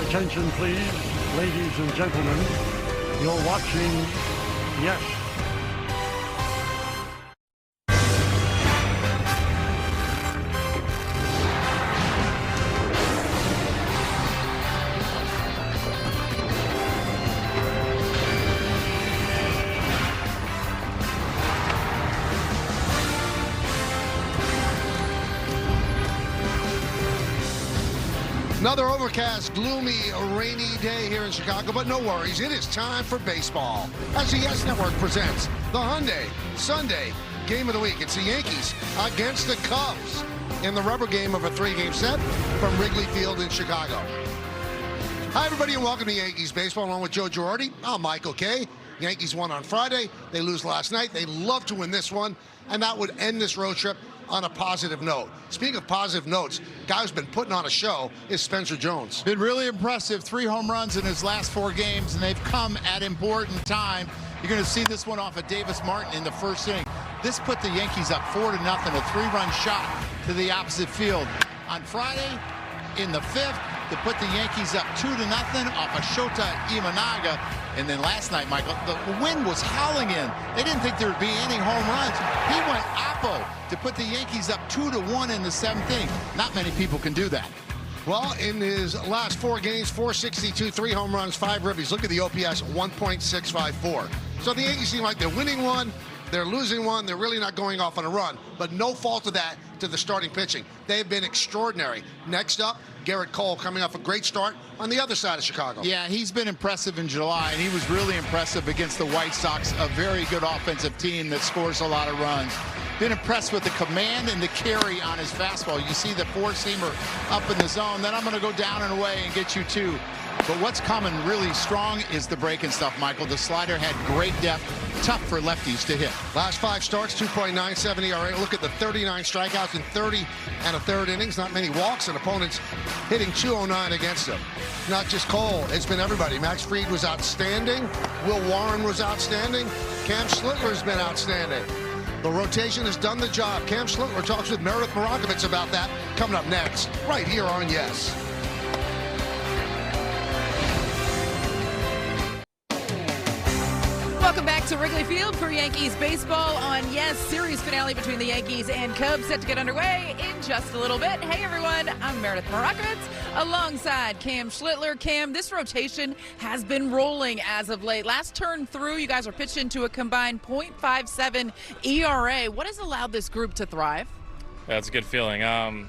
Attention please, ladies and gentlemen. You're watching Yes. Another overcast, gloomy, rainy day here in Chicago, but no worries. It is time for baseball as the Yes Network presents the Hyundai Sunday Game of the Week. It's the Yankees against the Cubs in the rubber game of a 3-game set from Wrigley Field in Chicago. Hi, everybody, and welcome to Yankees Baseball. Along with Joe Girardi, I'm Michael Kay. Yankees won on Friday. They lose last night. They love to win this one, and that would end this road trip on a positive note. Speaking of positive notes, guy who's been putting on a show is Spencer Jones. Been really impressive. 3 home runs in his last 4 games, and they've come at important time. You're going to see this one off of Davis Martin in the first inning. This put the Yankees up 4-0, a 3-run shot to the opposite field. On Friday, in the 5th, to put the Yankees up 2-0 off of Shota Imanaga. And then last night, Michael, the wind was howling in. They didn't think there would be any home runs. He went oppo to put the Yankees up 2-1 in the 7th inning. Not many people can do that. Well, in his last 4 games, 462, 3 home runs, 5 ribbies. Look at the OPS, 1.654. So the Yankees seem like they're winning one, they're losing one, they're really not going off on a run. But no fault of that to the starting pitching. They've been extraordinary. Next up, Garrett Cole coming off a great start on the other side of Chicago. Yeah, he's been impressive in July, and he was really impressive against the White Sox, a very good offensive team that scores a lot of runs. Been impressed with the command and the carry on his fastball. You see the 4-seamer up in the zone, then I'm going to go down and away and get you 2. But what's coming really strong is the breaking stuff, Michael. The slider had great depth, tough for lefties to hit. Last 5 starts, 2.97 ERA. Look at the 39 strikeouts in 30 1/3 innings. Not many walks, and opponents hitting .209 against him. Not just Cole, it's been everybody. Max Fried was outstanding. Will Warren was outstanding. Cam Schlittler's been outstanding. The rotation has done the job. Cam Schlittler talks with Meredith Marakovitz about that coming up next, right here on Yes. Welcome back to Wrigley Field for Yankees baseball on Yes. Series finale between the Yankees and Cubs set to get underway in just a little bit. Hey, everyone. I'm Meredith Marakovitz alongside Cam Schlittler. Cam, this rotation has been rolling as of late. Last turn through, you guys are pitched into a combined .57 ERA. What has allowed this group to thrive? That's a good feeling. Again,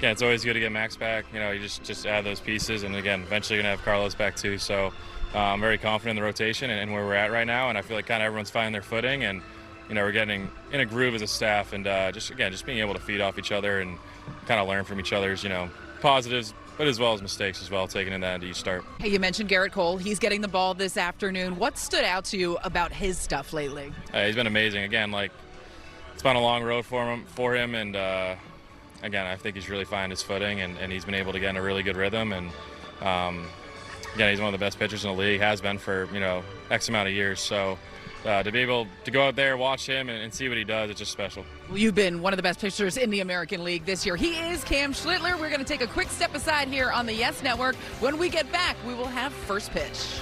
it's always good to get Max back. You know, you just add those pieces, and again, eventually you're going to have Carlos back too. So I'm very confident in the rotation and where we're at right now, and I feel like kind of everyone's finding their footing, and you know, we're getting in a groove as a staff, and just being able to feed off each other and kind of learn from each other's, positives, but as well as mistakes as well, taking in that into each start. Hey, you mentioned Garrett Cole. He's getting the ball this afternoon. What stood out to you about his stuff lately? He's been amazing. Again, it's been a long road for him, and again, I think he's really finding his footing, and he's been able to get in a really good rhythm, and again, he's one of the best pitchers in the league, has been for, X amount of years. So to be able to go out there, watch him, and see what he does, it's just special. Well, you've been one of the best pitchers in the American League this year. He is Cam Schlittler. We're going to take a quick step aside here on the Yes Network. When we get back, we will have first pitch.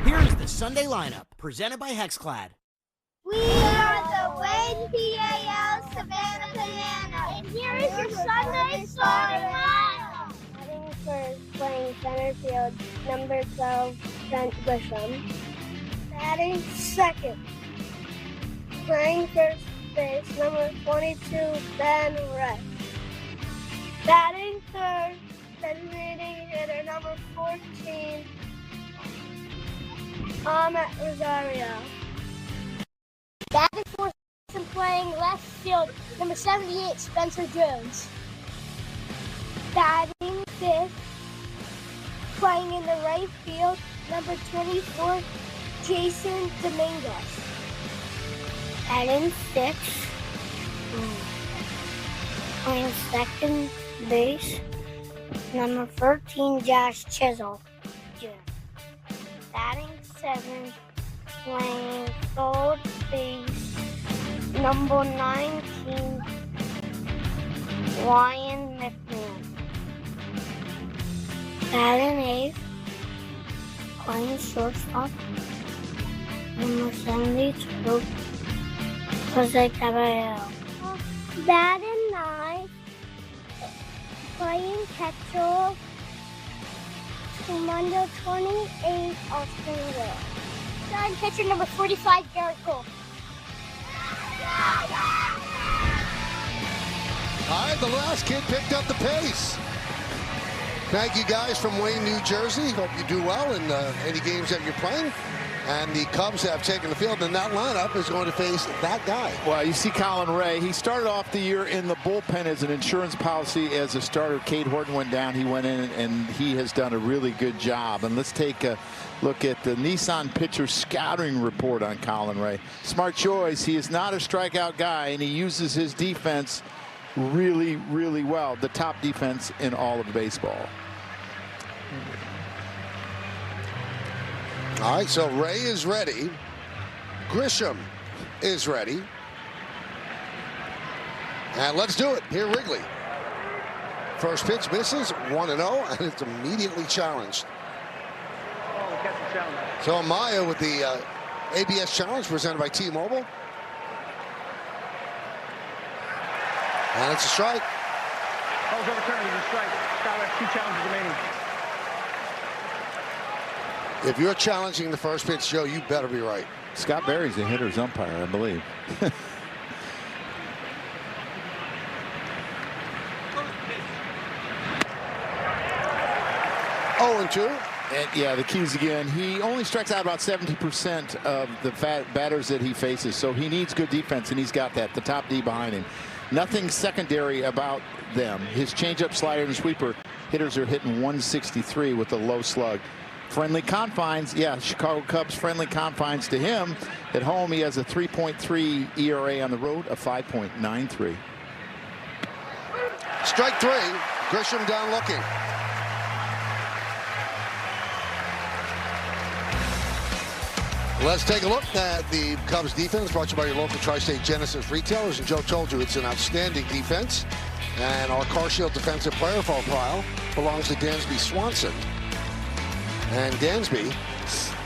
Here is the Sunday lineup, presented by HexClad. We are the Wayne PAL Savannah Banana, and here is your Sunday starting lineup. Batting first, playing center field, number 12, Trent Grisham. Batting second, playing first base, number 22, Ben Rex. Batting third, designating hitter, number 14, Ahmet Rosario. Batting fourth and playing left field, number 78, Spencer Jones. Batting fifth, playing in the right field, number 24, Jason Dominguez. Batting sixth, playing second base, number 13, Josh Chisholm. Batting seventh, playing third base, number 19, Ryan McMahon. Batting eighth. Playing shortstop. Number 72. Jose Caballero. Batting ninth. Playing catcher. Number 28, Austin Will. Starting pitcher number 45, Garrett Cole. All right, the last kid picked up the pace. Thank you guys from Wayne, New Jersey. Hope you do well in any games that you're playing. And the Cubs have taken the field, and that lineup is going to face that guy. Well, you see Colin Ray. He started off the year in the bullpen as an insurance policy as a starter. Cade Horton went down. He went in, and he has done a really good job. And let's take a look at the Nissan pitcher scouting report on Colin Ray. Smart choice. He is not a strikeout guy, and he uses his defense really, really well. The top defense in all of baseball. All right, so Ray is ready. Grisham is ready. And let's do it here, Wrigley. First pitch misses, 1-0, and it's immediately challenged. So Amaya with the ABS challenge presented by T-Mobile. And it's a strike. Ball's overturned. It's a strike. Scott has 2 challenges remaining. If you're challenging the first pitch, Joe, you better be right. Scott Berry's the hitter's umpire, I believe. 0-2. And yeah, the keys again. He only strikes out about 70% of the batters that he faces, so he needs good defense, and he's got that. The top D behind him. Nothing secondary about them. His changeup, slider, and sweeper hitters are hitting 163 with a low slug. Friendly confines, yeah, Chicago Cubs friendly confines to him. At home, he has a 3.3 ERA on the road, a 5.93. Strike 3. Grisham down looking. Let's take a look at the Cubs defense, brought to you by your local Tri-State Genesis retailers. And Joe told you it's an outstanding defense. And our Car Shield defensive player profile belongs to Dansby Swanson. And Dansby,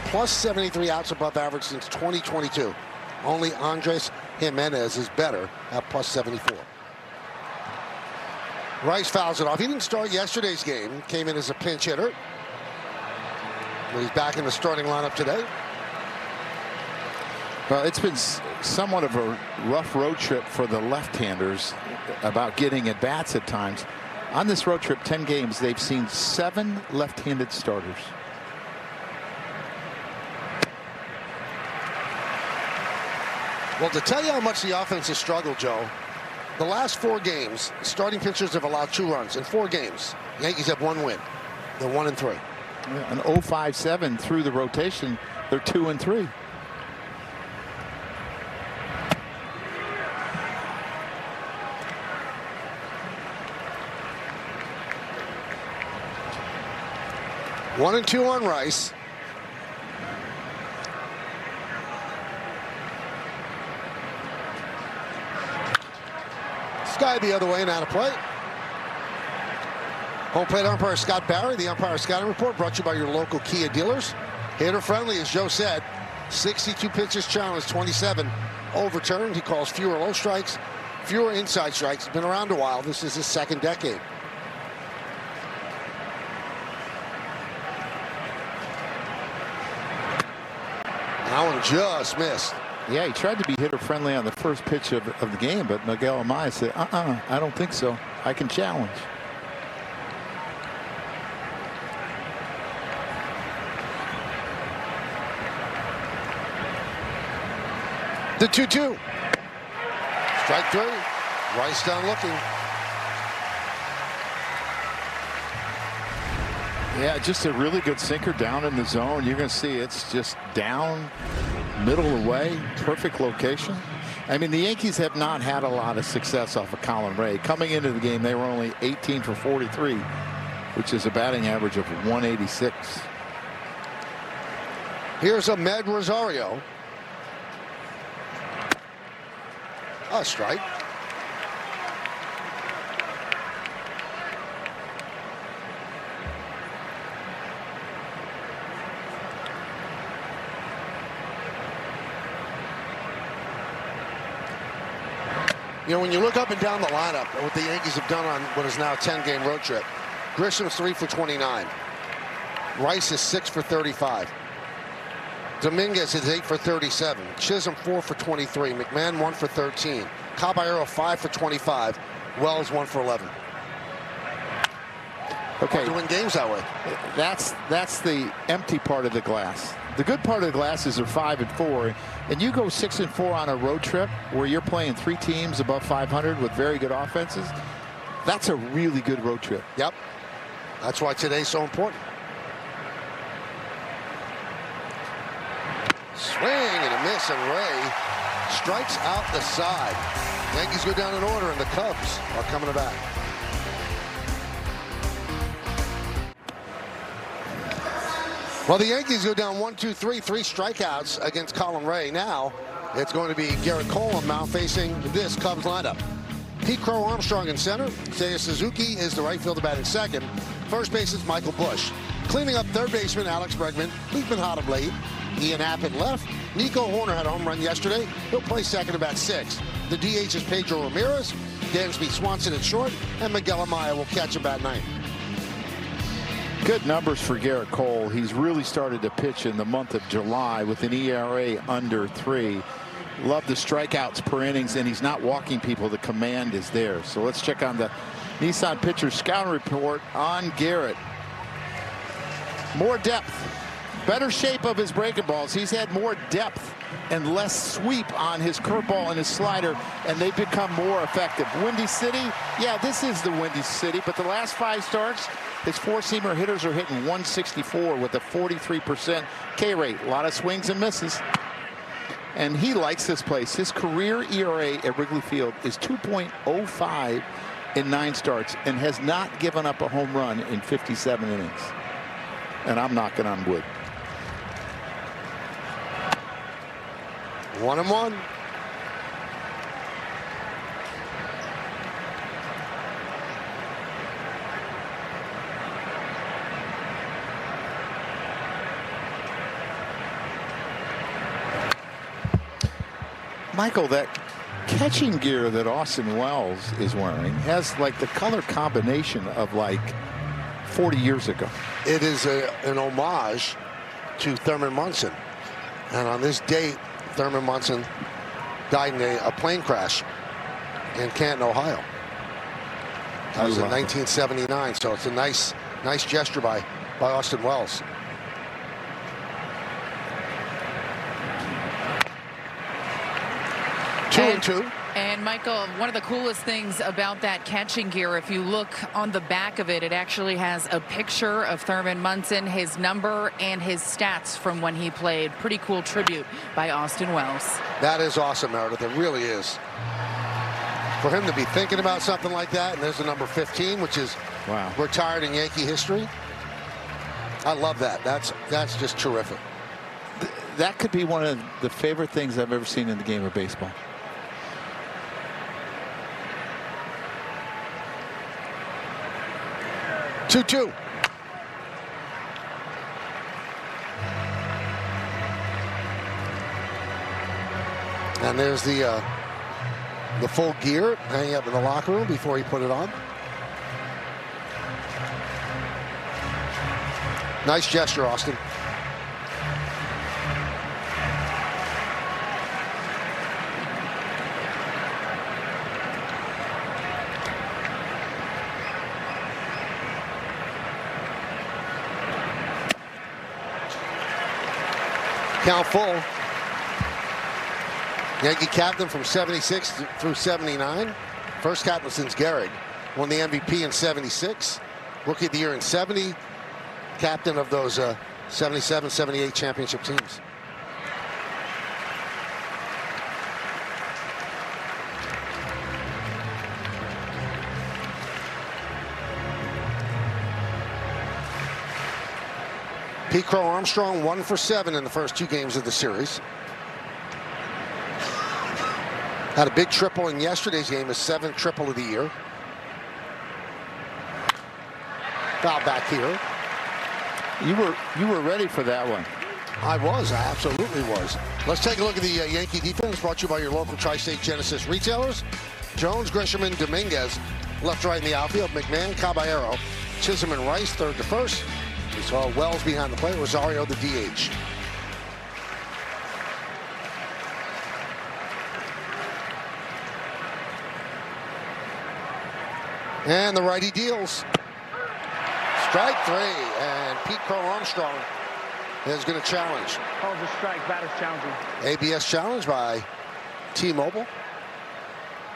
plus 73 outs above average since 2022. Only Andres Jimenez is better at plus 74. Rice fouls it off. He didn't start yesterday's game. Came in as a pinch hitter. But he's back in the starting lineup today. Well, it's been somewhat of a rough road trip for the left-handers about getting at bats at times. On this road trip, 10 games, they've seen 7 left-handed starters. Well, to tell you how much the offense has struggled, Joe, the last 4 games, starting pitchers have allowed 2 runs in 4 games. The Yankees have 1 win. They're 1-3. An 0.57 through the rotation. They're 2-3. One and 2 on Rice. Sky the other way and out of play. Home plate umpire Scott Barry. The umpire scouting report brought to you by your local Kia dealers. Hitter friendly, as Joe said. 62 pitches challenged, 27 overturned. He calls fewer low strikes, fewer inside strikes. He's been around a while. This is his 2nd decade. That one just missed. Yeah, he tried to be hitter friendly on the first pitch of the game, but Miguel Amaya said, I don't think so. I can challenge. The 2-2. Strike 3. Rice down looking. Yeah, just a really good sinker down in the zone. You're going to see it's just down, middle away, perfect location. I mean, the Yankees have not had a lot of success off of Colin Ray. Coming into the game, they were only 18 for 43, which is a batting average of 186. Here's Ahmed Rosario. A strike. You know, when you look up and down the lineup, what the Yankees have done on what is now a 10-game road trip, Grisham's 3 for 29. Rice is 6 for 35. Dominguez is 8 for 37. Chisholm 4 for 23. McMahon 1 for 13. Caballero 5 for 25. Wells 1 for 11. Okay, to win games that way. That's the empty part of the glass. The good part of the glass is they're 5 and 4, and you go 6 and 4 on a road trip where you're playing 3 teams above 500 with very good offenses. That's a really good road trip. Yep. That's why today's so important. Swing and a miss, and Ray strikes out the side. Yankees go down in order, and the Cubs are coming back. Well, the Yankees go down 1-2-3, 3 strikeouts against Colin Ray. Now it's going to be Garrett Cole on mound facing this Cubs lineup. Pete Crow Armstrong in center. Seiya Suzuki is the right fielder batting second. First base is Michael Busch. Cleaning up third baseman Alex Bregman. He's been hot of late. Ian Happ at left. Nico Horner had a home run yesterday. He'll play second about 6. The DH is Pedro Ramirez. Dansby Swanson at short. And Miguel Amaya will catch about 9. Good numbers for Garrett Cole. He's really started to pitch in the month of July with an ERA under 3. Love the strikeouts per innings, and he's not walking people. The command is there. So let's check on the Nissan Pitcher Scouting Report on Garrett. More depth. Better shape of his breaking balls. He's had more depth and less sweep on his curveball and his slider, and they've become more effective. Windy City, yeah, this is the Windy City, but the last 5 starts, his 4-seamer hitters are hitting 164 with a 43% K rate. A lot of swings and misses. And he likes this place. His career ERA at Wrigley Field is 2.05 in 9 starts and has not given up a home run in 57 innings. And I'm knocking on wood. 1-1. Michael, that catching gear that Austin Wells is wearing has like the color combination of like 40 years ago. It is an homage to Thurman Munson. And on this date, Thurman Munson died in a plane crash in Canton, Ohio. That was in 1979. So it's a nice gesture by Austin Wells. And 2-2. And Michael, one of the coolest things about that catching gear, if you look on the back of it, it actually has a picture of Thurman Munson, his number, and his stats from when he played. Pretty cool tribute by Austin Wells. That is awesome, Meredith. It really is. For him to be thinking about something like that, and there's the number 15, which is retired in Yankee history. I love that. That's just terrific. That could be one of the favorite things I've ever seen in the game of baseball. Two. And there's the full gear hanging up in the locker room before he put it on. Nice gesture, Austin. Count full. Yankee captain from 76 through 79. First captain since Gehrig. Won the MVP in 76. Rookie of the year in 70. Captain of those 77, 78 championship teams. Pete Crow Armstrong 1 for 7 in the first 2 games of the series. Had a big triple in yesterday's game, his 7th triple of the year. Foul back here. You were ready for that one. I absolutely was. Let's take a look at the Yankee defense, brought to you by your local Tri-State Genesis retailers. Jones, Grisham, and Dominguez left, right in the outfield. McMahon, Caballero, Chisholm, and Rice third to first. We saw Wells behind the plate. Rosario the DH. And the righty deals. Strike 3, and Pete Crow Armstrong is going to challenge. Calls a strike, batter's challenging. ABS challenge by T-Mobile.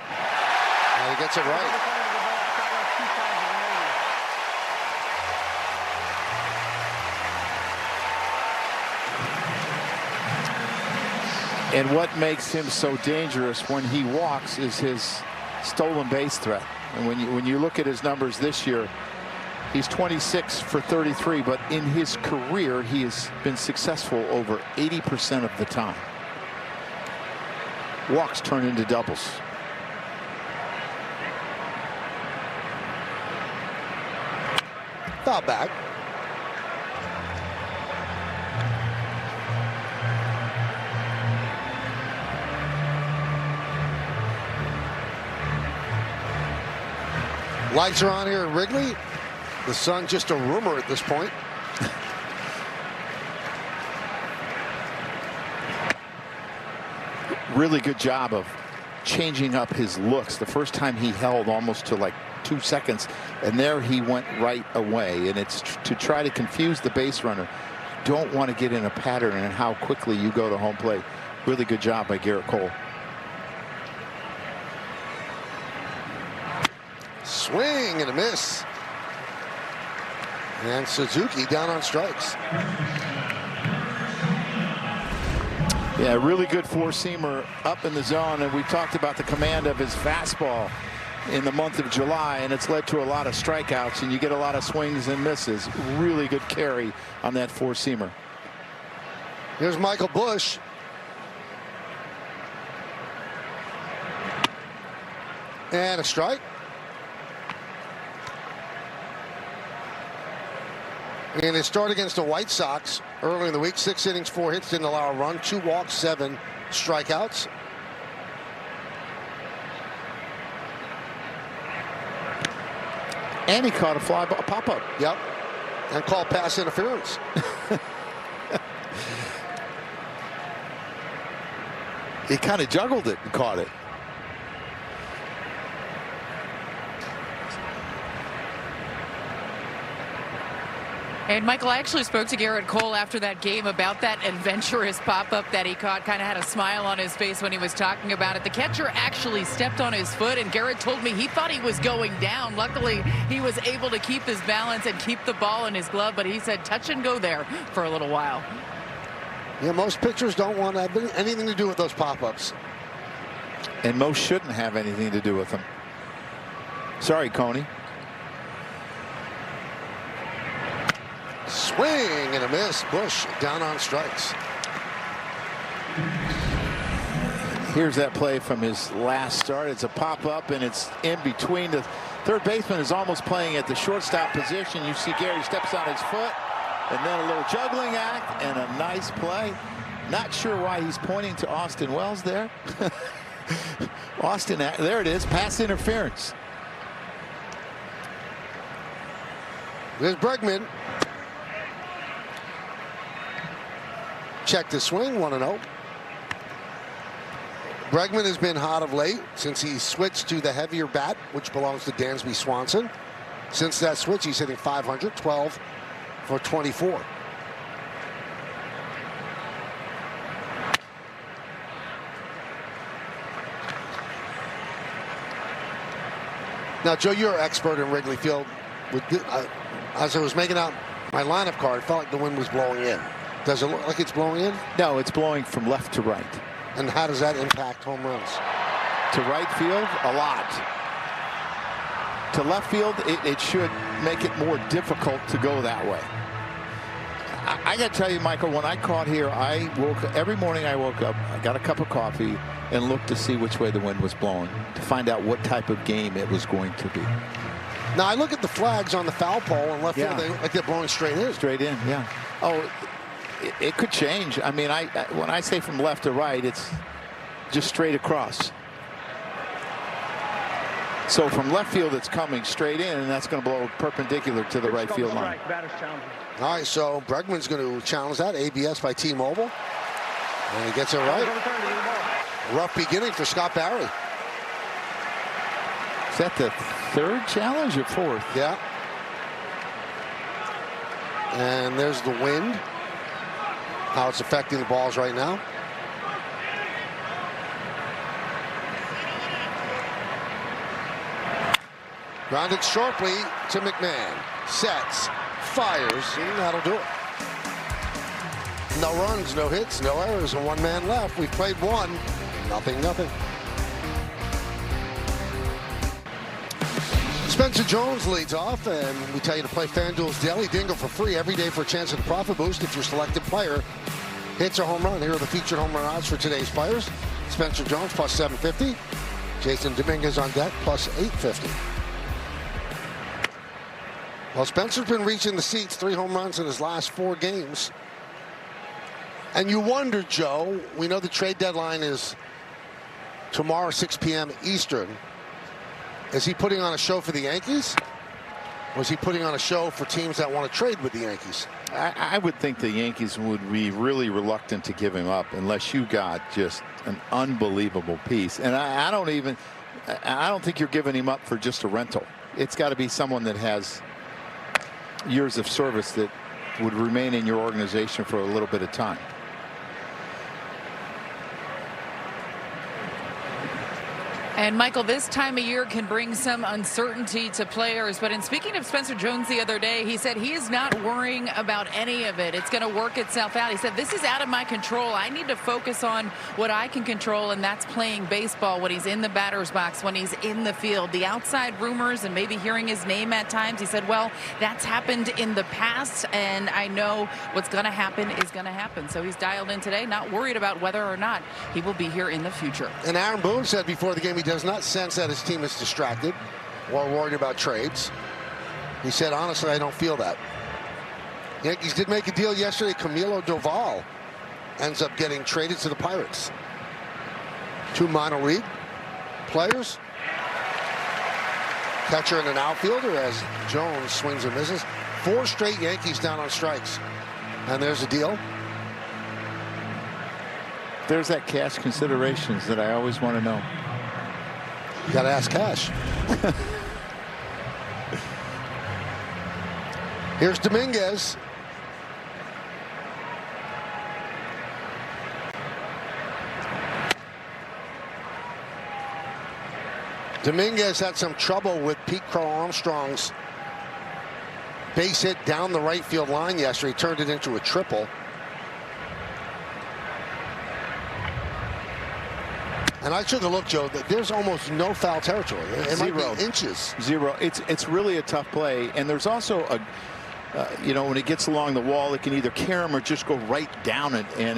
And he gets it right. And what makes him so dangerous when he walks is his stolen base threat. And when you look at his numbers this year, he's 26 for 33, but in his career, he has been successful over 80% of the time. Walks turn into doubles. Foul back. Lights are on here at Wrigley. The sun just a rumor at this point. Really good job of changing up his looks. The first time he held almost to like 2 seconds, and there he went right away. And it's to try to confuse the base runner. Don't want to get in a pattern in how quickly you go to home plate. Really good job by Garrett Cole. Swing and a miss. And Suzuki down on strikes. Yeah, really good four-seamer up in the zone, and we talked about the command of his fastball in the month of July, and it's led to a lot of strikeouts, and you get a lot of swings and misses. Really good carry on that four-seamer. Here's Michael Busch. And a strike. In his start against the White Sox early in the week, 6 innings, 4 hits, didn't allow a run, 2 walks, 7 strikeouts. And he caught a fly ball pop-up. Yep. And called pass interference. He kind of juggled it and caught it. And Michael, I actually spoke to Garrett Cole after that game about that adventurous pop-up that he caught. Kind of had a smile on his face when he was talking about it. The catcher actually stepped on his foot, and Garrett told me he thought he was going down. Luckily, he was able to keep his balance and keep the ball in his glove, but he said touch and go there for a little while. Yeah, most pitchers don't want to have anything to do with those pop-ups. And most shouldn't have anything to do with them. Sorry, Coney. Swing and a miss. Busch down on strikes. Here's that play from his last start. It's a pop-up, and it's in between. The third baseman is almost playing at the shortstop position. You see Gary steps on his foot, and then a little juggling act, and a nice play. Not sure why he's pointing to Austin Wells there. Austin, there it is, pass interference. There's Bregman. Check the swing, 1-0. Bregman has been hot of late since he switched to the heavier bat, which belongs to Dansby Swanson. Since that switch, he's hitting .500, 12 for 24. Now, Joe, you're an expert in Wrigley Field. As I was making out my lineup card, it felt like the wind was blowing in. Does it look like it's blowing in? No, it's blowing from left to right. And how does that impact home runs? To right field, a lot. To left field, it should make it more difficult to go that way. I got to tell you, Michael, when I caught here, every morning I woke up, I got a cup of coffee and looked to see which way the wind was blowing to find out what type of game it was going to be. Now, I look at the flags on the foul pole and left field, like they're blowing straight in. Straight in, yeah. Oh, it could change. I mean, when I say from left to right, it's just straight across. So from left field, it's coming straight in, and that's going to blow perpendicular to the right field line. All right, so Bregman's going to challenge that. ABS by T-Mobile. And he gets it right. Rough beginning for Scott Barry. Is that the third challenge or fourth? Yeah. And there's the wind. How it's affecting the balls right now. Grounded sharply to McMahon. Sets. Fires. And that'll do it. No runs, no hits, no errors, and one man left. We played one. Nothing. Spencer Jones leads off, and we tell you to play FanDuel's Daily Dingle for free every day for a chance at a profit boost if your selected player hits a home run. Here are the featured home run odds for today's players. Spencer Jones plus 750. Jason Dominguez on deck plus 850. Well, Spencer's been reaching the seats, 3 home runs in his last 4 games. And you wonder, Joe, we know the trade deadline is tomorrow, 6 p.m. Eastern. Is he putting on a show for the Yankees? Or is he putting on a show for teams that want to trade with the Yankees? I would think the Yankees would be really reluctant to give him up unless you got just an unbelievable piece. And I don't think you're giving him up for just a rental. It's got to be someone that has years of service that would remain in your organization for a little bit of time. And Michael, this time of year can bring some uncertainty to players. But in speaking of Spencer Jones the other day, he said he is not worrying about any of it. It's going to work itself out. He said, this is out of my control. I need to focus on what I can control, and that's playing baseball when he's in the batter's box, when he's in the field. The outside rumors and maybe hearing his name at times, he said, well, that's happened in the past, and I know what's going to happen is going to happen. So he's dialed in today, not worried about whether or not he will be here in the future. And Aaron Boone said before the game he does not sense that his team is distracted or worried about trades. He said, honestly, I don't feel that. Yankees did make a deal yesterday. Camilo Doval ends up getting traded to the Pirates. 2 minor league players. Catcher and an outfielder as Jones swings and misses. 4 straight Yankees down on strikes. And there's a deal. There's that cash considerations that I always want to know. You got to ask Cash. Here's Dominguez. Dominguez had some trouble with Pete Crow Armstrong's base hit down the right field line yesterday. He turned it into a triple. And I took a look, Joe, that there's almost no foul territory. It might be inches. 0. It's really a tough play. And there's also a, when it gets along the wall, it can either carry him or just go right down it. And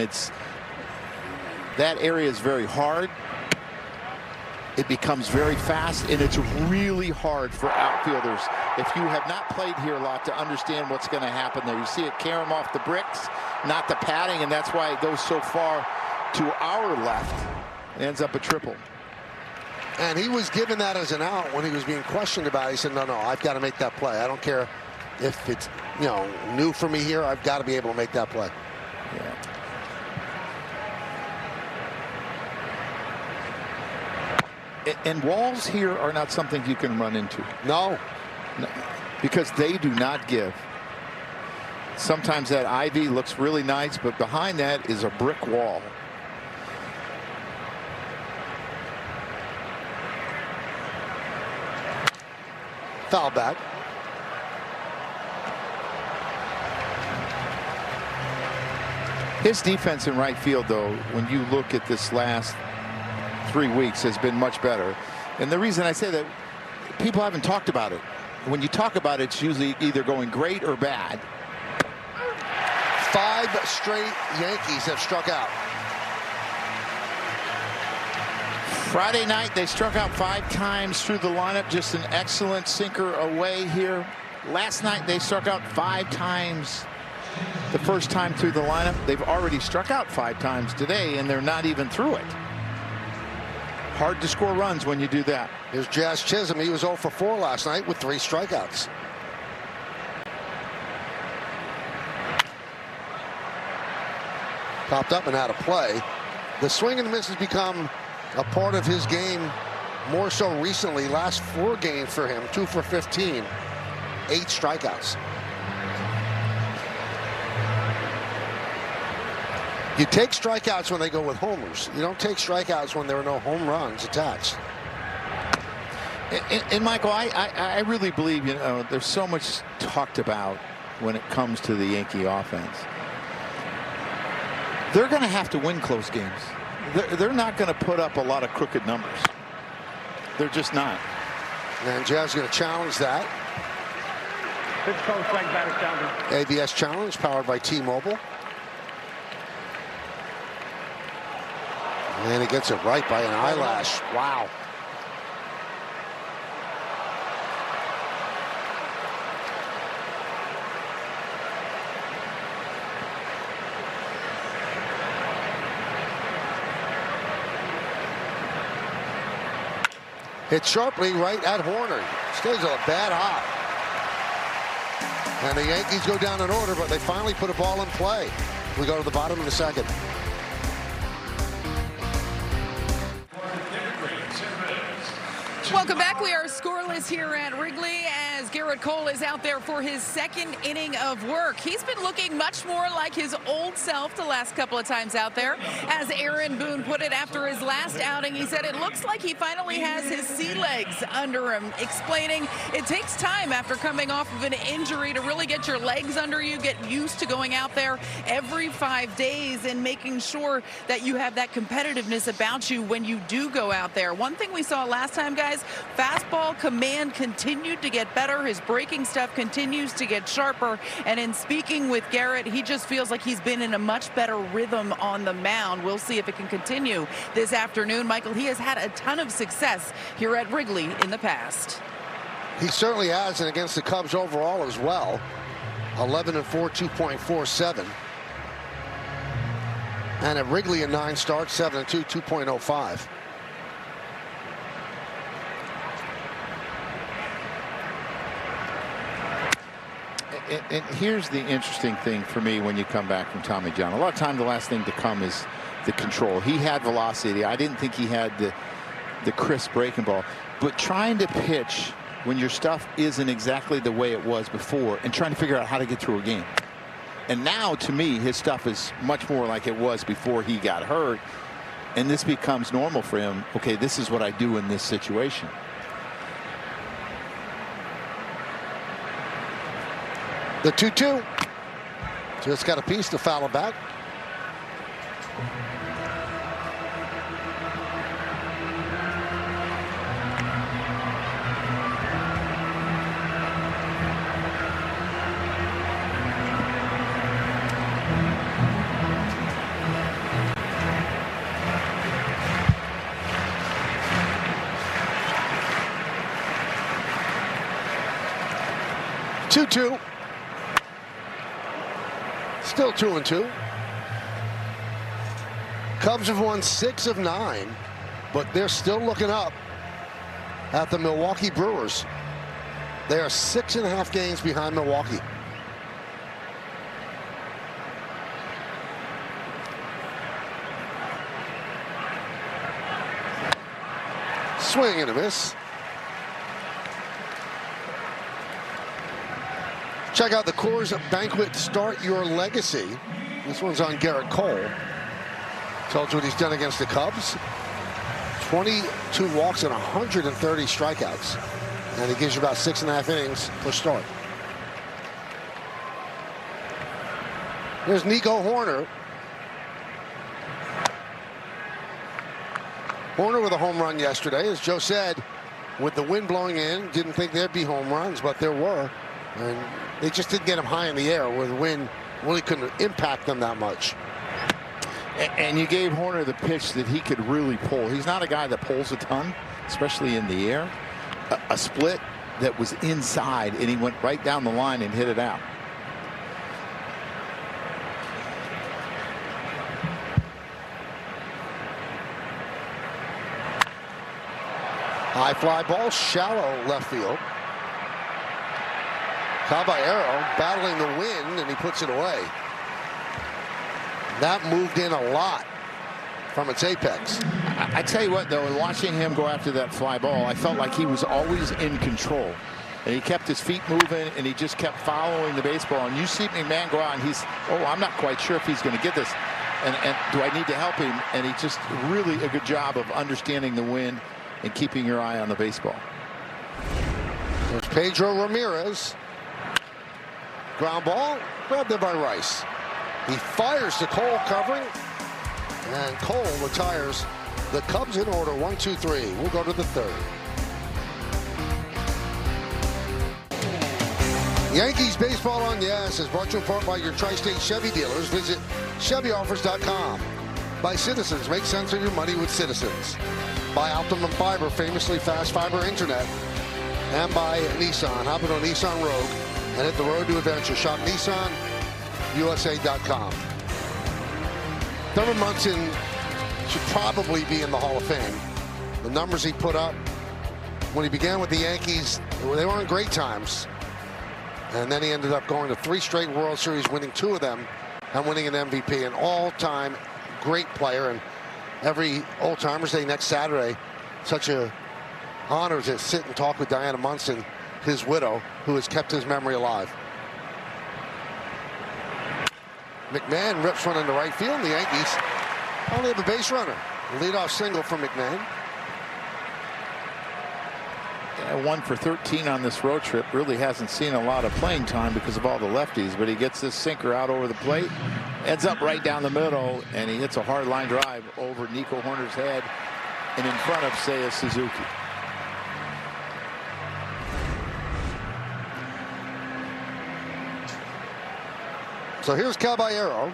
that area is very hard. It becomes very fast, and it's really hard for outfielders. If you have not played here a lot, to understand what's going to happen there. You see it carry him off the bricks, not the padding, and that's why it goes so far to our left. Ends up a triple. And he was given that as an out when he was being questioned about it. He said, no, I've got to make that play. I don't care if it's, new for me here. I've got to be able to make that play. Yeah. And walls here are not something you can run into. No. Because they do not give. Sometimes that ivy looks really nice, but behind that is a brick wall. Foul back. His defense in right field, though, when you look at this last 3 weeks, has been much better. And the reason I say that, people haven't talked about it. When you talk about it, it's usually either going great or bad. 5 straight Yankees have struck out. Friday night, they struck out 5 times through the lineup. Just an excellent sinker away here. Last night, they struck out 5 times the first time through the lineup. They've already struck out 5 times today, and they're not even through it. Hard to score runs when you do that. Here's Jazz Chisholm. He was 0 for 4 last night with 3 strikeouts. Popped up and out of play. The swing and miss has become a part of his game more so recently. Last 4 games for him, 2 for 15, 8 strikeouts. You take strikeouts when they go with homers. You don't take strikeouts when there are no home runs attached. And Michael, I really believe, there's so much talked about when it comes to the Yankee offense. They're going to have to win close games. They're not going to put up a lot of crooked numbers. They're just not. And Jazz going to challenge that. Pitch called, strike, batter challenge. ABS challenge powered by T-Mobile. And he gets it right by an eyelash. Wow. Hit sharply right at Horner. Stays a bad hop. And the Yankees go down in order, but they finally put a ball in play. We go to the bottom of the second. Welcome back. We are scoreless here at Wrigley as Garrett Cole is out there for his 2nd inning of work. He's been looking much more like his old self the last couple of times out there. As Aaron Boone put it after his last outing, he said it looks like he finally has his sea legs under him, explaining it takes time after coming off of an injury to really get your legs under you, get used to going out there every 5 days and making sure that you have that competitiveness about you when you do go out there. One thing we saw last time, guys, fastball command continued to get better. His breaking stuff continues to get sharper. And in speaking with Garrett, he just feels like he's been in a much better rhythm on the mound. We'll see if it can continue this afternoon. Michael, he has had a ton of success here at Wrigley in the past. He certainly has, and against the Cubs overall as well. 11-4, 2.47. And at Wrigley in 9 starts, 7-2, 2.05. And here's the interesting thing for me when you come back from Tommy John. A lot of time the last thing to come is the control. He had velocity. I didn't think he had the crisp breaking ball. But trying to pitch when your stuff isn't exactly the way it was before and trying to figure out how to get through a game. And now, to me, his stuff is much more like it was before he got hurt. And this becomes normal for him. Okay, this is what I do in this situation. The 2-2. Just got a piece to foul him back. Two. Still 2-2. Cubs have won 6 of 9, but they're still looking up at the Milwaukee Brewers. They are 6.5 games behind Milwaukee. Swing and a miss. Check out the Coors Banquet Start Your Legacy. This one's on Garrett Cole. Tells you what he's done against the Cubs. 22 walks and 130 strikeouts. And he gives you about 6.5 innings per start. There's Nico Horner. Horner with a home run yesterday. As Joe said, with the wind blowing in, didn't think there'd be home runs, but there were. And they just didn't get him high in the air where the wind really couldn't impact them that much. And you gave Horner the pitch that he could really pull. He's not a guy that pulls a ton, especially in the air. A split that was inside, and he went right down the line and hit it out. High fly ball, shallow left field. Caballero battling the wind, and he puts it away. That moved in a lot from its apex. I tell you what, though, watching him go after that fly ball, I felt like he was always in control. And he kept his feet moving, and he just kept following the baseball. And you see McMahon go out, and he's, oh, I'm not quite sure if he's going to get this. And do I need to help him? And he just really a good job of understanding the wind and keeping your eye on the baseball. There's Pedro Ramirez. Ground ball, grabbed there by Rice. He fires to Cole covering, and Cole retires. The Cubs in order, 1-2-3. We'll go to the third. Yankees baseball on Yes is brought to you in part by your Tri-State Chevy dealers. Visit ChevyOffers.com. By Citizens, make sense of your money with Citizens. By Optimum Fiber, famously fast fiber internet. And by Nissan. Hop in on Nissan Rogue and hit the road to adventure. Shop NissanUSA.com. Thurman Munson should probably be in the Hall of Fame. The numbers he put up when he began with the Yankees, they weren't great times. And then he ended up going to 3 straight World Series, winning 2 of them, and winning an MVP. An all-time great player. And every Old Timers Day next Saturday, such a honor to sit and talk with Diana Munson, his widow, who has kept his memory alive. McMahon rips one into right field. The Yankees only have a base runner. Leadoff single from McMahon. 1 for 13 on this road trip. Really hasn't seen a lot of playing time because of all the lefties, but he gets this sinker out over the plate, ends up right down the middle, and he hits a hard line drive over Nico Horner's head and in front of Seiya Suzuki. So here's Caballero.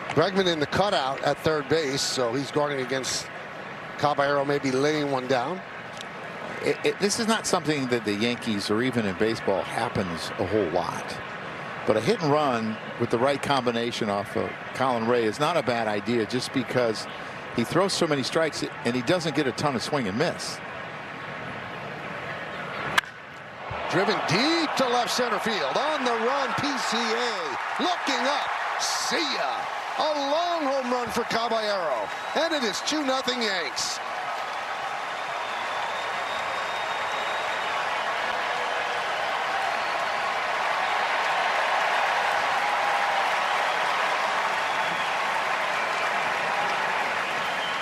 Bregman in the cutout at third base, so he's guarding against Caballero, maybe laying one down. This is not something that the Yankees or even in baseball happens a whole lot. But a hit and run with the right combination off of Colin Ray is not a bad idea, just because he throws so many strikes and he doesn't get a ton of swing and miss. Driven deep to left center field. On the run, PCA. Looking up. See ya. A long home run for Caballero. And it is 2-0 Yanks.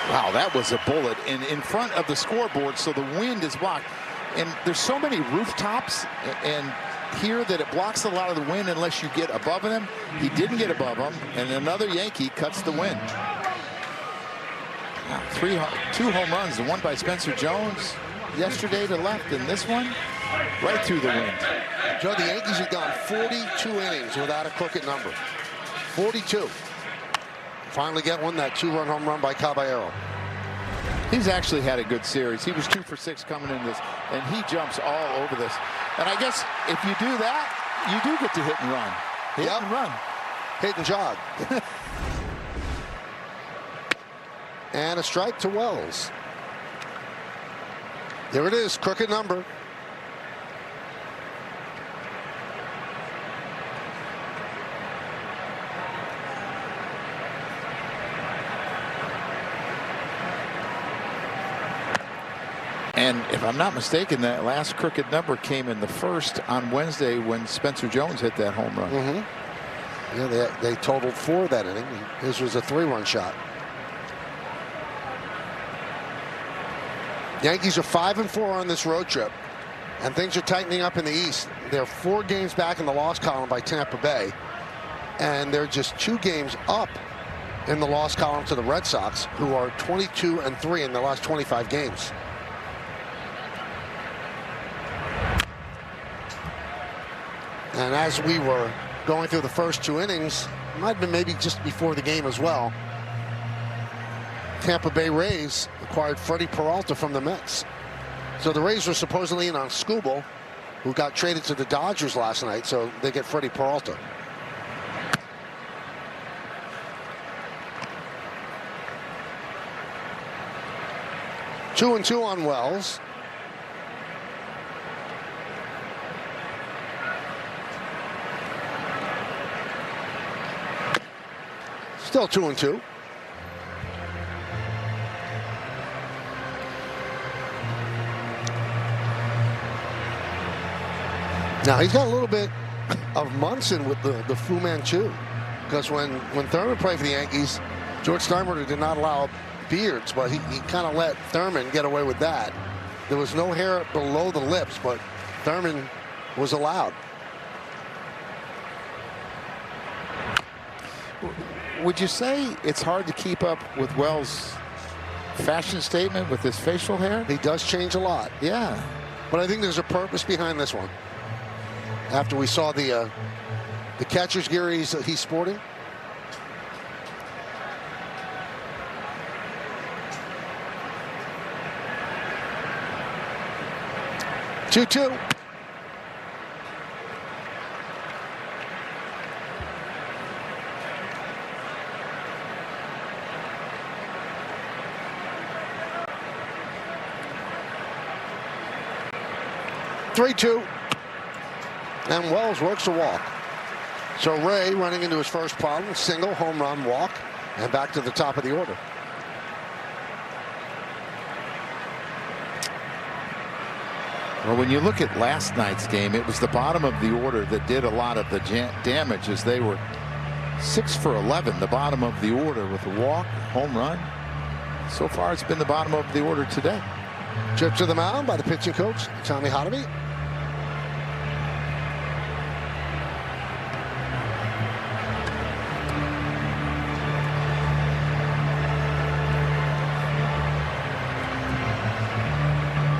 Wow, that was a bullet and in front of the scoreboard, so the wind is blocked. And there's so many rooftops and here that it blocks a lot of the wind unless you get above them. He didn't get above them, and another Yankee cuts the wind. Wow, 2 home runs, the one by Spencer Jones yesterday to left, and this one right through the wind. Joe, the Yankees have gone 42 innings without a crooked number. 42. Finally get one, that 2-run home run by Caballero. He's actually had a good series. He was 2 for 6 coming in this, and he jumps all over this. And I guess if you do that, you do get to hit and run. Hit and run. Hit and jog. And a strike to Wells. There it is, crooked number. And if I'm not mistaken, that last crooked number came in the first on Wednesday when Spencer Jones hit that home run. Mm-hmm. Yeah, they totaled 4 that inning. His was a 3-run shot. Yankees are 5-4 on this road trip, and things are tightening up in the East. They're 4 games back in the loss column by Tampa Bay, and they're just 2 games up in the loss column to the Red Sox, who are 22-3 in their last 25 games. And as we were going through the first 2 innings, it might have been maybe just before the game as well, Tampa Bay Rays acquired Freddie Peralta from the Mets. So the Rays were supposedly in on Skubal, who got traded to the Dodgers last night, so they get Freddie Peralta. Two and two on Wells. Still 2-2. Now he's got a little bit of Munson with the Fu Manchu, because when Thurman played for the Yankees, George Steinbrenner did not allow beards, but he kind of let Thurman get away with that. There was no hair below the lips, but Thurman was allowed. Would you say it's hard to keep up with Wells' fashion statement with his facial hair? He does change a lot. Yeah. But I think there's a purpose behind this one. After we saw the catcher's gear he's sporting. Two. Three-two. And Wells works a walk. So Ray running into his first problem, single, home run, walk, and back to the top of the order. Well, when you look at last night's game, it was the bottom of the order that did a lot of the damage, as they were 6 for 11, the bottom of the order with a walk, home run. So far, it's been the bottom of the order today. Trip to the mound by the pitching coach, Tommy Hotovy.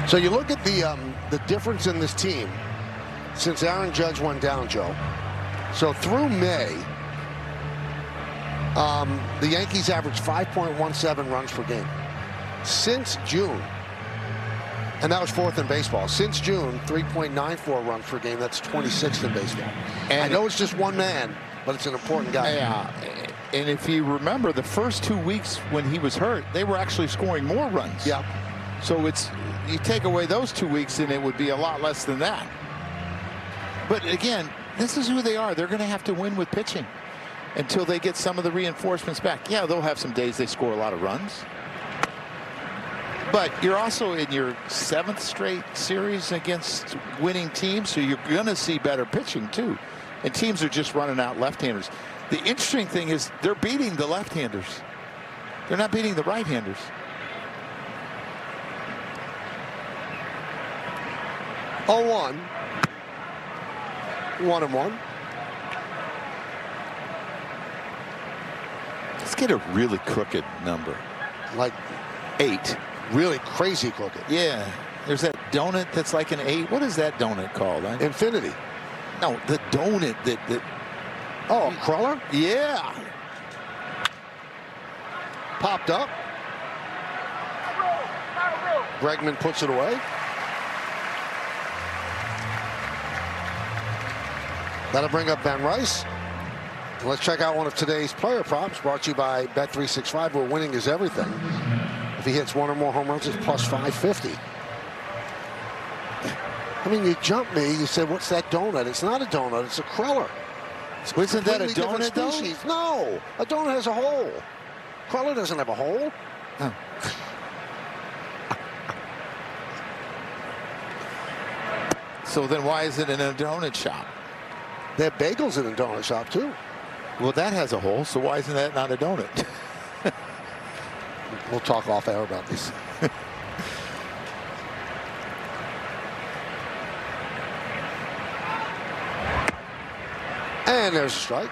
So you look at the difference in this team since Aaron Judge went down, Joe. So through May, the Yankees averaged 5.17 runs per game. Since June, and that was fourth in baseball. Since June, 3.94 runs per game. That's 26th in baseball. And I know it's just one man, but it's an important guy. Yeah. And if you remember, the first 2 weeks when he was hurt, they were actually scoring more runs. Yeah. So you take away those 2 weeks and it would be a lot less than that. But again, this is who they are. They're going to have to win with pitching until they get some of the reinforcements back. Yeah, they'll have some days they score a lot of runs. But you're also in your 7th straight series against winning teams, so you're going to see better pitching too. And teams are just running out left-handers. The interesting thing is they're beating the left-handers. They're not beating the right-handers. Oh, 1. 1-1. Let's get a really crooked number. Like 8. Really crazy crooked. Yeah. There's that donut that's like an 8. What is that donut called? Infinity. No, the donut that Oh, crawler? Yeah. Popped up. Bregman puts it away. That'll bring up Ben Rice. Let's check out one of today's player props, brought to you by Bet365, where winning is everything. If he hits 1 or more home runs, it's plus 550. I mean, you jumped me. You said, what's that donut? It's not a donut. It's a cruller. Isn't that a donut, though? No. A donut has a hole. Cruller doesn't have a hole. Oh. So then why is it in a donut shop? They have bagels in a donut shop, too. Well, that has a hole, so why isn't that not a donut? We'll talk off air about this. And there's a strike.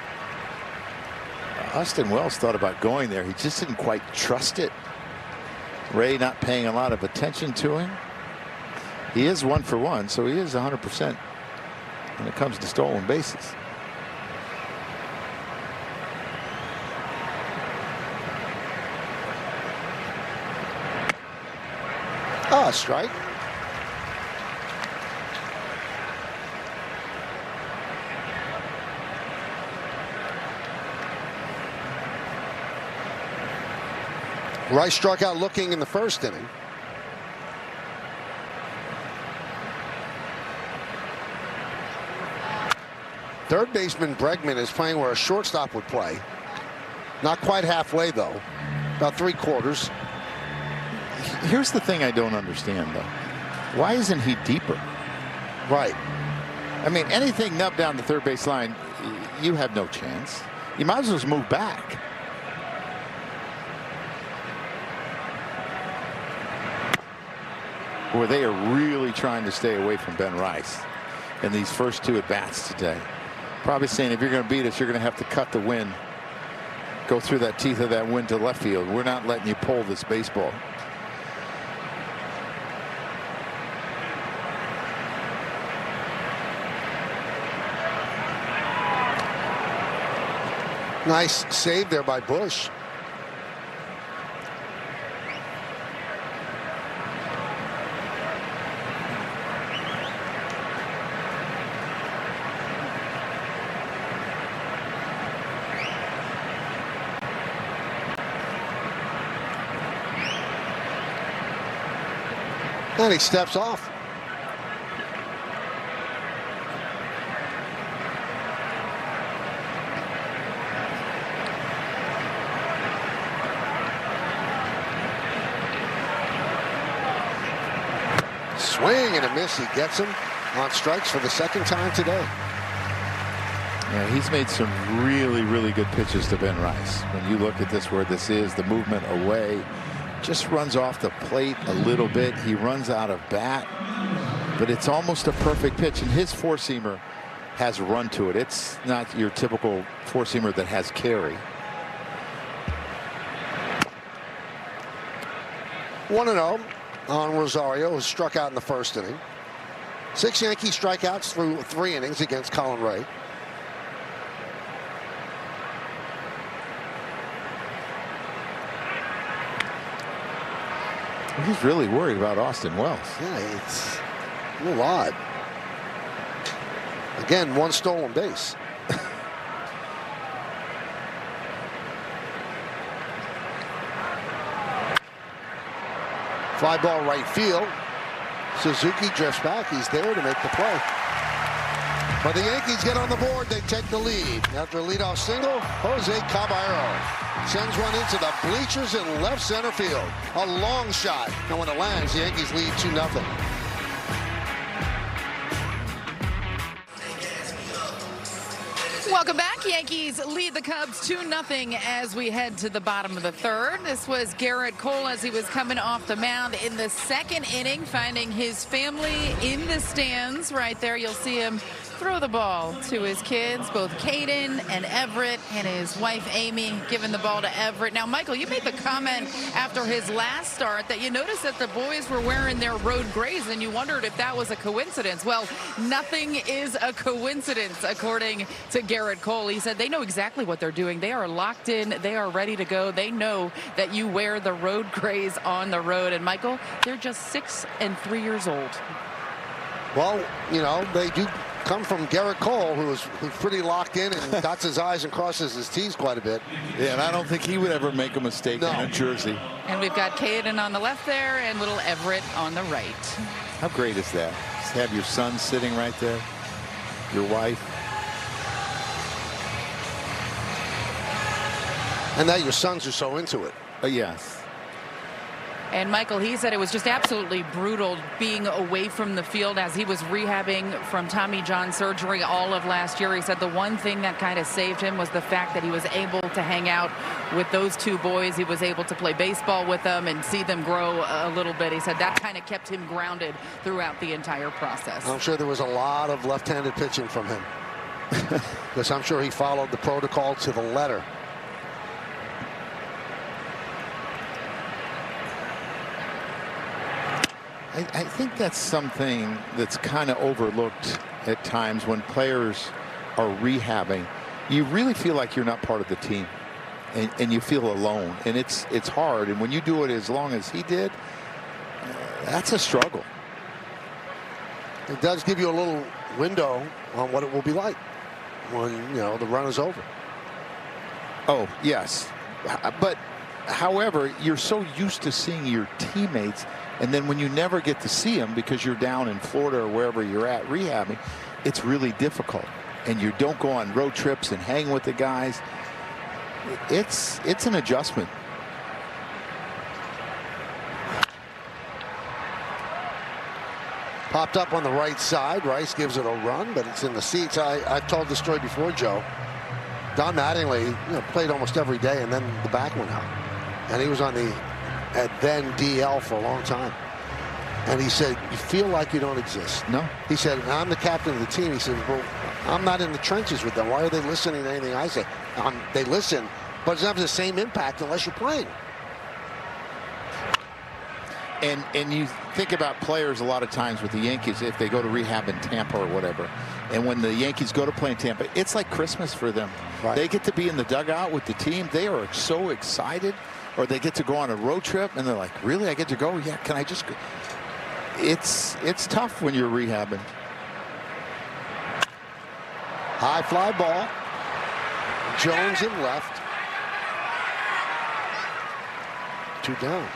Austin Wells thought about going there. He just didn't quite trust it. Ray not paying a lot of attention to him. He is 1 for 1, so he is 100% when it comes to stolen bases. Ah, strike. Rice struck out looking in the first inning. Third baseman Bregman is playing where a shortstop would play. Not quite halfway, though. About 3/4. Here's the thing I don't understand, though. Why isn't he deeper? Right. I mean, anything up down the third base line, you have no chance. You might as well just move back. Boy, they are really trying to stay away from Ben Rice in these first 2 at-bats today. Probably saying, if you're going to beat us, you're going to have to cut the wind. Go through that teeth of that wind to left field. We're not letting you pull this baseball. Nice save there by Bush. And he steps off. Swing and a miss. He gets him on strikes for the second time today. Yeah, he's made some really good pitches to Ben Rice. When you look at this, where this is, the movement away, just runs off the plate a little bit. He runs out of bat, but it's almost a perfect pitch. And his four-seamer has run to it. It's not your typical four-seamer that has carry. 1-0 on Rosario, who struck out in the first inning. 6 Yankee strikeouts through 3 innings against Colin Ray. He's really worried about Austin Wells. Yeah, it's a little odd. Again, 1 stolen base. Fly ball right field. Suzuki drifts back. He's there to make the play. But the Yankees get on the board. They take the lead. After a leadoff single, Jose Caballero sends one into the bleachers in left center field. A long shot. And when it lands, the Yankees lead 2-0. Welcome back. Yankees lead the Cubs 2-0 as we head to the bottom of the third. This was Garrett Cole as he was coming off the mound in the second inning, finding his family in the stands. Right there, you'll see him throw the ball to his kids, both Caden and Everett, and his wife Amy giving the ball to Everett. Now, Michael, you made the comment after his last start that you noticed that the boys were wearing their road grays, and you wondered if that was a coincidence. Well, nothing is a coincidence, according to Garrett Cole. He said they know exactly what they're doing. They are locked in. They are ready to go. They know that you wear the road grays on the road. And, Michael, they're just 6 and 3 years old. Well, you know, they do come from Garrett Cole, who's pretty locked in and dots his I's and crosses his T's quite a bit. Yeah, and I don't think he would ever make a mistake in a jersey. And we've got Caden on the left there and little Everett on the right. How great is that? Just have your son sitting right there, your wife. And now your sons are so into it. Yes. And Michael, he said it was just absolutely brutal being away from the field as he was rehabbing from Tommy John surgery all of last year. He said the one thing that kind of saved him was the fact that he was able to hang out with those 2 boys. He was able to play baseball with them and see them grow a little bit. He said that kind of kept him grounded throughout the entire process. I'm sure there was a lot of left-handed pitching from him. Because I'm sure he followed the protocol to the letter. I think that's something that's kind of overlooked at times when players are rehabbing. You really feel like you're not part of the team, and you feel alone, and it's hard. And when you do it as long as he did, that's a struggle. It does give you a little window on what it will be like when, you know, the run is over. Oh, yes. But However, you're so used to seeing your teammates, and then when you never get to see them because you're down in Florida or wherever you're at rehabbing, it's really difficult. And you don't go on road trips and hang with the guys. It's an adjustment. Popped up on the right side. Rice gives it a run, but it's in the seats. I've told the story before, Joe. Don Mattingly, played almost every day, and then the back went out. And he was on the then DL for a long time. And he said, you feel like you don't exist. No. He said, I'm the captain of the team. He said, well, I'm not in the trenches with them. Why are they listening to anything I say? They listen, but it doesn't have the same impact unless you're playing. And you think about players a lot of times with the Yankees, if they go to rehab in Tampa or whatever, and when the Yankees go to play in Tampa, it's like Christmas for them. Right. They get to be in the dugout with the team. They are so excited. Or they get to go on a road trip, and they're like, really, I get to go? Yeah, can I just go? It's tough when you're rehabbing. High fly ball. Jones in left. 2 down.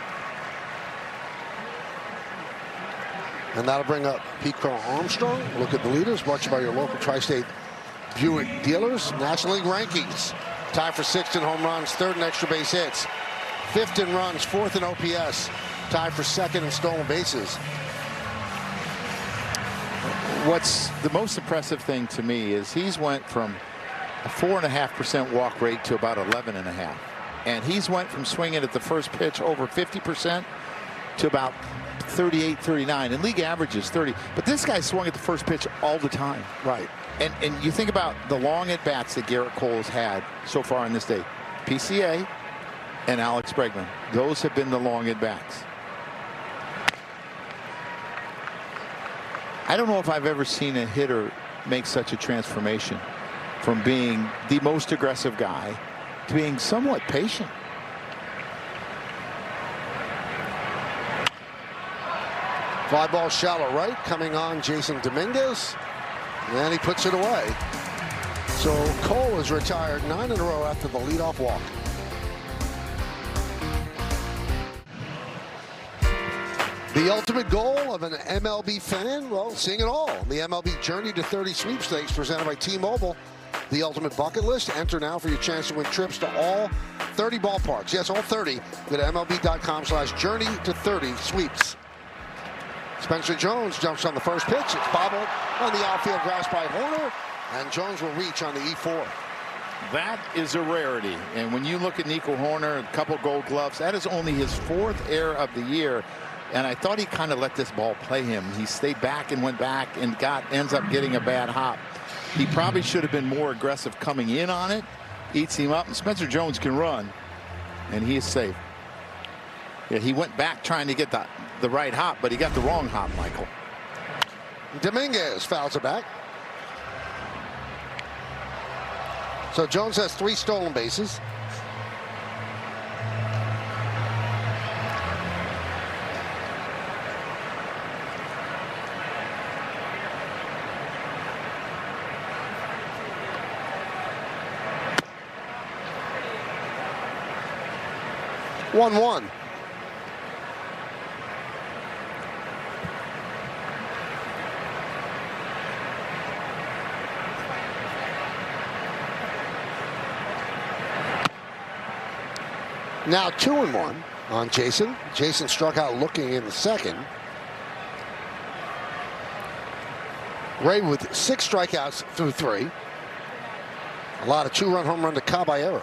And that'll bring up Pete Crow Armstrong. Look at the leaders, brought to you by your local Tri-State Buick dealers. National League rankings. Tied for 6th in home runs, 3rd in extra base hits, 5th in runs, 4th in OPS. Tied for 2nd in stolen bases. What's the most impressive thing to me is he's went from a 4.5% walk rate to about 11.5%. And he's went from swinging at the first pitch over 50% to about 38, 39, and league average is 30. But this guy swung at the first pitch all the time. Right. And you think about the long at bats that Garrett Cole has had so far in this day. PCA and Alex Bregman. Those have been the long at bats. I don't know if I've ever seen a hitter make such a transformation from being the most aggressive guy to being somewhat patient. Fly ball shallow right, coming on Jason Dominguez, and he puts it away. So Cole is retired 9 in a row after the leadoff walk. The ultimate goal of an MLB fan, well, seeing it all. The MLB Journey to 30 sweepstakes presented by T-Mobile. The ultimate bucket list. Enter now for your chance to win trips to all 30 ballparks. Yes, all 30. Go to MLB.com/journey to 30 sweeps. Spencer Jones jumps on the first pitch. It's bobbled on the outfield grass by Horner, and Jones will reach on the E4. That is a rarity. And when you look at Nico Horner, a couple gold gloves, that is only his 4th error of the year. And I thought he kind of let this ball play him. He stayed back and went back and ends up getting a bad hop. He probably should have been more aggressive coming in on it. Eats him up, and Spencer Jones can run, and he is safe. Yeah, he went back trying to get the right hop, but he got the wrong hop, Michael. Dominguez fouls it back. So Jones has 3 stolen bases. One. Now 2-1 on Jason. Jason struck out looking in the second. Ray with 6 strikeouts through 3. A lot of 2-run home run to Caballero.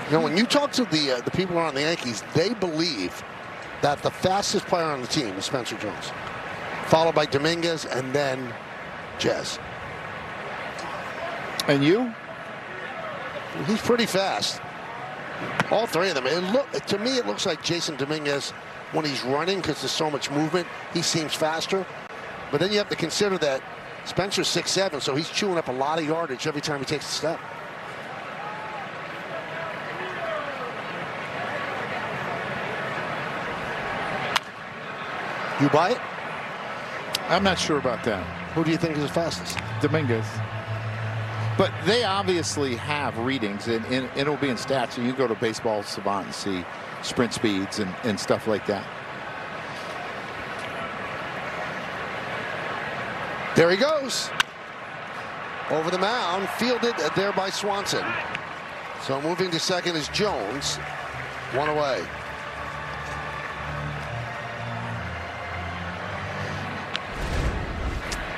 You know, when you talk to the people around the Yankees, they believe that the fastest player on the team is Spencer Jones, followed by Dominguez and then Jez. And you? He's pretty fast. All 3 of them. To me, it looks like Jason Dominguez, when he's running, because there's so much movement, he seems faster. But then you have to consider that Spencer's 6'7", so he's chewing up a lot of yardage every time he takes a step. You buy it? I'm not sure about that. Who do you think is the fastest? Dominguez. But they obviously have readings, and it'll be in stats. So you go to Baseball Savant and see sprint speeds and stuff like that. There he goes. Over the mound, fielded there by Swanson. So moving to second is Jones. One away.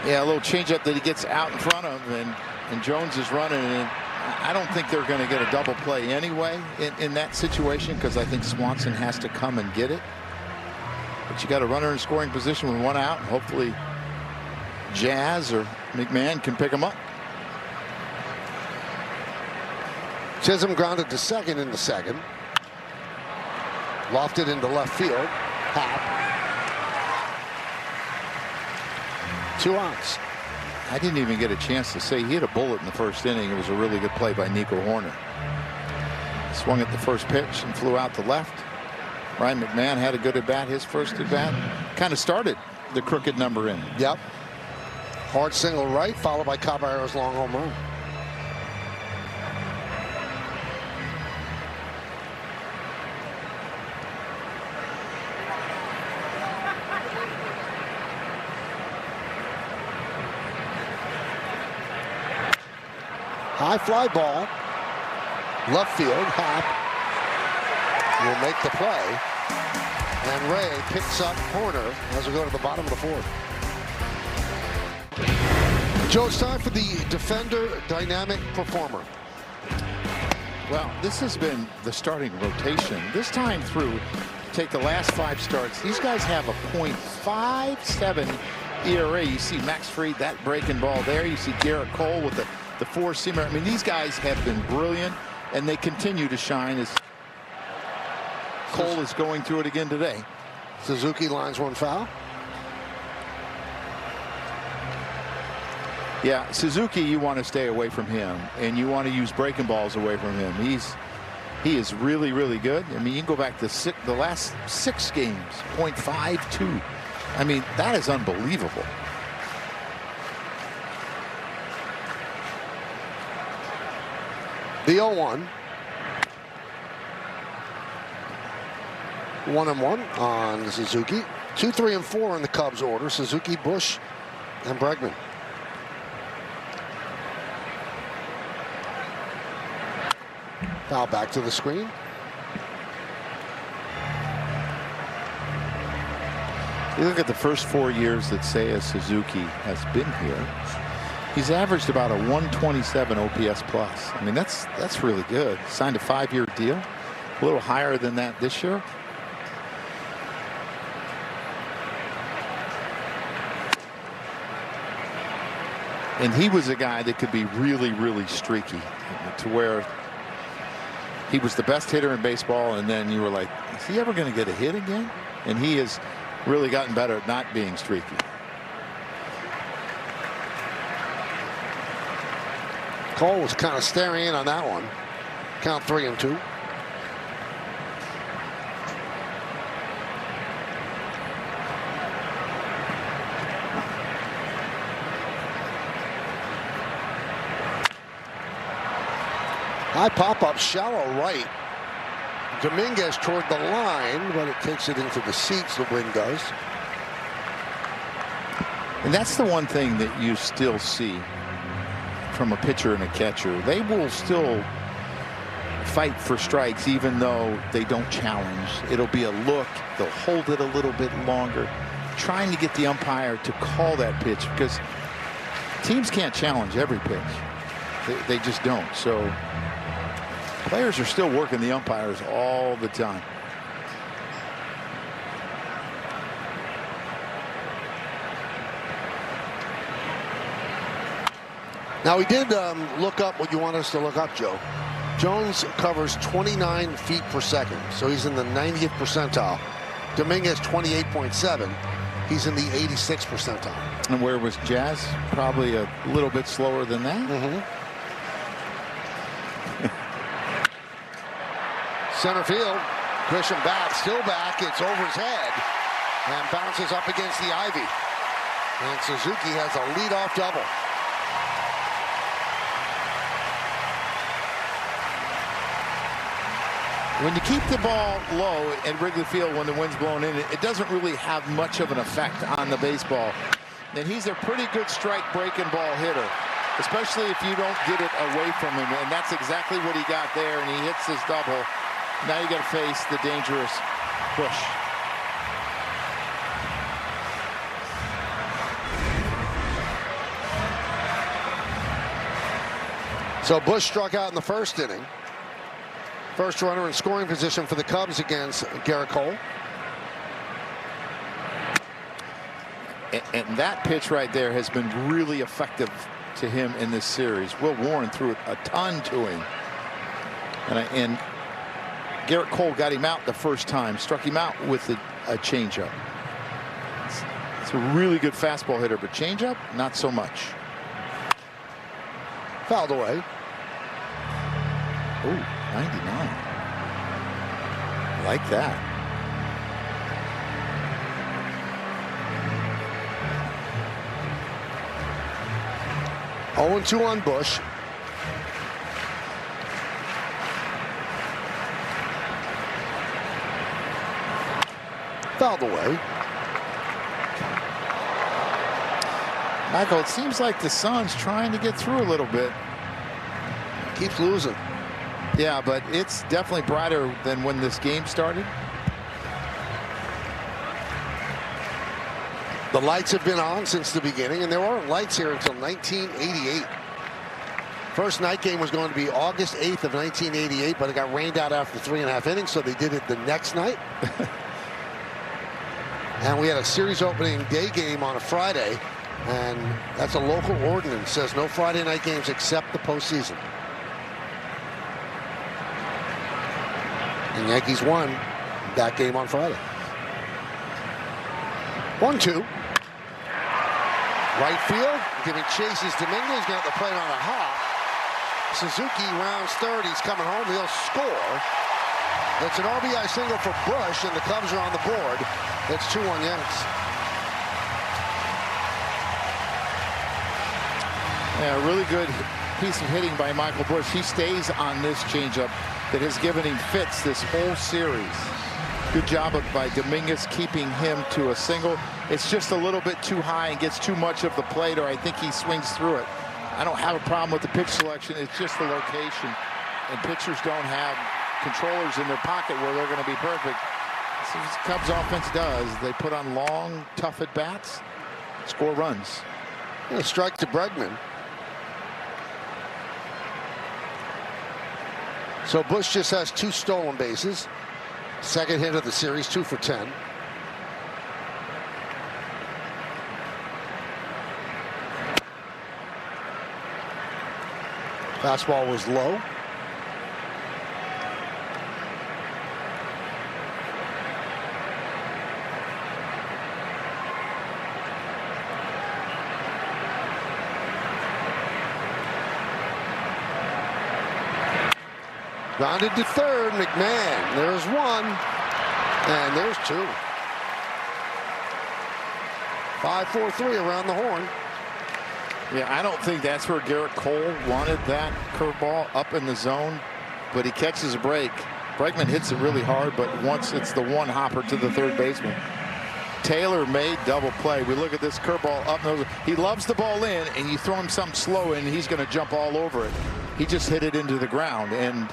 Yeah, a little changeup that he gets out in front of, and Jones is running. And I don't think they're going to get a double play anyway in that situation, because I think Swanson has to come and get it. But you got a runner in scoring position with one out. And hopefully Jazz or McMahon can pick him up. Chisholm grounded to second in the second. Lofted into left field. Happ. 2 outs. I didn't even get a chance to say he hit a bullet in the first inning. It was a really good play by Nico Horner. Swung at the first pitch and flew out to left. Ryan McMahon had a good at bat, his first at bat. Kind of started the crooked number in. Yep. Hard single right, followed by Caballero's long home run. High fly ball. Left field. Happ will make the play. And Ray picks up Horner as we go to the bottom of the fourth. Joe, it's time for the defender dynamic performer. Well, this has been the starting rotation. This time through, take the last 5 starts. These guys have a .57 ERA. You see Max Fried, that breaking ball there. You see Garrett Cole with the 4-seamer. I mean, these guys have been brilliant, and they continue to shine as Cole is going through it again today. Suzuki lines one foul. Yeah, Suzuki, you want to stay away from him, and you want to use breaking balls away from him. He is really, really good. I mean, you can go back to the last 6 games, .52. I mean, that is unbelievable. The 0-1. 1-1 on Suzuki. 2, 3, and 4 in the Cubs order. Suzuki, Bush, and Bregman. Foul back to the screen. You look at the first 4 years that Seiya Suzuki has been here. He's averaged about a 127 OPS plus. I mean, that's really good. Signed a 5-year deal, a little higher than that this year. And he was a guy that could be really, really streaky, to where he was the best hitter in baseball, and then you were like, is he ever going to get a hit again? And he has really gotten better at not being streaky. Cole was kind of staring in on that one. Count 3-2. High pop-up, shallow right. Dominguez toward the line, but it takes it into the seats, the wind does. And that's the one thing that you still see from a pitcher and a catcher. They will still fight for strikes even though they don't challenge. It'll be a look. They'll hold it a little bit longer, trying to get the umpire to call that pitch, because teams can't challenge every pitch. They just don't. So players are still working the umpires all the time. Now, we did look up what you want us to look up, Joe. Jones covers 29 feet per second, so he's in the 90th percentile. Dominguez 28.7. He's in the 86th percentile. And where was Jazz? Probably a little bit slower than that. Center field. Grisham back, still back. It's over his head and bounces up against the ivy. And Suzuki has a leadoff double. When you keep the ball low at Wrigley Field when the wind's blowing in, it doesn't really have much of an effect on the baseball. And he's a pretty good strike breaking ball hitter, especially if you don't get it away from him. And that's exactly what he got there, and he hits his double. Now you got to face the dangerous Bush. So Bush struck out in the first inning. First runner in scoring position for the Cubs against Garrett Cole. And that pitch right there has been really effective to him in this series. Will Warren threw a ton to him. And Garrett Cole got him out the first time, struck him out with a changeup. It's a really good fastball hitter, but changeup, not so much. Fouled away. Ooh, 99. I like that. Oh, 2 on Bush. Fouled away. Michael, it seems like the sun's trying to get through a little bit. Keeps losing. Yeah, but it's definitely brighter than when this game started. The lights have been on since the beginning, and there weren't lights here until 1988. First night game was going to be August 8th of 1988, but it got rained out after 3.5 innings, so they did it the next night. And we had a series opening day game on a Friday, and that's a local ordinance. It says no Friday night games except the postseason. And Yankees won that game on Friday. 1-2. Right field, giving chases Dominguez, got the plate on a hop. Suzuki rounds third, he's coming home, he'll score. It's an RBI single for Bush, and the Cubs are on the board. It's 2-1 Yanks. Yeah, a really good piece of hitting by Michael Bush. He stays on this changeup that has given him fits this whole series. Good job by Dominguez keeping him to a single. It's just a little bit too high and gets too much of the plate, or I think he swings through it. I don't have a problem with the pitch selection. It's just the location. And pitchers don't have controllers in their pocket where they're going to be perfect. This is what Cubs offense does. They put on long, tough at-bats, score runs. And a strike to Bregman. So Bush just has 2 stolen bases. Second hit of the series, 2 for 10. Fastball was low. Grounded to third, McMahon. There's 1, and there's 2. 5-4-3 around the horn. Yeah, I don't think that's where Garrett Cole wanted that curveball up in the zone, but he catches a break. Bregman hits it really hard, but once it's the one hopper to the third baseman. Taylor made double play. We look at this curveball up. He loves the ball in, and you throw him something slow in, he's going to jump all over it. He just hit it into the ground and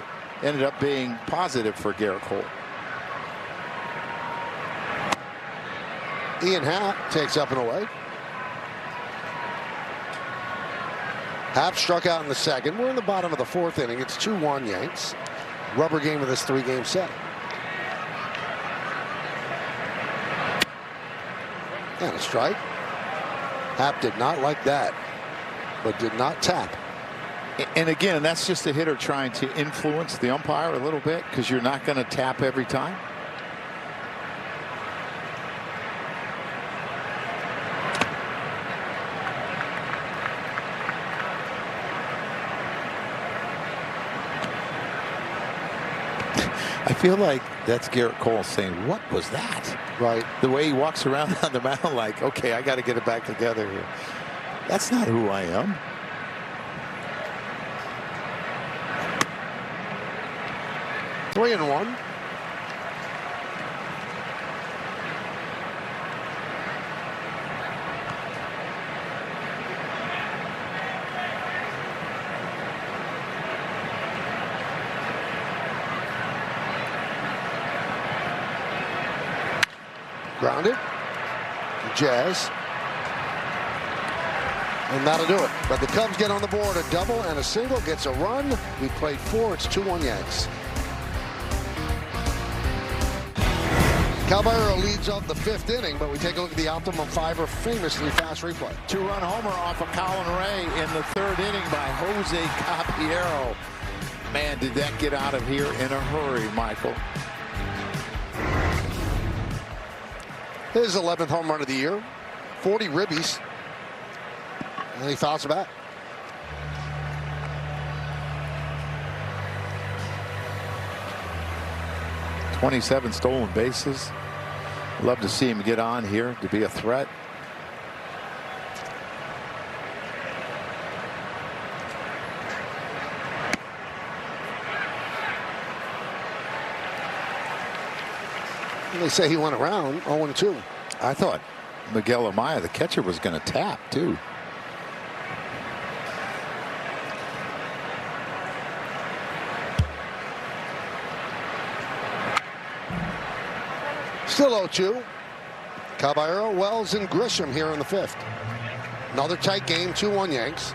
ended up being positive for Garrett Cole. Ian Happ takes up and away. Happ struck out in the second. We're in the bottom of the 4th inning. It's 2-1 Yanks. Rubber game of this 3-game set. And a strike. Happ did not like that, but did not tap. And again, that's just a hitter trying to influence the umpire a little bit, because you're not going to tap every time. I feel like that's Garrett Cole saying, what was that? Right. The way he walks around on the mound like, okay, I got to get it back together here. That's not who I am. Three and one. Grounded. Jazz. And that'll do it. But the Cubs get on the board. A double and a single. Gets a run. We played 4. It's 2-1 Yanks. Caballero leads off the 5th inning, but we take a look at the Optimum Fiber famously fast replay. 2-run homer off of Colin Ray in the 3rd inning by Jose Caballero. Man, did that get out of here in a hurry, Michael. His 11th home run of the year. 40 ribbies. And he fouls it back. .27 stolen bases. Love to see him get on here to be a threat. They say he went around 0-2. I thought Miguel Amaya, the catcher, was going to tap too. Still 0-2. Caballero, Wells, and Grisham here in the 5th. Another tight game, 2-1 Yanks.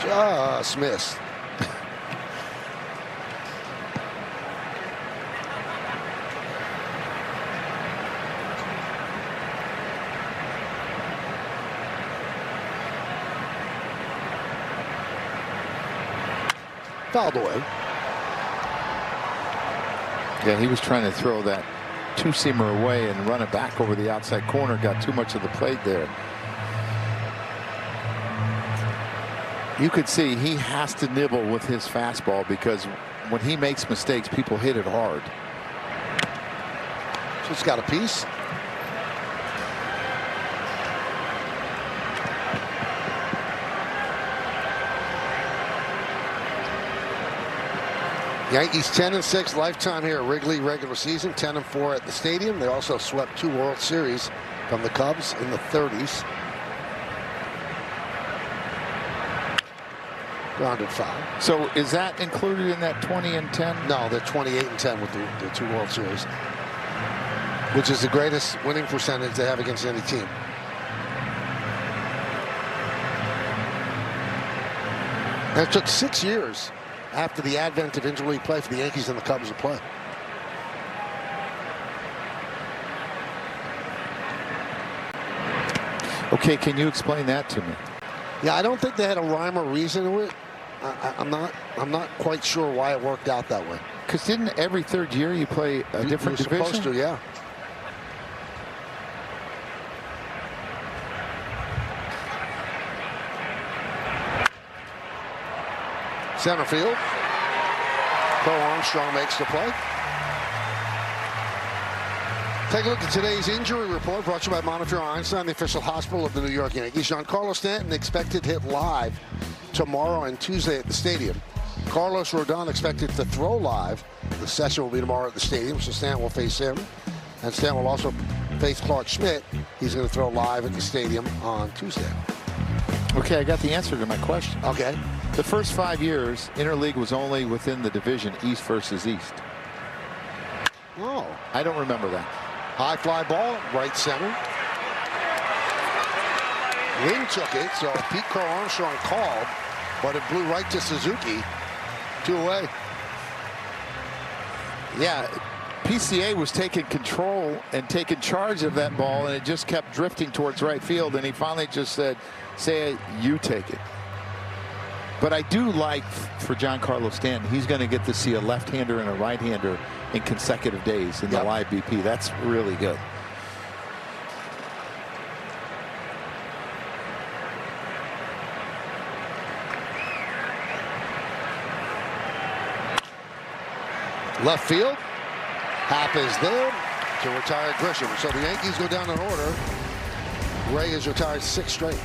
Just missed. Fouled away. Yeah, he was trying to throw that two-seamer away and run it back over the outside corner. Got too much of the plate there. You could see he has to nibble with his fastball because when he makes mistakes, people hit it hard. Just got a piece. Yankees 10-6 lifetime here at Wrigley regular season, 10-4 at the stadium. They also swept 2 World Series from the Cubs in the 30s. Grounded foul. So is that included in that 20-10? No, they're 28-10 with the 2 World Series, which is the greatest winning percentage they have against any team. And it took 6 years after the advent of interleague play for the Yankees and the Cubs to play. Okay, can you explain that to me? Yeah, I don't think they had a rhyme or reason to it. I'm not quite sure why it worked out that way. Because didn't every 3rd year you play a different division? You're supposed to, yeah. Center field. Bo Armstrong makes the play. Take a look at today's injury report brought to you by Montefiore Einstein, the official hospital of the New York Yankees. Giancarlo Stanton expected to hit live tomorrow and Tuesday at the stadium. Carlos Rodon expected to throw live. The session will be tomorrow at the stadium, so Stanton will face him. And Stanton will also face Clark Schmidt. He's going to throw live at the stadium on Tuesday. Okay, I got the answer to my question. Okay. The first 5 years, interleague was only within the division, East versus East. Oh. I don't remember that. High fly ball, right center. Lynn took it, so Pete Crow Armstrong called, but it blew right to Suzuki. 2 away. Yeah, PCA was taking control and taking charge of that ball, and it just kept drifting towards right field, and he finally just said, "Say it, you take it." But I do like for Giancarlo Stanton, he's going to get to see a left-hander and a right-hander in consecutive days in the live BP. That's really good. Left field. Happ is there to retire Grisham. So the Yankees go down in order. Ray has retired 6 straight.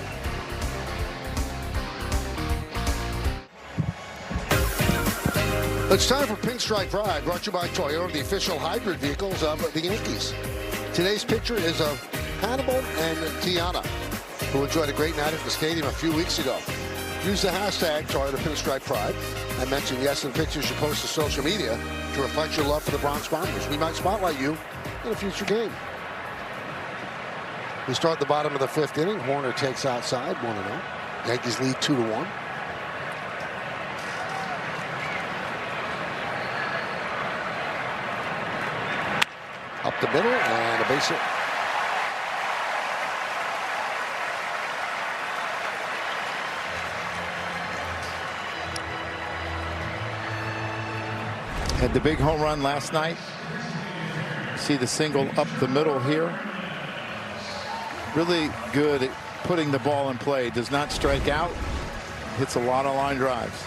It's time for Pinstripe Pride, brought to you by Toyota, the official hybrid vehicles of the Yankees. Today's picture is of Hannibal and Tiana, who enjoyed a great night at the stadium a few weeks ago. Use the hashtag Toyota Pinstripe Pride. I mentioned yes in pictures you post to social media to reflect your love for the Bronx Bombers. We might spotlight you in a future game. We start the bottom of the 5th inning. Horner takes outside, 1-0. Yankees lead 2-1. Up the middle and a base hit. Had the big home run last night. See the single up the middle here. Really good at putting the ball in play. Does not strike out. Hits a lot of line drives.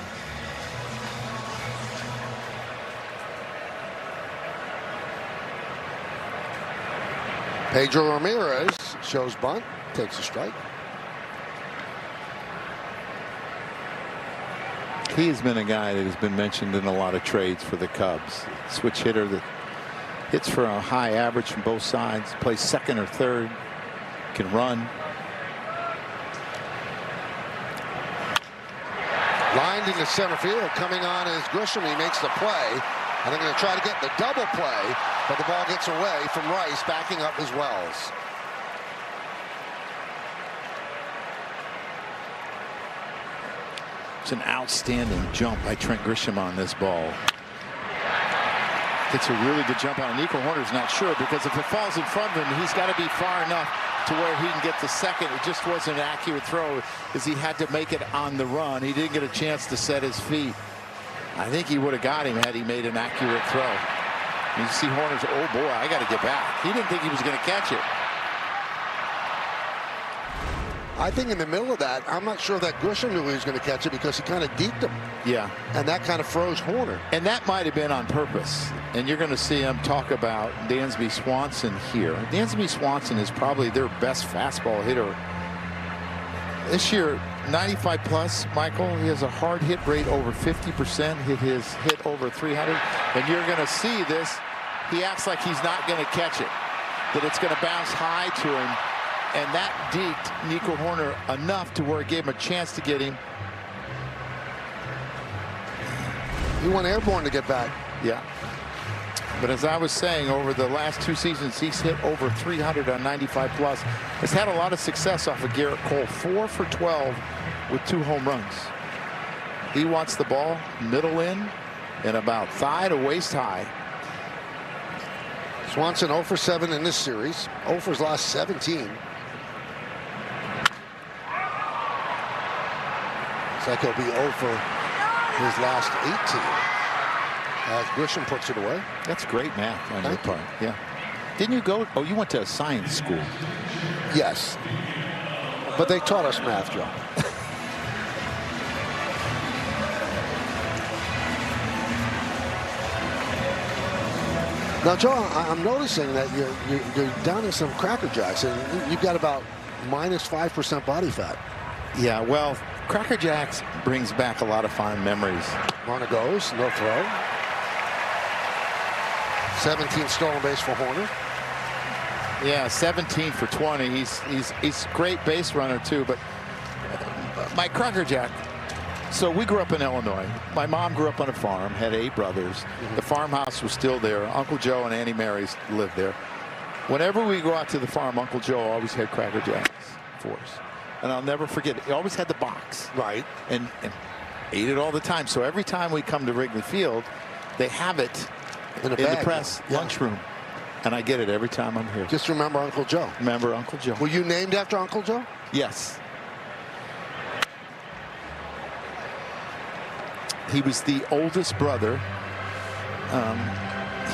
Pedro Ramirez shows bunt, takes a strike. He has been a guy that has been mentioned in a lot of trades for the Cubs. Switch hitter that hits for a high average from both sides, plays second or third, can run. Lined into center field, coming on is Grisham. He makes the play. And they're going to try to get the double play, but the ball gets away from Rice, backing up as Wells. It's an outstanding jump by Trent Grisham on this ball. Gets a really good jump on. Nico Horner's not sure, because if it falls in front of him, he's got to be far enough to where he can get the second. It just wasn't an accurate throw, as he had to make it on the run. He didn't get a chance to set his feet. I think he would have got him had he made an accurate throw. You see Horner's, oh boy, I got to get back. He didn't think he was going to catch it. I think in the middle of that, I'm not sure that Grisham knew he was going to catch it, because he kind of deeped him. Yeah. And that kind of froze Horner. And that might have been on purpose. And you're going to see him talk about Dansby Swanson here. Dansby Swanson is probably their best fastball hitter this year. 95 plus, Michael. He has a hard hit rate over 50%. Hit over 300. And you're going to see this. He acts like he's not going to catch it, that it's going to bounce high to him. And that deked Nico Horner enough to where it gave him a chance to get him. He went airborne to get back. Yeah. But as I was saying, over the last 2 seasons, he's hit over 300 on 95 plus. Has had a lot of success off of Garrett Cole. 4 for 12 with 2 home runs. He wants the ball middle in and about thigh to waist high. Swanson 0 for 7 in this series. 0 for his last 17. Looks like he'll be 0 for his last 18. As Grisham puts it away. That's great math on your part. Yeah. Didn't you go? Oh, you went to a science school. Yes. But they taught us math, Joe. Now, Joe, I'm noticing that you're down in some Cracker Jacks, and you've got about minus 5% body fat. Yeah, well, Cracker Jacks brings back a lot of fond memories. Runner goes, no throw. 17 stolen base for Horner. Yeah, 17 for 20. He's a great base runner too. But my Cracker Jack. So we grew up in Illinois. My mom grew up on a farm, had 8 brothers. The farmhouse was still there. Uncle Joe and Auntie Mary's lived there. Whenever we go out to the farm, Uncle Joe always had Cracker Jacks for us. And I'll never forget it. He always had the box. Right. And ate it all the time. So every time we come to Wrigley Field, they have it in the press lunchroom. And I get it every time I'm here. Just remember Uncle Joe. Remember Uncle Joe. Were you named after Uncle Joe? Yes. He was the oldest brother.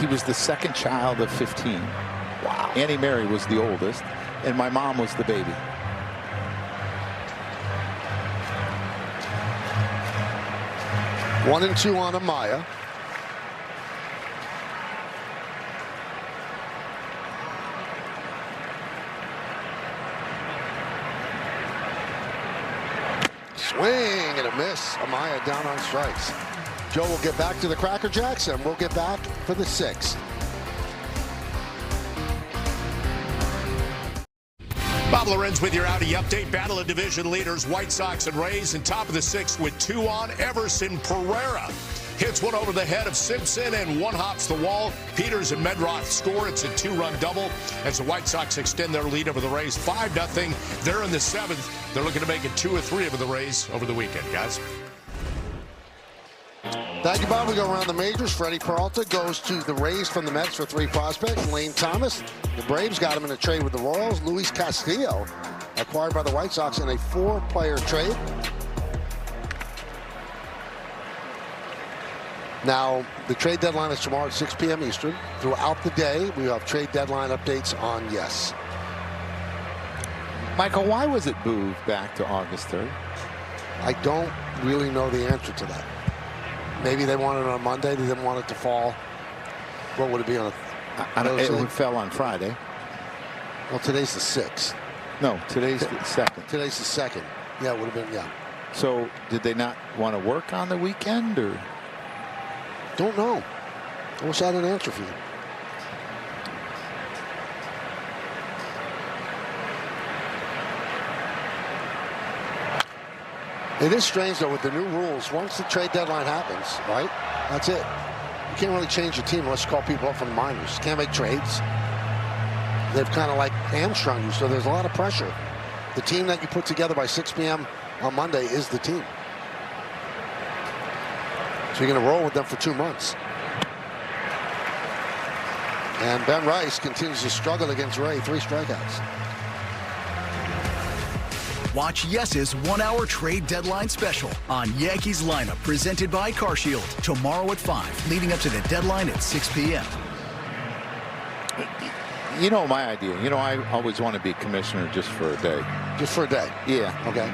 He was the second child of 15. Wow. Annie Mary was the oldest, and my mom was the baby. One and two on Amaya. Swing and a miss. Amaya down on strikes. Joe will get back to the Cracker Jacks, and we'll get back for the 6th. Bob Lorenz with your Audi update. Battle of division leaders, White Sox and Rays, and top of the 6th with 2 on. Everson Pereira hits one over the head of Simpson, and one hops the wall. Peters and Medroth score. It's a 2-run double as the White Sox extend their lead over the Rays 5-0. They're in the 7th. They're looking to make it 2 or 3 over the Rays over the weekend, guys. Thank you, Bob. We go around the majors. Freddie Peralta goes to the Rays from the Mets for 3 prospects. Lane Thomas, the Braves got him in a trade with the Royals. Luis Castillo, acquired by the White Sox in a 4-player trade. Now, the trade deadline is tomorrow at 6 p.m. Eastern. Throughout the day, we have trade deadline updates on Yes. Michael, why was it moved back to August 3rd? I don't really know the answer to that. Maybe they wanted it on Monday. They didn't want it to fall. What would it be on It fell on Friday. Well, today's the 6th. No, today's the 2nd. Today's the 2nd. Yeah, it would have been, yeah. So did they not want to work on the weekend, or? Don't know. I wish I had an answer for you. It is strange, though, with the new rules. Once the trade deadline happens, right, that's it. You can't really change your team unless you call people up from the minors. You can't make trades. They've kind of like hamstrung you, so there's a lot of pressure. The team that you put together by 6 p.m. on Monday is the team. So you're going to roll with them for 2 months. And Ben Rice continues to struggle against Ray. 3 strikeouts. Watch Yes's 1-hour trade deadline special on Yankees Lineup, presented by CarShield, tomorrow at 5, leading up to the deadline at 6 p.m. You know my idea. You know, I always want to be commissioner just for a day. Just for a day? Yeah. Okay.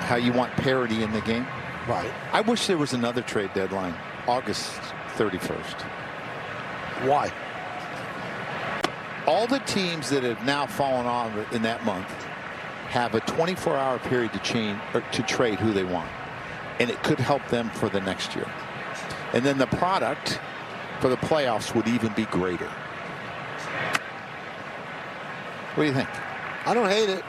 How you want parity in the game? Right. I wish there was another trade deadline, August 31st. Why? All the teams that have now fallen off in that month have a 24-hour period to change or to trade who they want, and it could help them for the next year. And then the product for the playoffs would even be greater. What do you think? I don't hate it.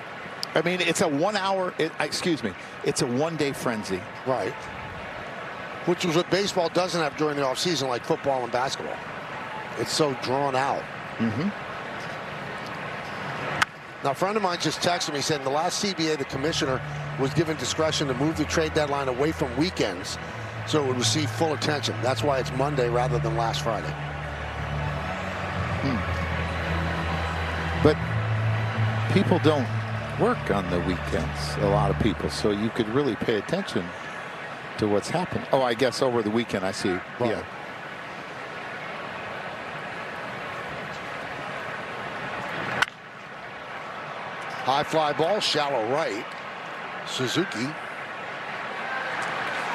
I mean, it's a 1-hour. It's a 1-day frenzy. Right. Which is what baseball doesn't have during the offseason, like football and basketball. It's so drawn out. Mm-hmm. Now, a friend of mine just texted me, said in the last CBA, the commissioner was given discretion to move the trade deadline away from weekends so it would receive full attention. That's why it's Monday rather than last Friday. But people don't work on the weekends, a lot of people, so you could really pay attention to what's happened. Oh, I guess over the weekend, I see. Right. Yeah. High fly ball, shallow right. Suzuki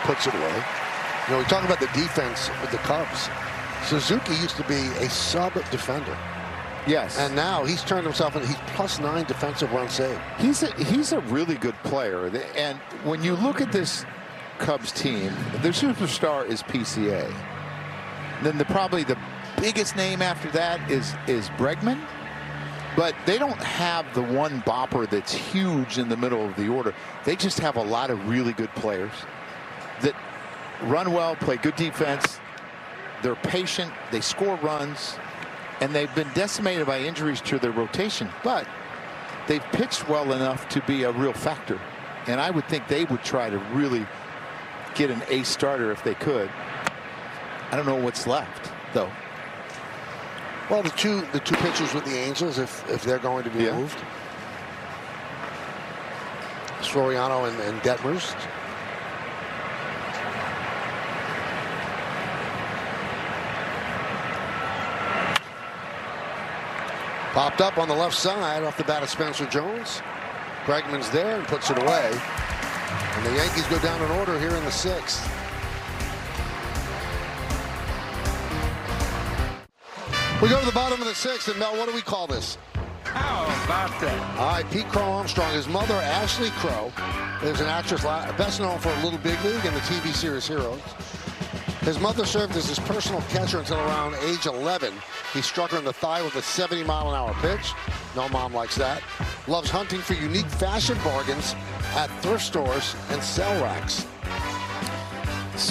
puts it away. You know, we talk about the defense with the Cubs. Suzuki used to be a sub-defender. Yes. And now he's turned himself into, he's +9 defensive run save. He's a really good player. And when you look at this Cubs team, their superstar is PCA. Then probably the biggest name after that is Bregman. But they don't have the one bopper that's huge in the middle of the order. They just have a lot of really good players that run well, play good defense. They're patient. They score runs. And they've been decimated by injuries to their rotation. But they've pitched well enough to be a real factor. And I would think they would try to really get an ace starter if they could. I don't know what's left, though. Well, the two pitchers with the Angels, if they're going to be moved, Soriano and Detmers. Popped up on the left side off the bat of Spencer Jones. Bregman's there and puts it away. And the Yankees go down in order here in the 6th. We go to the bottom of the 6th, and Mel, what do we call this? How about that? All right, Pete Crow Armstrong. His mother, Ashley Crow, is an actress best known for Little Big League and the TV series Heroes. His mother served as his personal catcher until around age 11. He struck her in the thigh with a 70-mile-an-hour pitch. No mom likes that. Loves hunting for unique fashion bargains at thrift stores and sale racks.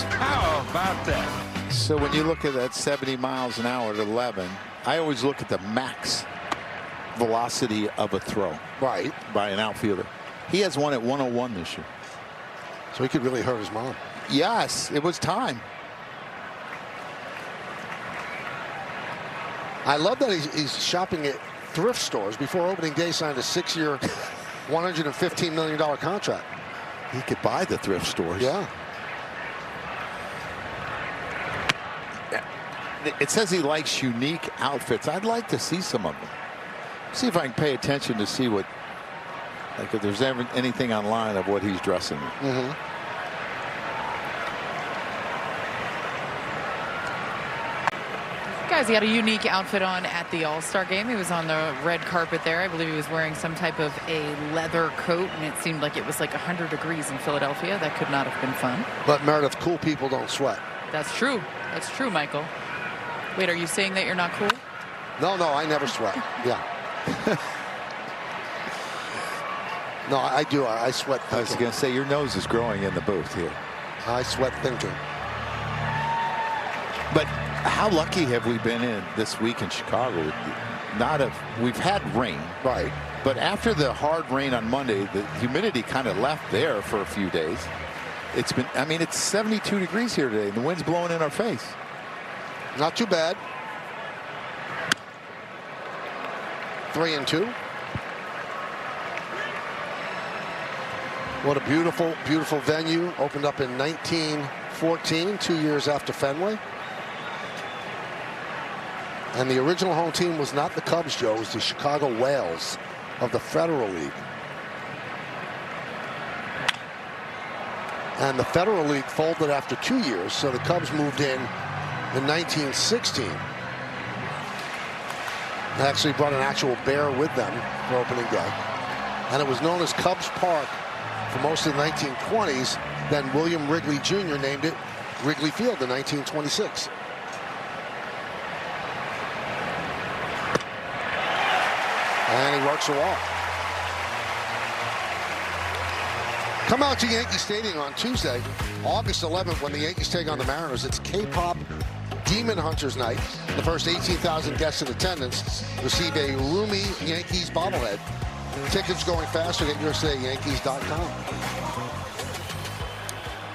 How about that? So when you look at that 70 miles an hour at 11, I always look at the max velocity of a throw. Right. By an outfielder. He has one at 101 this year. So he could really hurt his mom. Yes, it was time. I love that he's shopping at thrift stores. Before opening day, signed a 6-year, $115 million contract. He could buy the thrift stores. Yeah. It says he likes unique outfits. I'd like to see some of them. See if I can pay attention to see what, like if there's ever anything online of what he's dressing in. Mm-hmm. Guys, he had a unique outfit on at the All-Star game. He was on the red carpet there. I believe he was wearing some type of a leather coat, and it seemed like it was like 100 degrees in Philadelphia. That could not have been fun. But Meredith, cool people don't sweat. That's true. That's true, Michael. Wait, are you saying that you're not cool? No, I never sweat. Yeah. No, I do. I sweat thinking. I was going to say, your nose is growing in the booth here. I sweat thinking. But how lucky have we been in this week in Chicago? We've had rain. Right. But after the hard rain on Monday, the humidity kind of left there for a few days. It's been, I mean, it's 72 degrees here today. And the wind's blowing in our face. Not too bad. 3-2. What a beautiful, beautiful venue. Opened up in 1914, 2 years after Fenway. And the original home team was not the Cubs, Joe. It was the Chicago Whales of the Federal League. And the Federal League folded after 2 years, so the Cubs moved in 1916. They actually brought an actual bear with them for opening day. And it was known as Cubs Park for most of the 1920s. Then William Wrigley Jr. named it Wrigley Field in 1926. And he works the wall. Come out to Yankee Stadium on Tuesday, August 11th, when the Yankees take on the Mariners. It's K-pop Demon Hunters Night. The first 18,000 guests in attendance receive a roomy Yankees bobblehead. Tickets going faster. Get yours today at Yankees.com.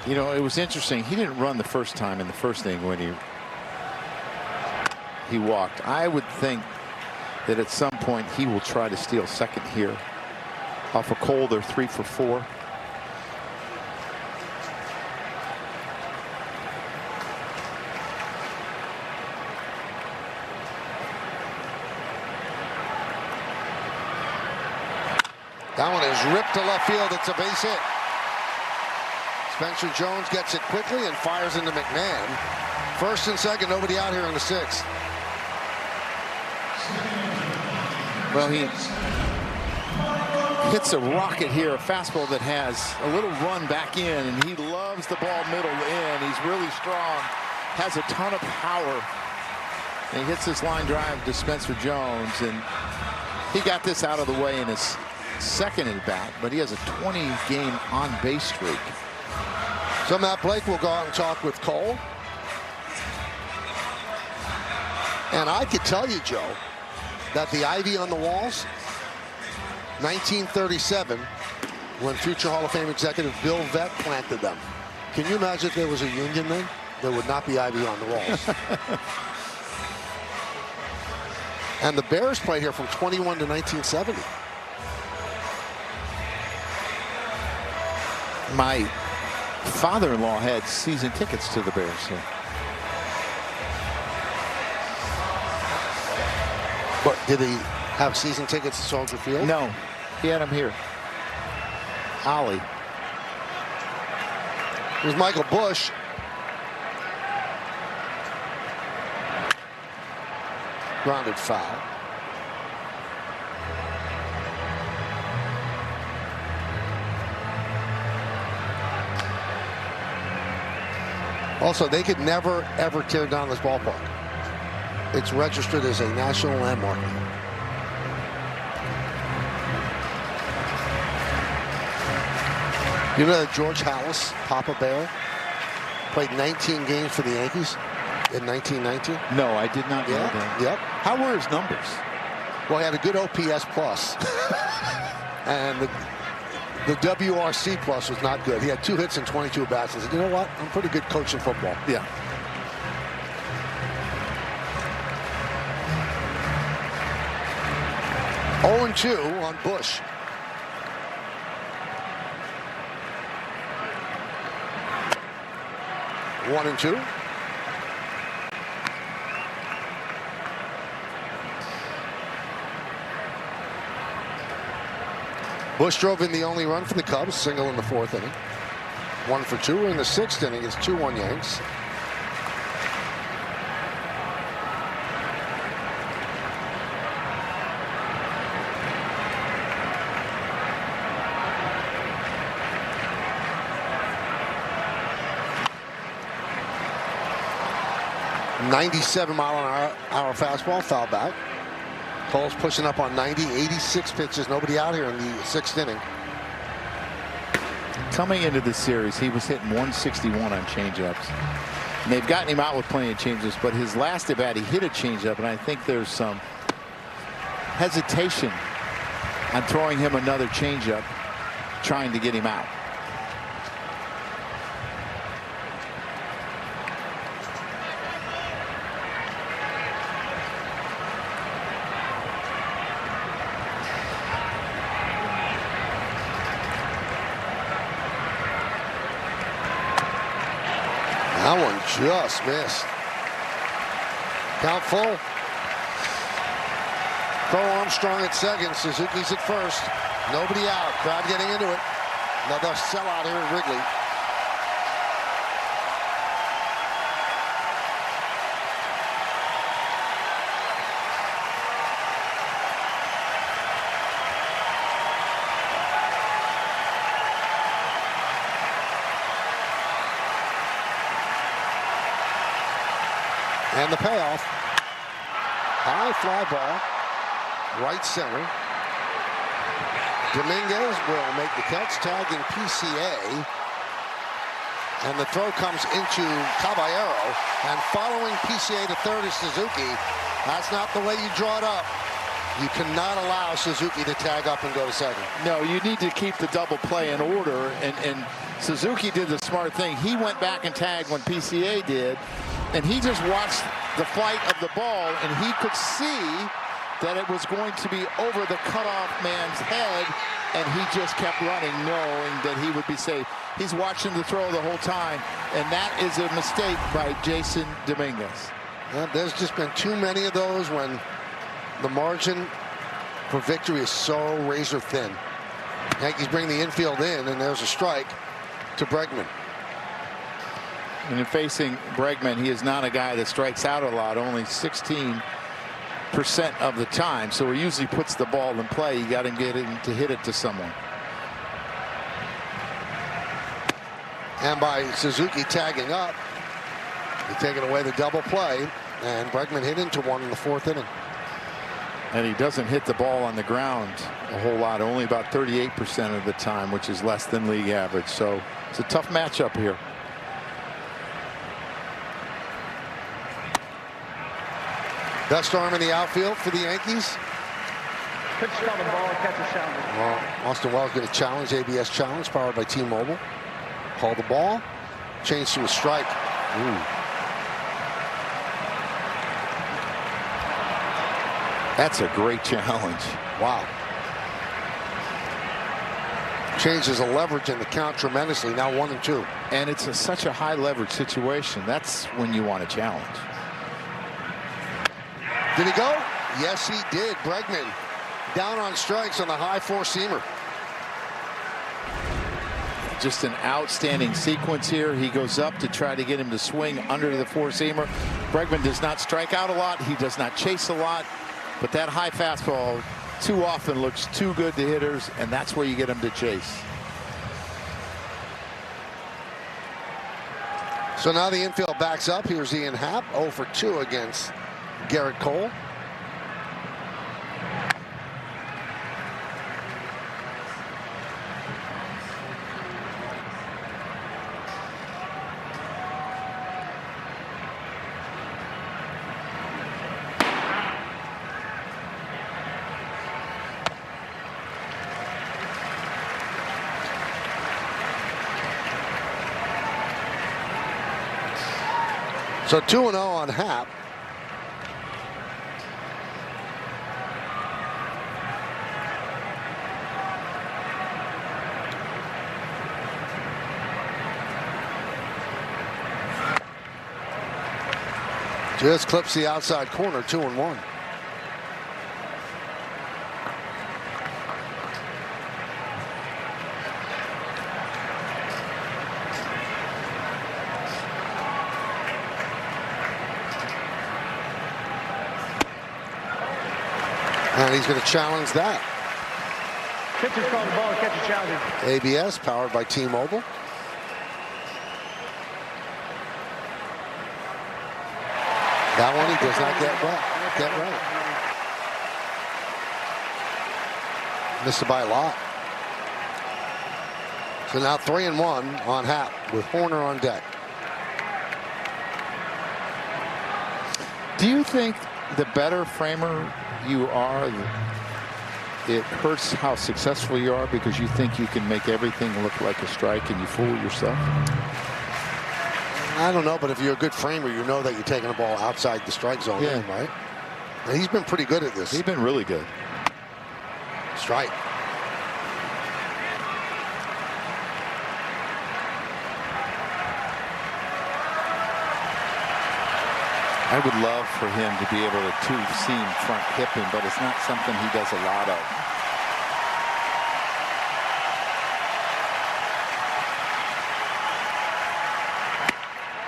You know, it was interesting. He didn't run the first time in the first inning when he walked. I would think that at some point he will try to steal second here. Off a Cole, they're 3 for 4. That one is ripped to left field. It's a base hit. Spencer Jones gets it quickly and fires into McMahon. First and second, nobody out here in the 6th. Well, he hits a rocket here, a fastball that has a little run back in, and he loves the ball middle in. He's really strong, has a ton of power, and he hits this line drive to Spencer Jones, and he got this out of the way in his second at bat, but he has a 20-game on-base streak. So Matt Blake will go out and talk with Cole. And I could tell you, Joe, that the ivy on the walls, 1937, when future Hall of Fame executive Bill Vett planted them. Can you imagine if there was a union then? There would not be ivy on the walls. And the Bears played here from 21 to 1970. My father-in-law had season tickets to the Bears. So. But did he Have season tickets to Soldier Field? No, he had him here. Ollie. Here's Michael Bush. Grounded foul. Also, they could never, ever tear down this ballpark. It's registered as a national landmark. You know that George Halas, Papa Bear, played 19 games for the Yankees in 1919? No, I did not know that. Yep. How were his numbers? Well, he had a good OPS plus. And the WRC plus was not good. He had 2 hits and 22 bats. I said, you know what? I'm pretty good coaching football. Yeah. Oh, 0-2 on Bush. One and 2. Bush drove in the only run for the Cubs, single in the 4th inning. 1 for 2. In the 6th inning, it's 2-1 Yanks. .97-mile-an-hour fastball, foul back. Cole's pushing up on 90, 86 pitches. Nobody out here in the 6th inning. Coming into this series, he was hitting 161 on changeups. And they've gotten him out with plenty of changeups, but his last at bat, he hit a changeup, and I think there's some hesitation on throwing him another changeup, trying to get him out. That one just missed. Count full. Bo Armstrong at second. Suzuki's at first. Nobody out. Crowd getting into it. Another sellout here at Wrigley. And the payoff. High fly ball. Right center. Dominguez will make the catch, tagging PCA. And the throw comes into Caballero. And following PCA to third is Suzuki. That's not the way you draw it up. You cannot allow Suzuki to tag up and go to second. No, you need to keep the double play in order. And Suzuki did the smart thing. He went back and tagged when PCA did. And he just watched the flight of the ball, and he could see that it was going to be over the cutoff man's head, and he just kept running, knowing that he would be safe. He's watching the throw the whole time, and that is a mistake by Jason Dominguez. Well, there's just been too many of those when the margin for victory is so razor thin. Yankees bring the infield in, and there's a strike to Bregman. And in facing Bregman, he is not a guy that strikes out a lot, only 16% of the time. So he usually puts the ball in play. You got to get him to hit it to someone. And by Suzuki tagging up, he's taking away the double play. And Bregman hit into one in the 4th inning. And he doesn't hit the ball on the ground a whole lot, only about 38% of the time, which is less than league average. So it's a tough matchup here. Best arm in the outfield for the Yankees. Pitch coming, ball, catch a challenge. Well, Austin Wells going to challenge, ABS challenge, powered by T-Mobile. Call the ball. Change to a strike. Ooh. That's a great challenge. Wow. Changes the leverage in the count tremendously. Now 1-2. And it's such a high leverage situation. That's when you want a challenge. Did he go? Yes, he did. Bregman down on strikes on the high four-seamer. Just an outstanding sequence here. He goes up to try to get him to swing under the four-seamer. Bregman does not strike out a lot. He does not chase a lot. But that high fastball too often looks too good to hitters, and that's where you get him to chase. So now the infield backs up. Here's Ian Happ, 0 for 2 against Garrett Cole. So 2-0 on Happ. Just clips the outside corner, 2-1. And he's going to challenge that. Pitcher's called the ball, catcher challenge. ABS powered by T-Mobile. That one he does not get right. Missed it by a lot. So now 3-1 on Happ with Horner on deck. Do you think the better framer you are, it hurts how successful you are because you think you can make everything look like a strike and you fool yourself? I don't know, but if you're a good framer, you know that you're taking the ball outside the strike zone, right? And he's been pretty good at this. He's been really good. Strike. I would love for him to be able to two-seam front hip him, but it's not something he does a lot of.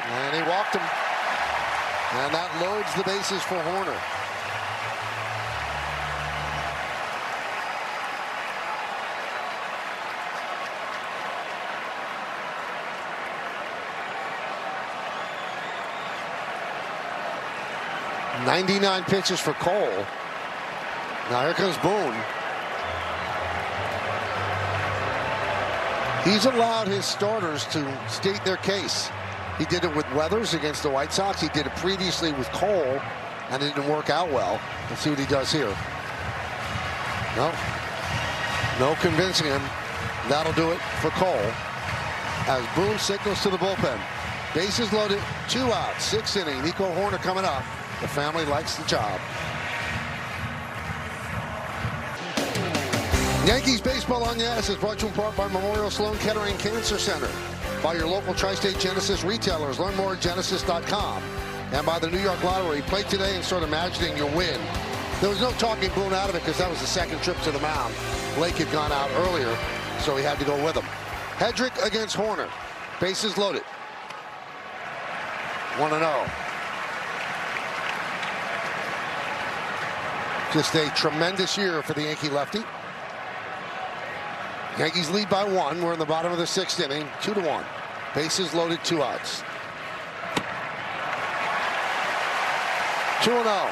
And he walked him. And that loads the bases for Horner. .99 pitches for Cole. Now here comes Boone. He's allowed his starters to state their case. He did it with Weathers against the White Sox. He did it previously with Cole, and it didn't work out well. Let's see what he does here. No convincing him. That'll do it for Cole. As Boone signals to the bullpen. Bases loaded, 2 outs, 6th inning. Nico Horner coming up. The family likes the job. Yankees Baseball on Yes is brought to you in part by Memorial Sloan Kettering Cancer Center, by your local Tri-State Genesis retailers. Learn more at genesis.com. And by the New York Lottery. Play today and start imagining your win. There was no talking Boone out of it because that was the second trip to the mound. Blake had gone out earlier, so he had to go with him. Hedrick against Horner. Bases loaded. 1-0. Just a tremendous year for the Yankee lefty. Yankees lead by 1. We're in the bottom of the 6th inning. 2-1. Bases loaded, 2 outs. 2-0.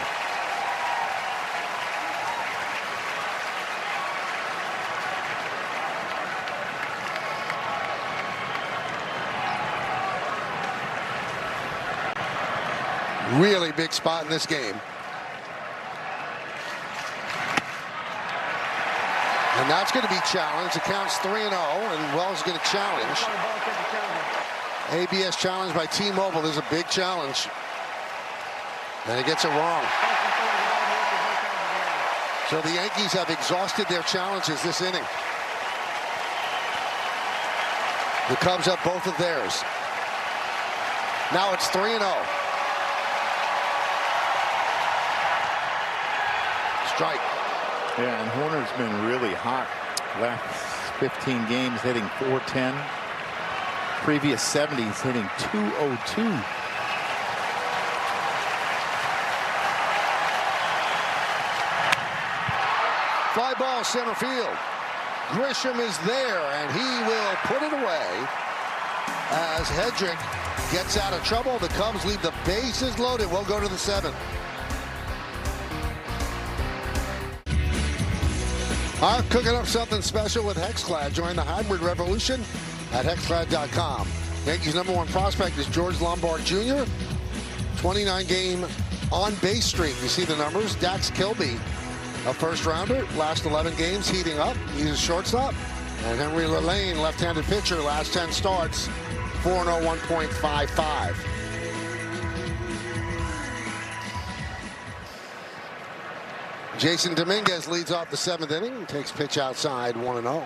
Really big spot in this game. And that's going to be challenged. It counts 3-0, and Wells is going to challenge. ABS challenge by T-Mobile. There's a big challenge. And he gets it wrong. So the Yankees have exhausted their challenges this inning. The Cubs have both of theirs. Now it's 3-0. Strike. Yeah, and Horner's been really hot last 15 games, hitting .410. Previous 70s, hitting .202. Fly ball center field. Grisham is there, and he will put it away as Hedrick gets out of trouble. The Cubs leave the bases loaded. We'll go to the 7th. I'm cooking up something special with Hexclad. Join the hybrid revolution at hexclad.com. Yankees' #1 prospect is George Lombard Jr. 29-game on-base streak. You see the numbers. Dax Kilby, a first-rounder. Last 11 games, heating up. He's a shortstop. And Henry Lane, left-handed pitcher. Last 10 starts, 4-0, 1.55. Jason Dominguez leads off the 7th inning. Takes pitch outside, 1-0.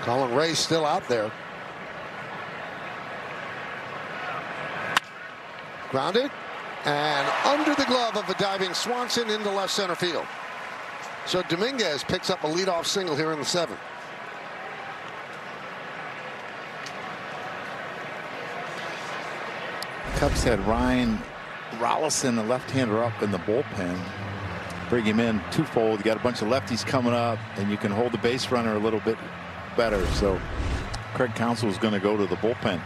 Colin Ray still out there. Grounded. And under the glove of a diving Swanson into left center field. So Dominguez picks up a leadoff single here in the 7th. Cubs had Ryan Rollison, the left-hander, up in the bullpen. Bring him in twofold. You got a bunch of lefties coming up, and you can hold the base runner a little bit better. So Craig Counsell is going to go to the bullpen.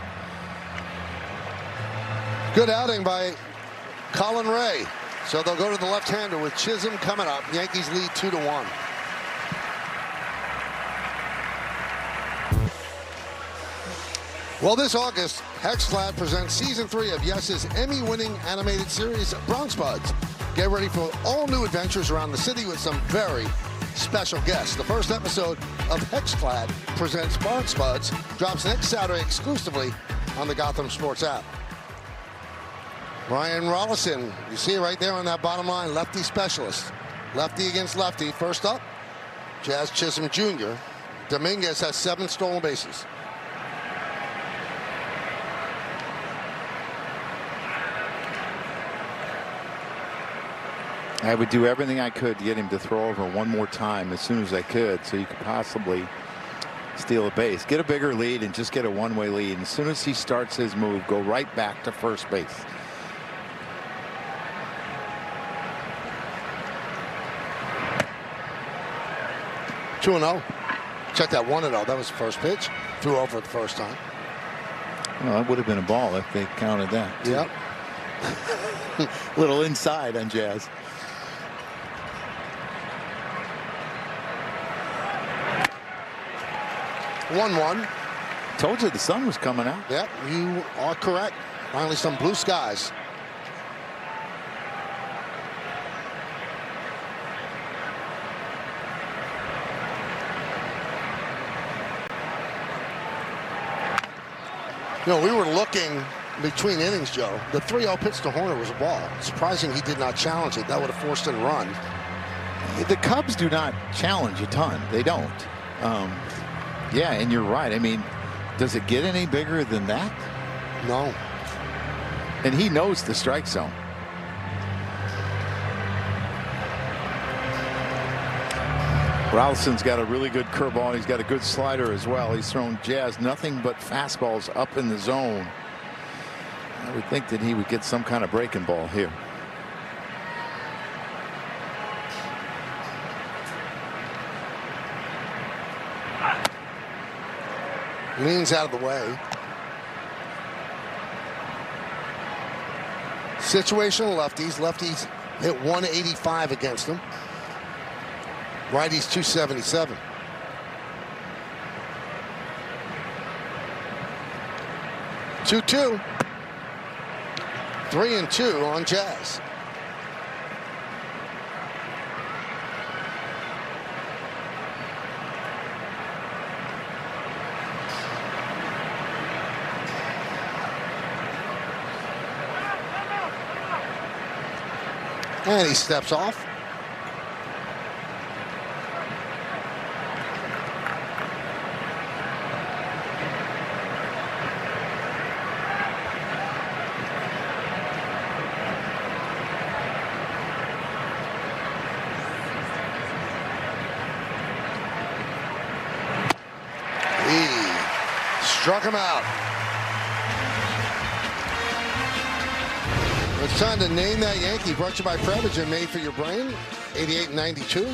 Good outing by Colin Ray. So they'll go to the left-hander with Chisholm coming up. Yankees lead 2-1. Well, this August, Hexclad presents Season 3 of Yes's Emmy-winning animated series, Bronx Buds. Get ready for all new adventures around the city with some very special guests. The first episode of Hexclad presents Bronx Buds drops next Saturday exclusively on the Gotham Sports app. Ryan Rollison, you see it right there on that bottom line, lefty specialist. Lefty against lefty. First up, Jazz Chisholm Jr. Dominguez has 7 stolen bases. I would do everything I could to get him to throw over one more time as soon as I could, so you could possibly steal a base. Get a bigger lead and just get a one-way lead. And as soon as he starts his move, go right back to first base. Two 2-0. Check that 1-0. That was the first pitch. Threw over it the first time. Well, that would have been a ball if they counted that. Yep. Little inside on Jazz. One. Told you the sun was coming out. Yep, you are correct. Finally some blue skies. You know, we were looking between innings, Joe. The 3-0 pitch to Horner was a ball. Surprising he did not challenge it. That would have forced a run. The Cubs do not challenge a ton. They don't. Yeah, and you're right. I mean, does it get any bigger than that? No. And he knows the strike zone. Rollison's got a really good curveball, and he's got a good slider as well. He's thrown Jazz nothing but fastballs up in the zone. I would think that he would get some kind of breaking ball here. Leans out of the way. Situational lefties. Lefties hit 185 against them. Righties 277. Two. 3-2 on Jazz. And he steps off. Struck him out. It's time to name that Yankee. Brought to you by Prevagen, made for your brain. 88 and 92.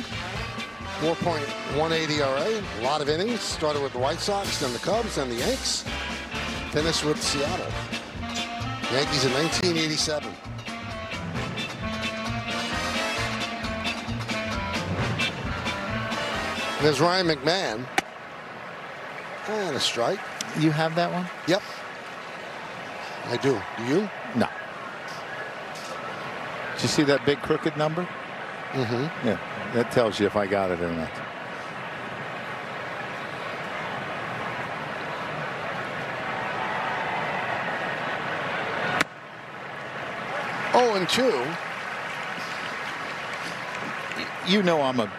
4.18 ERA. A lot of innings. Started with the White Sox, then the Cubs, then the Yanks. Finished with Seattle. Yankees in 1987. There's Ryan McMahon. And a strike. You have that one? Yep. I do. Do you? No. Did you see that big crooked number? Mm-hmm. Yeah. That tells you if I got it or not. Oh, and 2. You know I'm a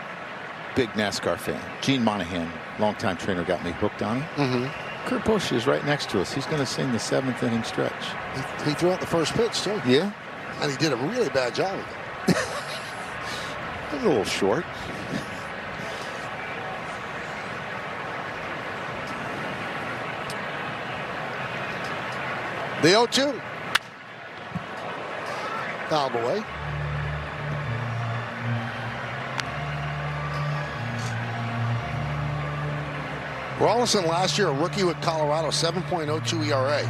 big NASCAR fan. Gene Monahan, longtime trainer, got me hooked on it. Mm-hmm. Kurt Busch is right next to us. He's going to sing the 7th inning stretch. He threw out the first pitch, too. Yeah? And he did a really bad job of it. It was a little short. The 0-2. Fouled away. Rollison last year, a rookie with Colorado, 7.02 ERA.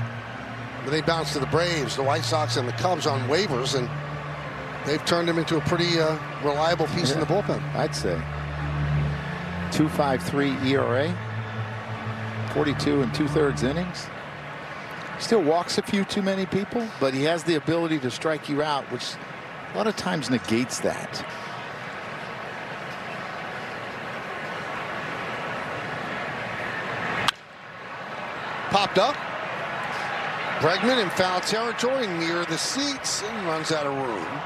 Then they bounced to the Braves, the White Sox, and the Cubs on waivers, and they've turned him into a pretty reliable piece in the bullpen. I'd say. 2.53 ERA. 42 and 2/3 innings. Still walks a few too many people, but he has the ability to strike you out, which a lot of times negates that. Popped up. Bregman in foul territory near the seats and runs out of room.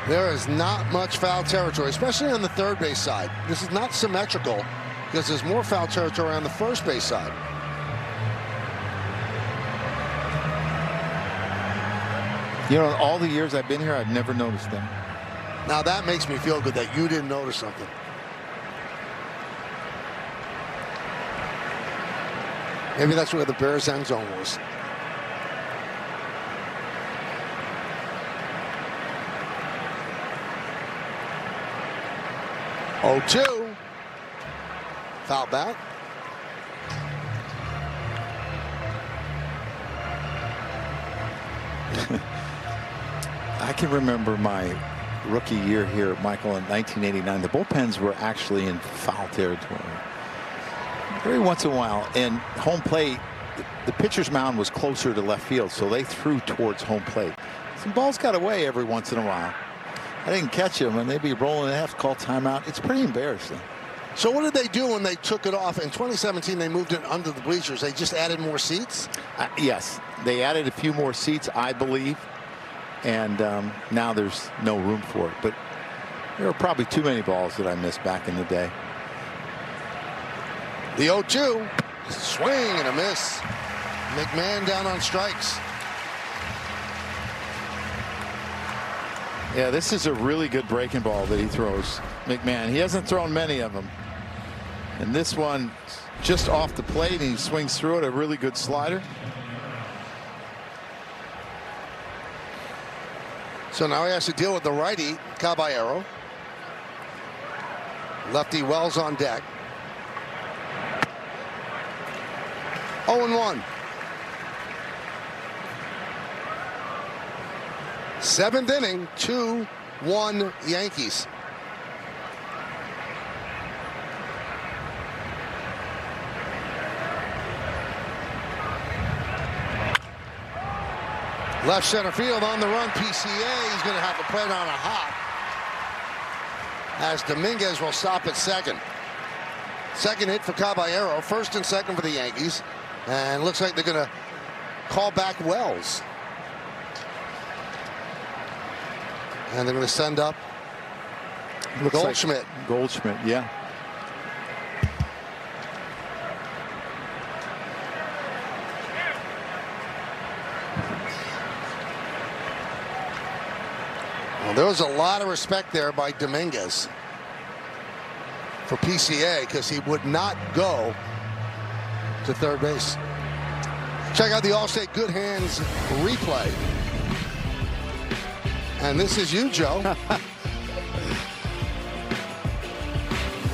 There is not much foul territory, especially on the third base side. This is not symmetrical because there's more foul territory on the first base side. You know, all the years I've been here, I've never noticed them. Now that makes me feel good that you didn't notice something. Maybe that's where the Bears end zone was. Oh, 2. Foul back. I can remember my rookie year here, Michael, in 1989. The bullpens were actually in foul territory. Every once in a while, and home plate, the pitcher's mound was closer to left field, so they threw towards home plate. Some balls got away every once in a while. I didn't catch them, and they'd be rolling and have to call timeout. It's pretty embarrassing. So what did they do when they took it off? In 2017, they moved it under the bleachers. They just added more seats? Yes, they added a few more seats, I believe, and now there's no room for it. But there were probably too many balls that I missed back in the day. The 0-2, swing and a miss. McMahon down on strikes. Yeah, this is a really good breaking ball that he throws, McMahon. He hasn't thrown many of them. And this one just off the plate, and he swings through it, a really good slider. So now he has to deal with the righty, Caballero. Lefty Wells on deck. 0-1. 7th inning, 2-1 Yankees. Left center field on the run, PCA. He's going to have to play it on a hop, as Dominguez will stop at second. Second hit for Caballero, first and second for the Yankees. And looks like they're going to call back Wells. And they're going to send up Goldschmidt. Like Goldschmidt, yeah. Well, there was a lot of respect there by Dominguez for PCA, because he would not go to third base. Check out the Allstate Good Hands replay. And this is you, Joe.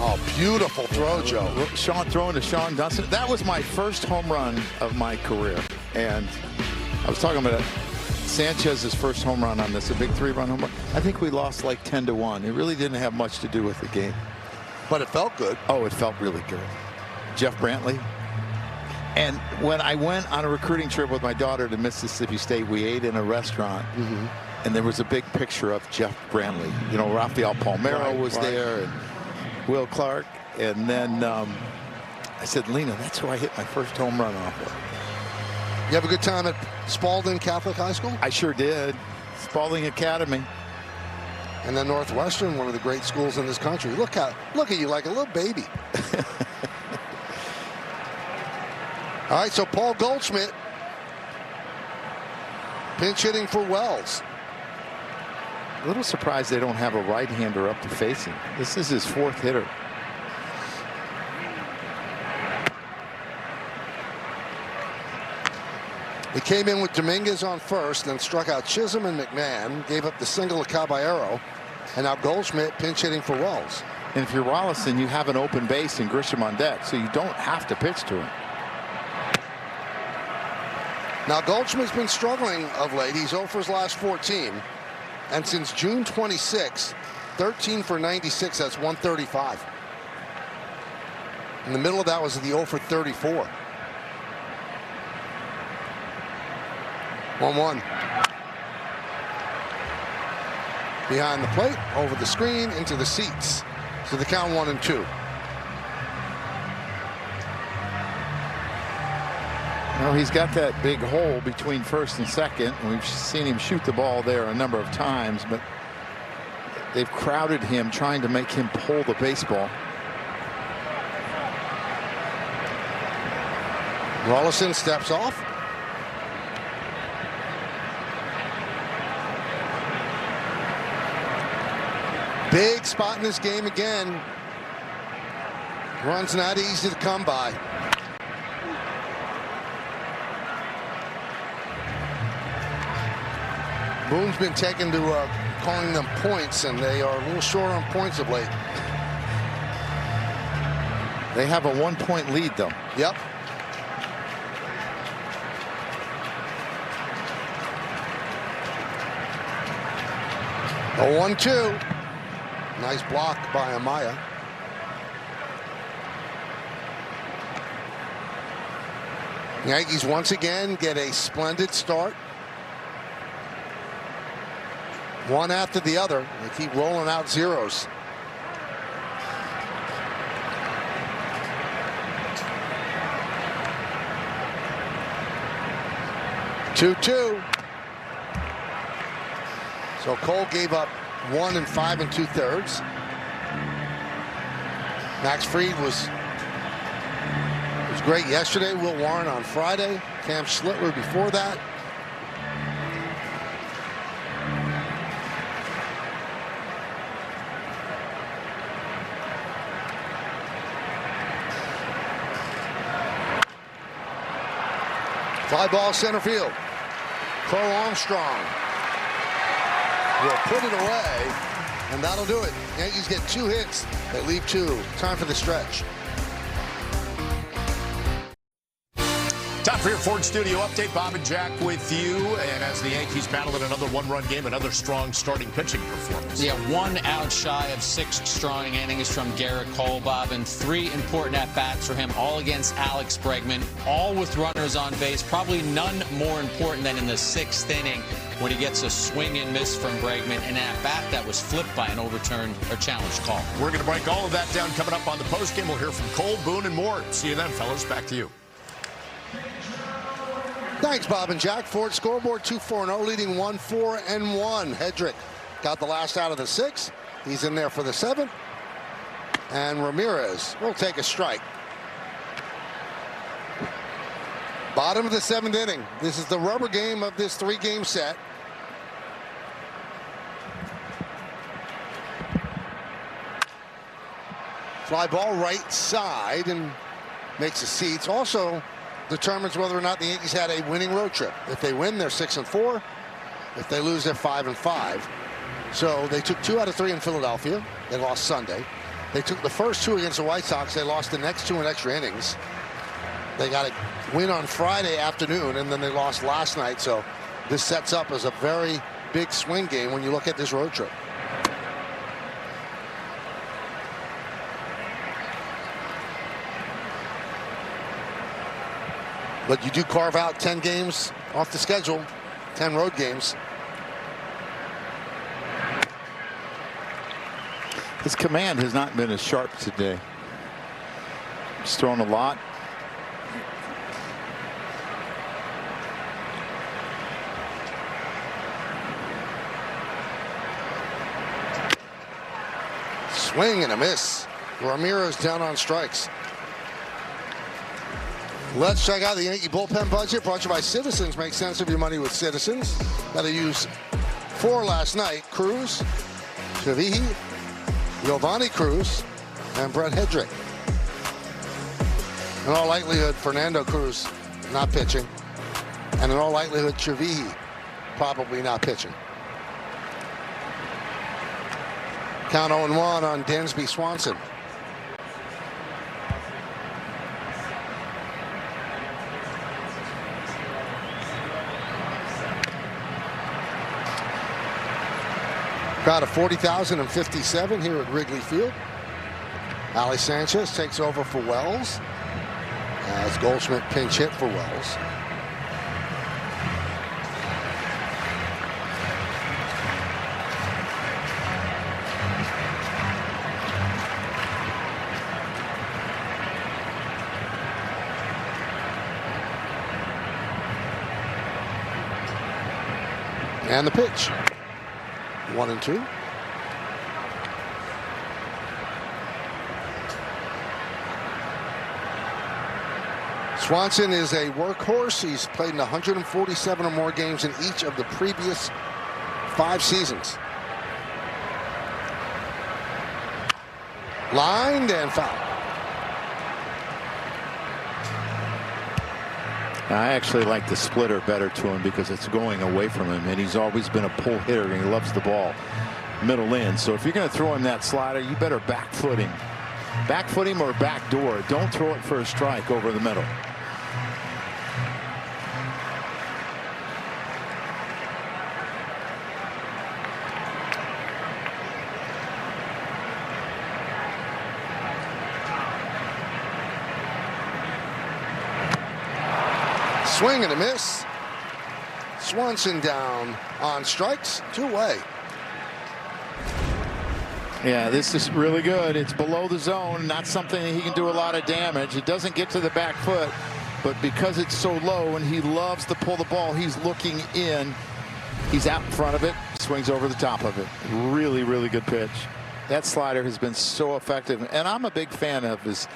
Oh, beautiful throw, Joe. Sean throwing to Sean Dunston. That was my first home run of my career. And I was talking about Sanchez's first home run on this, a big 3-run home run. I think we lost like 10-1. It really didn't have much to do with the game. But it felt good. Oh, it felt really good. Jeff Brantley. And when I went on a recruiting trip with my daughter to Mississippi State, we ate in a restaurant. And there was a big picture of Jeff Brantley. You know, Rafael Palmeiro was there, and Will Clark. And then I said, Lena, that's who I hit my first home run off of. You have a good time at Spalding Catholic High School? I sure did. Spalding Academy. And then Northwestern, one of the great schools in this country. Look at you like a little baby. All right, so Paul Goldschmidt pinch hitting for Wells. A little surprised they don't have a right-hander up to face him. This is his 4th hitter. He came in with Dominguez on first, then struck out Chisholm and McMahon, gave up the single to Caballero, and now Goldschmidt pinch hitting for Wells. And if you're Rollison, you have an open base and Grisham on deck, so you don't have to pitch to him. Now Goldschmidt's been struggling of late. He's 0 for his last 14. And since June 26, 13 for 96, that's 135. In the middle of that was the 0 for 34. 1-1. Behind the plate, over the screen, into the seats. So the count 1-2. Well, he's got that big hole between first and second. And we've seen him shoot the ball there a number of times, but they've crowded him, trying to make him pull the baseball. Rollison steps off. Big spot in this game again. Runs not easy to come by. Boone's been taken to calling them points, and they are a little short on points of late. They have a 1-point lead, though. Yep. A 1-2. Nice block by Amaya. Yankees once again get a splendid start. One after the other. They keep rolling out zeros. Two. So Cole gave up 1 5 2/3. Max Fried was great yesterday. Will Warren on Friday. Cam Schlittler before that. Fly ball center field. Crow Armstrong will put it away, and that'll do it. Yankees get 2 hits. They leave 2. Time for the stretch. Time for your Ford Studio update. Bob and Jack with you. And as the Yankees battle in another 1-run game, another strong starting pitching performance. Yeah, 1 out shy of 6 strong innings from Garrett Cole, Bob, and 3 important at-bats for him, all against Alex Bregman, all with runners on base. Probably none more important than in the 6th inning when he gets a swing and miss from Bregman, and an at-bat that was flipped by an overturned or challenged call. We're going to break all of that down coming up on the postgame. We'll hear from Cole, Boone, and more. See you then, fellas. Back to you. Thanks, Bob and Jack. Ford scoreboard 2-4-0, leading 1-4-1. Hedrick got the last out of the 6th. He's in there for the 7th. And Ramirez will take a strike. Bottom of the 7th inning. This is the rubber game of this 3-game set. Fly ball right side, and makes the seats. Also determines whether or not the Yankees had a winning road trip. If they win, they're 6-4. If they lose, they're 5-5. So they took 2 out of 3 in Philadelphia. They lost Sunday. They took the first 2 against the White Sox. They lost the next 2 in extra innings. They got a win on Friday afternoon, and then they lost last night. So this sets up as a very big swing game when you look at this road trip. But you do carve out 10 games off the schedule, 10 road games. His command has not been as sharp today. He's thrown a lot. Swing and a miss. Ramirez down on strikes. Let's check out the Yankee bullpen budget brought to you by Citizens. Make sense of your money with Citizens. Got to use 4 last night. Cruz, Chavihi, Giovanni Cruz, and Brett Hedrick. In all likelihood, Fernando Cruz not pitching. And in all likelihood, Chavihi probably not pitching. Count 0-1 on Dansby Swanson. Crowd of 40,057 here at Wrigley Field. Ali Sanchez takes over for Wells as Goldschmidt pinch hit for Wells. And the pitch. 1-2. Swanson is a workhorse. He's played in 147 or more games in each of the previous 5 seasons. Lined and foul. I actually like the splitter better to him because it's going away from him, and he's always been a pull hitter, and he loves the ball middle in. So if you're going to throw him that slider, you better back foot him. Back foot him or back door. Don't throw it for a strike over the middle. Swing and a miss. Swanson down on strikes. 2 away. Yeah, this is really good. It's below the zone, not something that he can do a lot of damage. It doesn't get to the back foot, but because it's so low and he loves to pull the ball, he's looking in. He's out in front of it, swings over the top of it. Really, really good pitch. That slider has been so effective, and I'm a big fan of his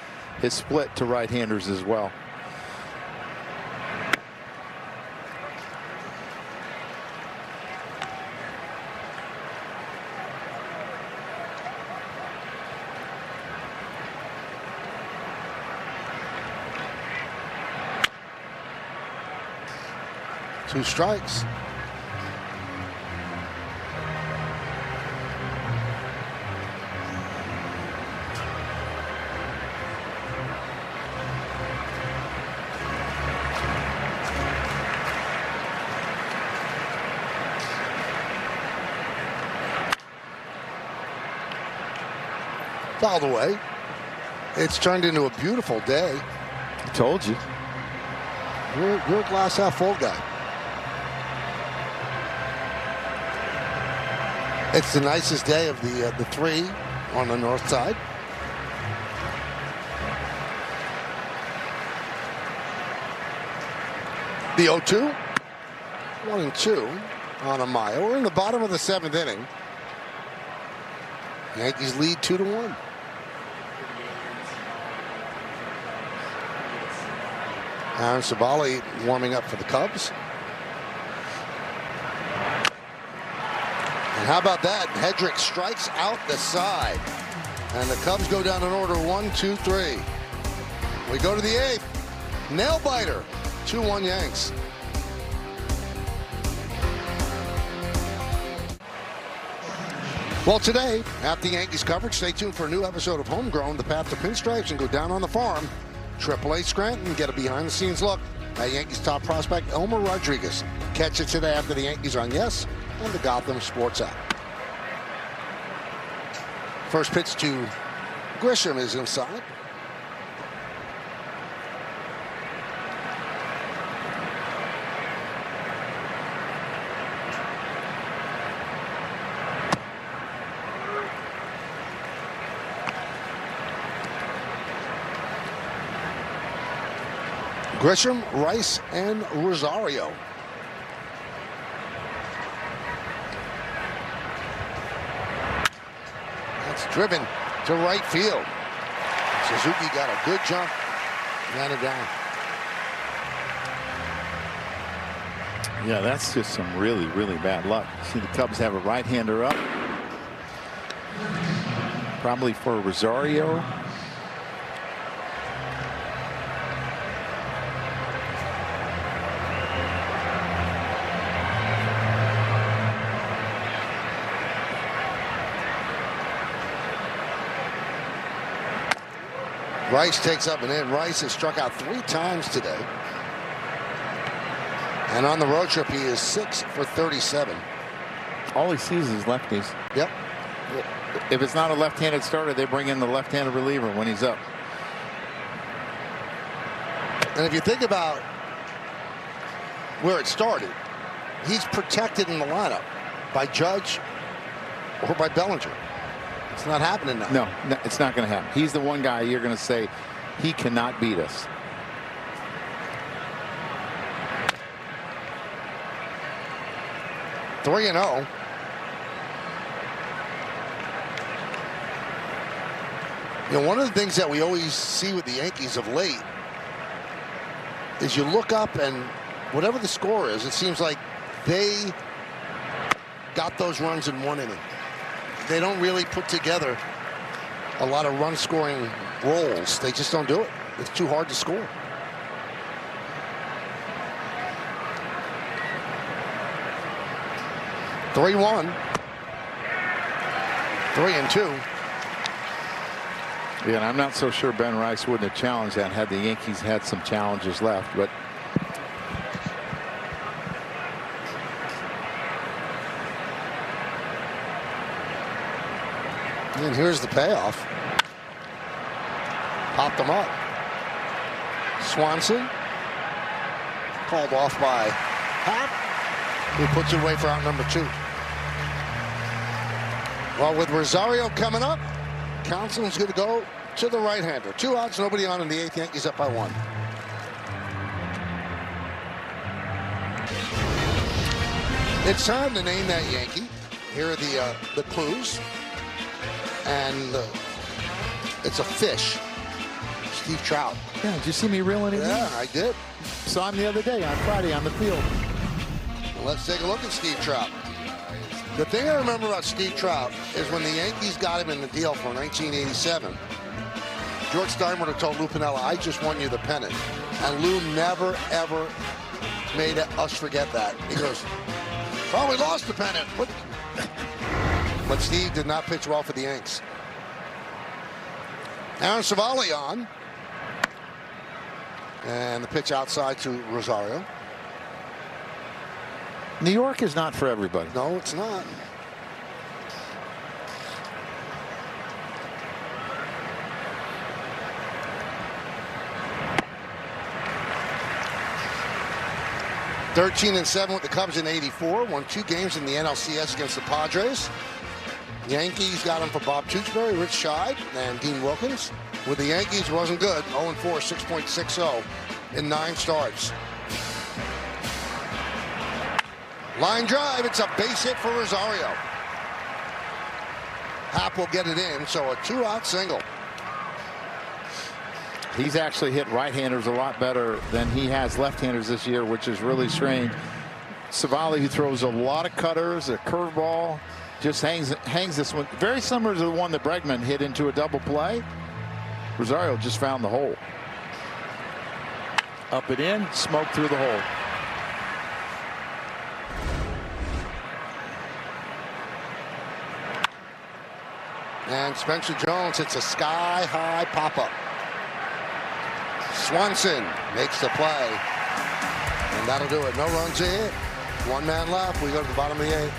split to right-handers as well. Two strikes. Fouled away. It's turned into a beautiful day. I told you. You're a glass half full guy. It's the nicest day of the 3 on the north side. The 0-2. 1-2 on Amaya. We're in the bottom of the 7th inning. Yankees lead 2-1. Aaron Civale warming up for the Cubs. And how about that? Hedrick strikes out the side. And the Cubs go down in order 1, 2, 3. We go to the 8th. Nail biter. 2-1 Yanks. Well, today, after the Yankees coverage, stay tuned for a new episode of Homegrown, The Path to Pinstripes, and go down on the farm. AAA Scranton, get a behind-the-scenes look at Yankees top prospect Elmer Rodriguez. Catch it today after the Yankees on Yes and the Gotham Sports app. First pitch to Grisham is inside. Grisham, Rice, and Rosario. That's driven to right field. Suzuki got a good jump, ran it down. Yeah, that's just some really, really bad luck. See, the Cubs have a right-hander up. Probably for Rosario. Rice takes up and in. Rice has struck out 3 times today. And on the road trip, he is 6 for 37. All he sees is lefties. Yep. If it's not a left-handed starter, they bring in the left-handed reliever when he's up. And if you think about where it started, he's protected in the lineup by Judge or by Bellinger. It's not happening now. No, it's not going to happen. He's the one guy you're going to say he cannot beat us. Three and 0. You know, one of the things that we always see with the Yankees of late is you look up and whatever the score is, it seems like they got those runs in 1 inning. They don't really put together a lot of run-scoring roles. They just don't do it. It's too hard to score. Three 1. 3 and 2. Yeah, and I'm not so sure Ben Rice wouldn't have challenged that had the Yankees had some challenges left, but and here's the payoff. Popped them up. Swanson called off by Hap, who puts it away for out number 2. Well, with Rosario coming up, Counsell's going to go to the right-hander. 2 outs, nobody on in the 8th. Yankees up by 1. It's time to name that Yankee. Here are the clues. And it's a fish. Steve Trout. yeah, did you see me reeling it in? Yeah, I did. Saw him the other day on Friday on the field. Let's take a look at Steve Trout. The thing I remember about Steve Trout is when the Yankees got him in the deal for 1987, George Steinbrenner told Lou Piniella, I just won you the pennant. And Lou never, ever made us forget that. He goes, probably lost the pennant. But Steve did not pitch well for the Yanks. Aaron Savali on. And the pitch outside to Rosario. New York is not for everybody. No, it's not. (13-7) with the Cubs in '84. Won 2 games in the NLCS against the Padres. Yankees got him for Bob Tewksbury, Rich Scheid, and Dean Wilkins. With the Yankees, it wasn't good. 0-4, 6.60 in 9 starts. Line drive, it's a base hit for Rosario. Hap will get it in, so a 2-out single. He's actually hit right-handers a lot better than he has left-handers this year, which is really strange. Savali, who throws a lot of cutters, a curveball, just hangs this one. Very similar to the one that Bregman hit into a double play. Rosario just found the hole. Up and in, smoke through the hole. And Spencer Jones hits a sky-high pop-up. Swanson makes the play. And that'll do it. No runs a hit. One man left. We go to the bottom of the 8th.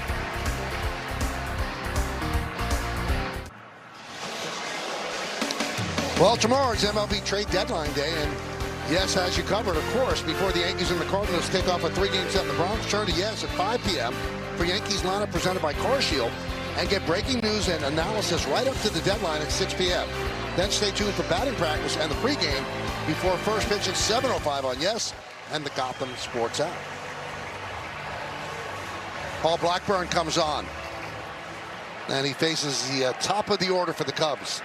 Well, tomorrow is MLB trade deadline day, and Yes has you covered, of course, before the Yankees and the Cardinals kick off a 3-game set in the Bronx. Turn to Yes at 5 p.m. for Yankees lineup presented by CarShield, and get breaking news and analysis right up to the deadline at 6 p.m. Then stay tuned for batting practice and the pregame before first pitch at 7:05 on Yes and the Gotham Sports app. Paul Blackburn comes on, and he faces the top of the order for the Cubs.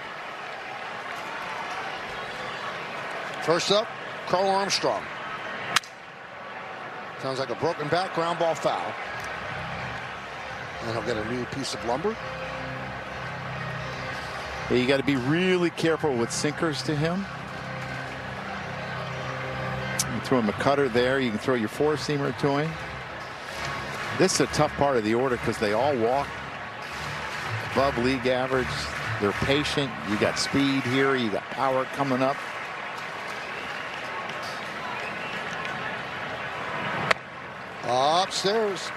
First up, Carl Armstrong. Sounds like a broken back, ground ball foul. And he'll get a new piece of lumber. Yeah, you got to be really careful with sinkers to him. You throw him a cutter there. You can throw your four-seamer to him. This is a tough part of the order because they all walk above league average. They're patient. You got speed here. You got power coming up. Upstairs.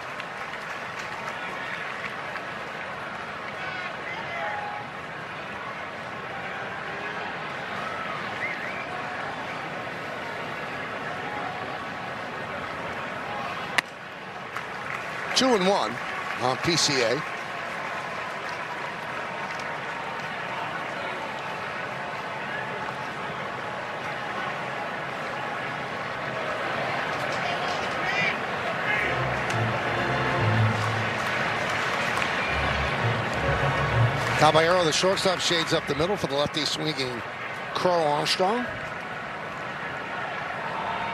Two and one on PCA. Caballero, the shortstop, shades up the middle for the lefty swinging Carl Armstrong.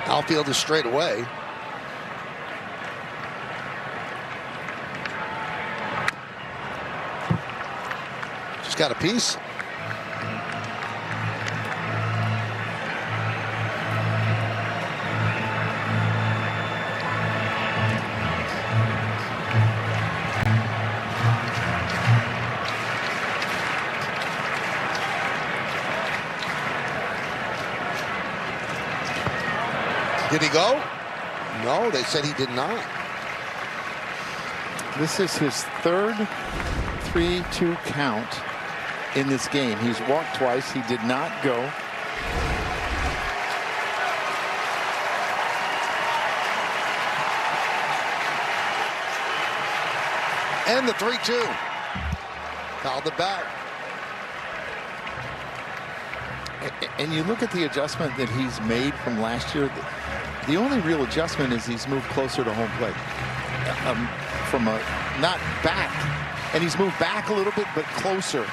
Outfield is straight away. Just got a piece. Did he go? No, they said he did not. This is his third 3-2 count in this game. He's walked twice. He did not go. And the 3-2. Fouled the bat. And you look at the adjustment that he's made from last year. The only real adjustment is he's moved closer to home plate. From a not back. And he's moved back a little bit, but closer.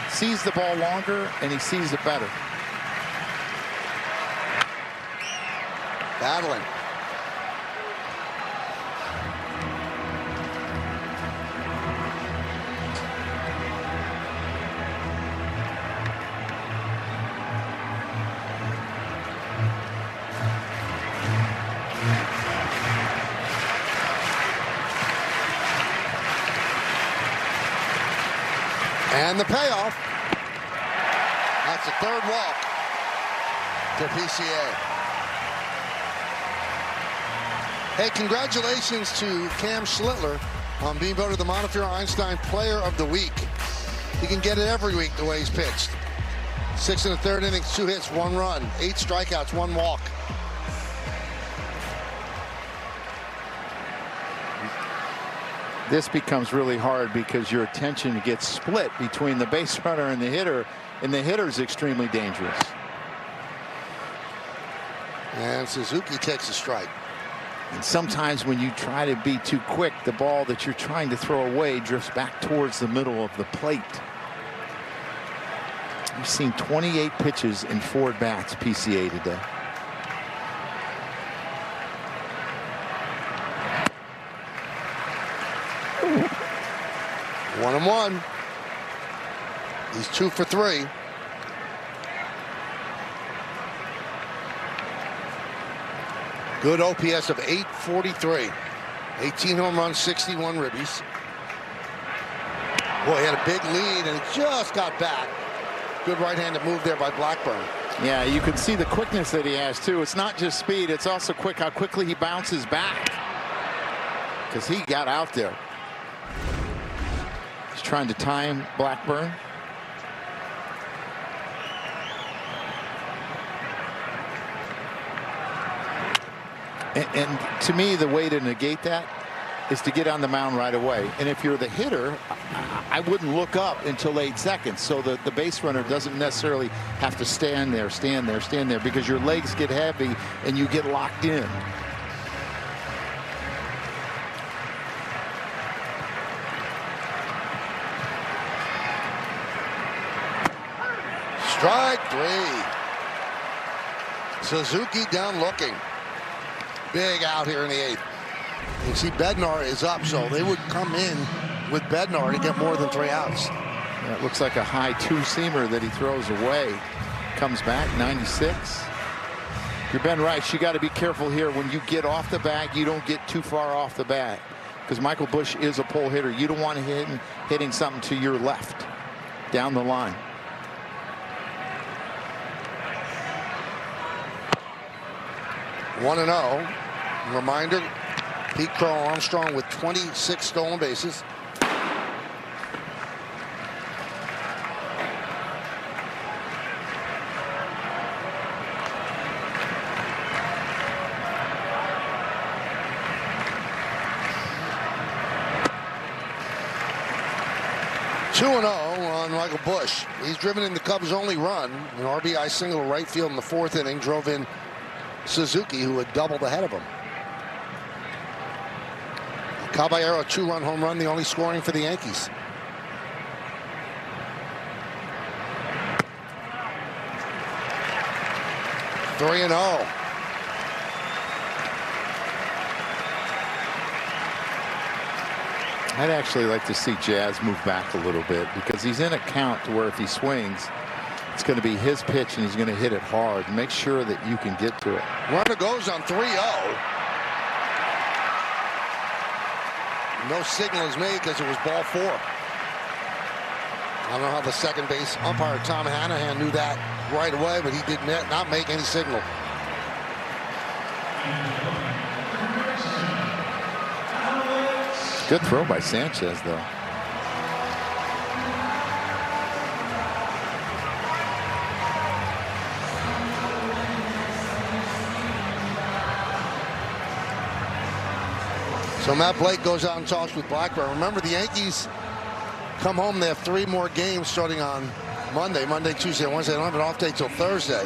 Sees the ball longer, and he sees it better. Battling. And the payoff. That's the third walk to PCA. Hey, congratulations to Cam Schlittler on being voted the Montefiore Einstein Player of the Week. He can get it every week the way he's pitched. 6 1/3 innings, 2 hits, 1 run, 8 strikeouts, 1 walk. This becomes really hard because your attention gets split between the base runner and the hitter's extremely dangerous. And Suzuki takes a strike. And sometimes when you try to be too quick, the ball that you're trying to throw away drifts back towards the middle of the plate. We've seen 28 pitches in 4 at-bats PCA today. One and one. He's 2 for 3. Good OPS of 843. 18 home runs, 61 ribbies. Boy, he had a big lead and just got back. Good right-handed move there by Blackburn. Yeah, you can see the quickness that he has, too. It's not just speed, it's also quick how quickly he bounces back. Because he got out there. He's trying to time Blackburn. And to me, the way to negate that is to get on the mound right away. And if you're the hitter, I wouldn't look up until 8 seconds. So the base runner doesn't necessarily have to stand there, because your legs get heavy and you get locked in. Strike 3. Suzuki down looking. Big out here in the 8th. You see Bednar is up, so they would come in with Bednar to get more than 3 outs. That looks like a high two-seamer that he throws away. Comes back, 96. You're Ben Rice. You got to be careful here. When you get off the bag, you don't get too far off the bag, because Michael Busch is a pull hitter. You don't want to hitting something to your left down the line. One and 0. Reminder, Pete Crow Armstrong with 26 stolen bases. Two and 0 on Michael Busch. He's driven in the Cubs' only run. An RBI single right field in the 4th inning drove in Suzuki, who had doubled ahead of him. Caballero, 2-run home run, the only scoring for the Yankees. Three and 0. I'd actually like to see Jazz move back a little bit, because he's in a count to where if he swings, it's going to be his pitch and he's going to hit it hard. Make sure that you can get to it. Runner goes on 3-0. No signal is made because it was ball 4. I don't know how the second base umpire Tom Hanahan knew that right away, but he did not make any signal. Good throw by Sanchez, though. So Matt Blake goes out and talks with Blackburn. Remember, the Yankees come home. They have 3 more games starting on Monday, Tuesday, Wednesday. They don't have an off day till Thursday.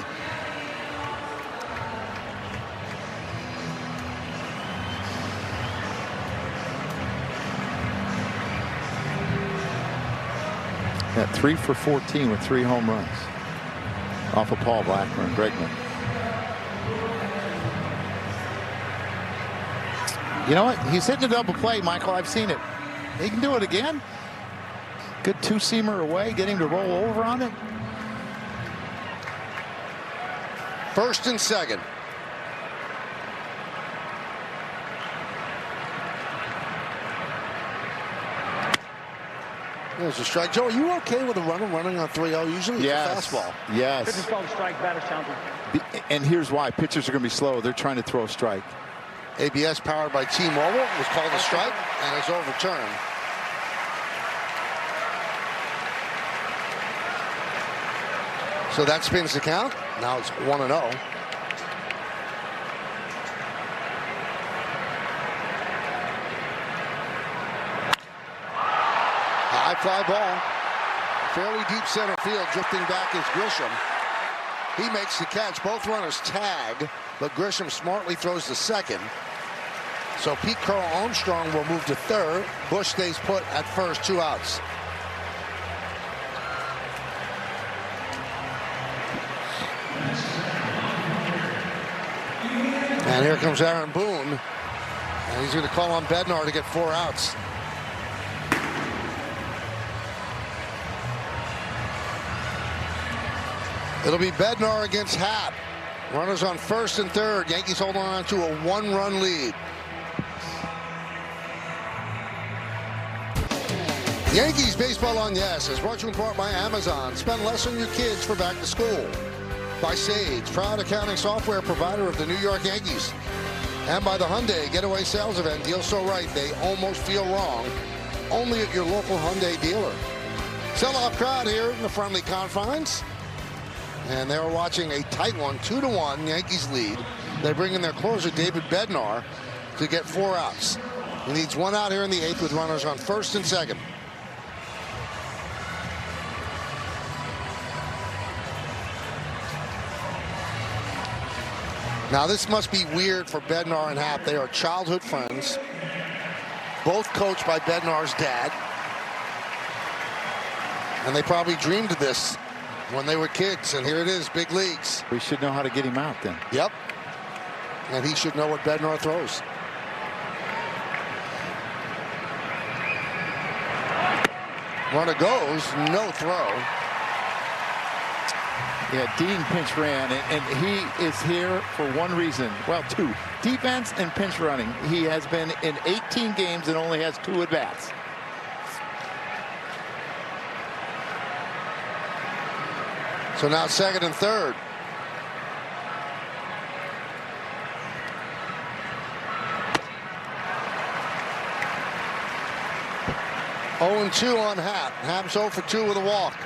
At 3 for 14 with 3 home runs off of Paul Bregman. You know what? He's hitting a double play, Michael. I've seen it. He can do it again. Good two-seamer away. Get him to roll over on it. 1st and 2nd. There's a strike. Joe, are you okay with a runner running on 3-0? Usually it's a fastball. Pitcher's called a strike, batter sounds. And here's why. Pitchers are going to be slow. They're trying to throw a strike. ABS powered by T-Mobile was called a strike and is overturned. So that spins the count. Now it's 1-0. High fly ball. Fairly deep center field. Drifting back is Grisham. He makes the catch. Both runners tag, but Grisham smartly throws to second. So Pete Crow Armstrong will move to 3rd. Busch stays put at 1st, 2 outs. And here comes Aaron Boone. And he's going to call on Bednar to get 4 outs. It'll be Bednar against Happ. Runners on first and third. Yankees hold on to a 1-run lead. Yankees Baseball on Yes is brought to you in part by Amazon. Spend less on your kids for back to school. By Sage, proud accounting software provider of the New York Yankees. And by the Hyundai Getaway Sales Event. Deals so right, they almost feel wrong. Only at your local Hyundai dealer. Sell-off crowd here in the friendly confines. And they're watching a tight one, 2-1 Yankees lead. They bring in their closer, David Bednar, to get 4 outs. He needs 1 out here in the 8th with runners on first and second. Now this must be weird for Bednar and Happ. They are childhood friends, both coached by Bednar's dad. And they probably dreamed of this when they were kids, and here it is, big leagues. We should know how to get him out then. Yep. And he should know what Bednar throws. Runner goes, no throw. Yeah, Dean pinch ran, and he is here for one reason. Well, 2. Defense and pinch running. He has been in 18 games and only has 2 at-bats. So now second and third. Oh, 2 on Happ. Happ's 0 for 2 with a walk.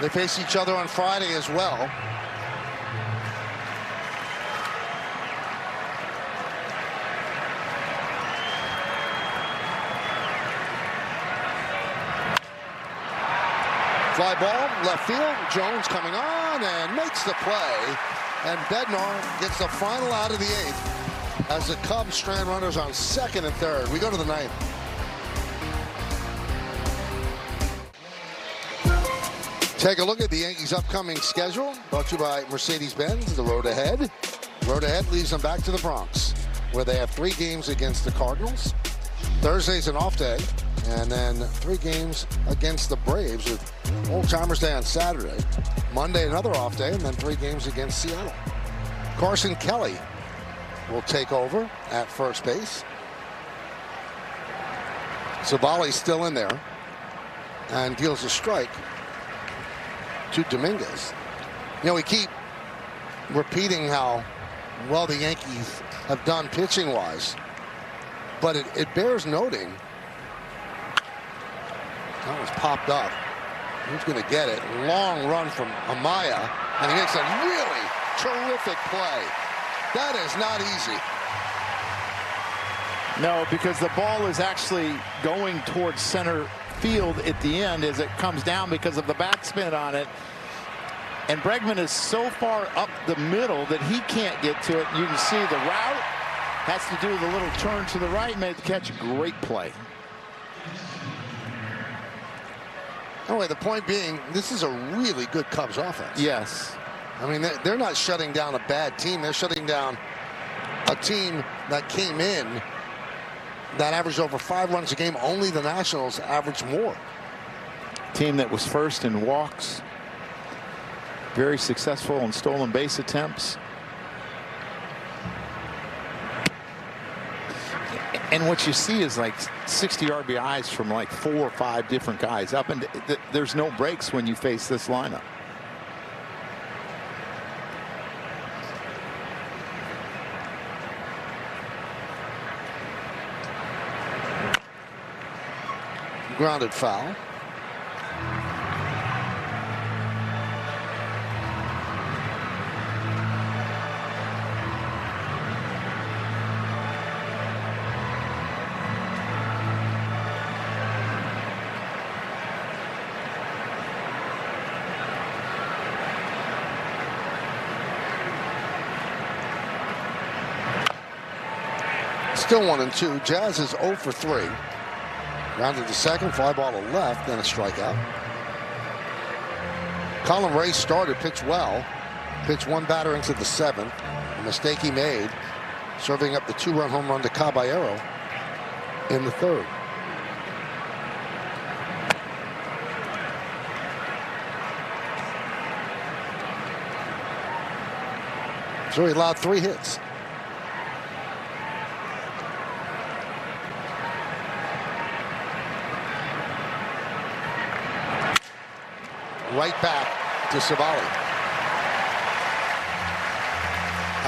They face each other on Friday as well. Fly ball, left field. Jones coming on and makes the play. And Bednar gets the final out of the 8th as the Cubs strand runners on second and third. We go to the 9th. Take a look at the Yankees' upcoming schedule, brought to you by Mercedes-Benz, the road ahead. Road ahead leads them back to the Bronx, where they have 3 games against the Cardinals. Thursday's an off day, and then 3 games against the Braves with Old Timers Day on Saturday. Monday, another off day, and then 3 games against Seattle. Carson Kelly will take over at first base. Savali's still in there and deals a strike to Dominguez. You know, we keep repeating how well the Yankees have done pitching-wise, but it bears noting that was popped up. Who's going to get it? Long run from Amaya, and he makes a really terrific play. That is not easy. No, because the ball is actually going towards center field at the end as it comes down because of the backspin on it. And Bregman is so far up the middle that he can't get to it. You can see the route has to do with a little turn to the right, made the catch. A great play. Anyway, the point being, this is a really good Cubs offense. Yes. I mean, they're not shutting down a bad team. They're shutting down a team that came in that averaged over 5 runs a game. Only the Nationals averaged more. Team that was first in walks. Very successful in stolen base attempts. And what you see is like 60 RBIs from like 4 or 5 different guys up, and there's no breaks when you face this lineup. Grounded foul. Still 1-2. Jazz is 0 for 3. Grounded to second, fly ball to left, then a strikeout. Colin Ray started, pitched well. Pitched 1 batter into the 7th. A mistake he made, serving up the 2-run home run to Caballero in the 3rd. So he allowed 3 hits. Right back to Savali.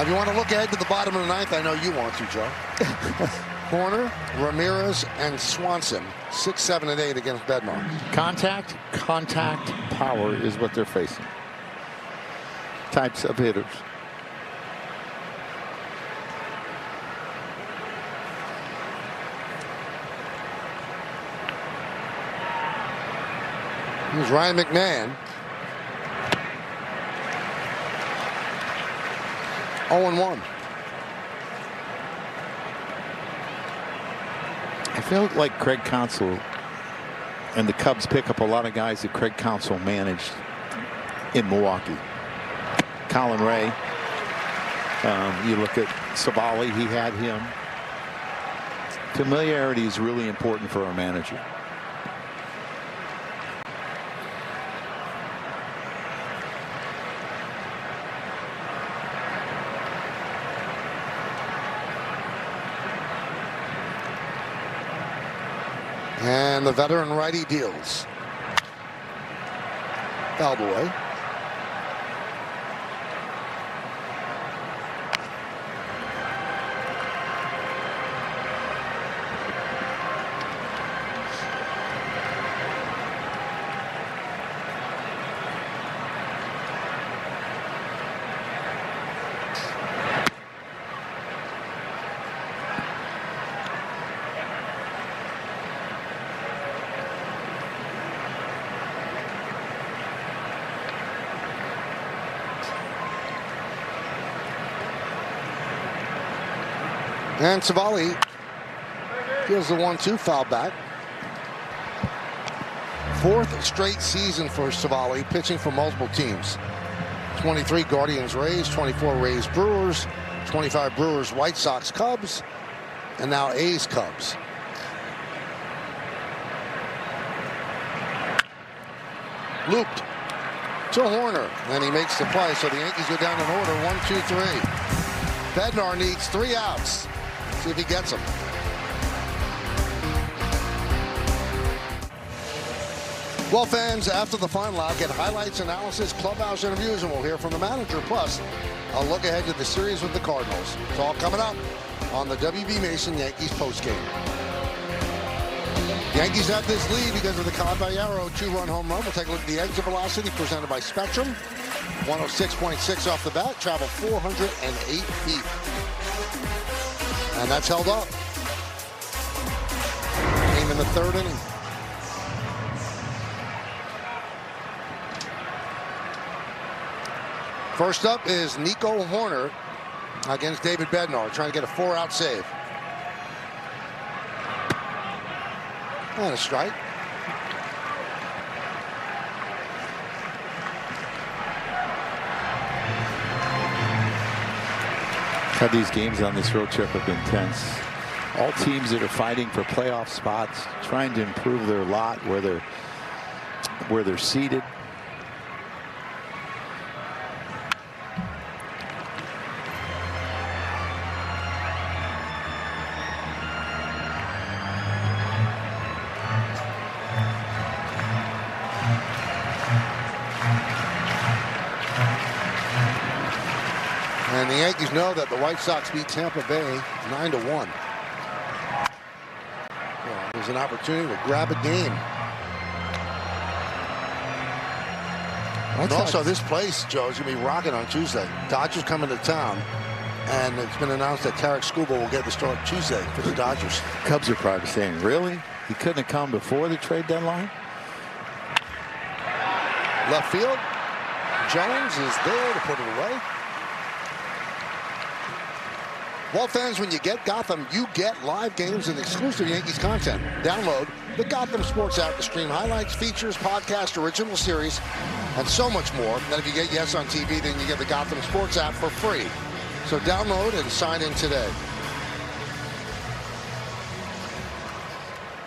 If you want to look ahead to the bottom of the 9th, I know you want to, Joe. Horner, Ramirez, and Swanson, 6, 7, and 8 against Bednar. Contact, power is what they're facing. Types of hitters. Here's Ryan McMahon. 0-1. I feel like Craig Counsell and the Cubs pick up a lot of guys that Craig Counsell managed in Milwaukee. Colin Ray. You look at Savali, he had him. Familiarity is really important for a manager. And the veteran righty deals. Fouled away. And Savali feels the 1-2 foul back. 4th straight season for Savali, pitching for multiple teams. 23 Guardians Rays, 24 Rays Brewers, 25 Brewers White Sox Cubs, and now A's Cubs. Looped to Horner, and he makes the play, so the Yankees go down in order, 1-2-3. Bednar needs 3 outs. See if he gets them. Well, fans, after the final out, get highlights, analysis, clubhouse interviews, and we'll hear from the manager. Plus, I'll look ahead to the series with the Cardinals. It's all coming up on the W.B. Mason Yankees postgame. Yankees have this lead because of the Caballero 2-run home run. We'll take a look at the exit velocity presented by Spectrum. 106.6 off the bat, traveled 408 feet. And that's held up. Came in the 3rd inning. First up is Nico Horner against David Bednar, trying to get a 4-out save. And a strike. How these games on this road trip have been tense. All teams that are fighting for playoff spots, trying to improve their lot where they're seated. And the Yankees know that the White Sox beat Tampa Bay 9-1. Well, there's an opportunity to grab a game. And also, this place, Joe, is going to be rocking on Tuesday. Dodgers coming to town, and it's been announced that Tarek Skubal will get the start Tuesday for the Dodgers. Cubs are probably saying, really? He couldn't have come before the trade deadline? Left field. Jones is there to put it away. Well, fans, when you get Gotham, you get live games and exclusive Yankees content. Download the Gotham Sports app to stream highlights, features, podcast, original series, and so much more. And if you get Yes on TV, then you get the Gotham Sports app for free. So download and sign in today.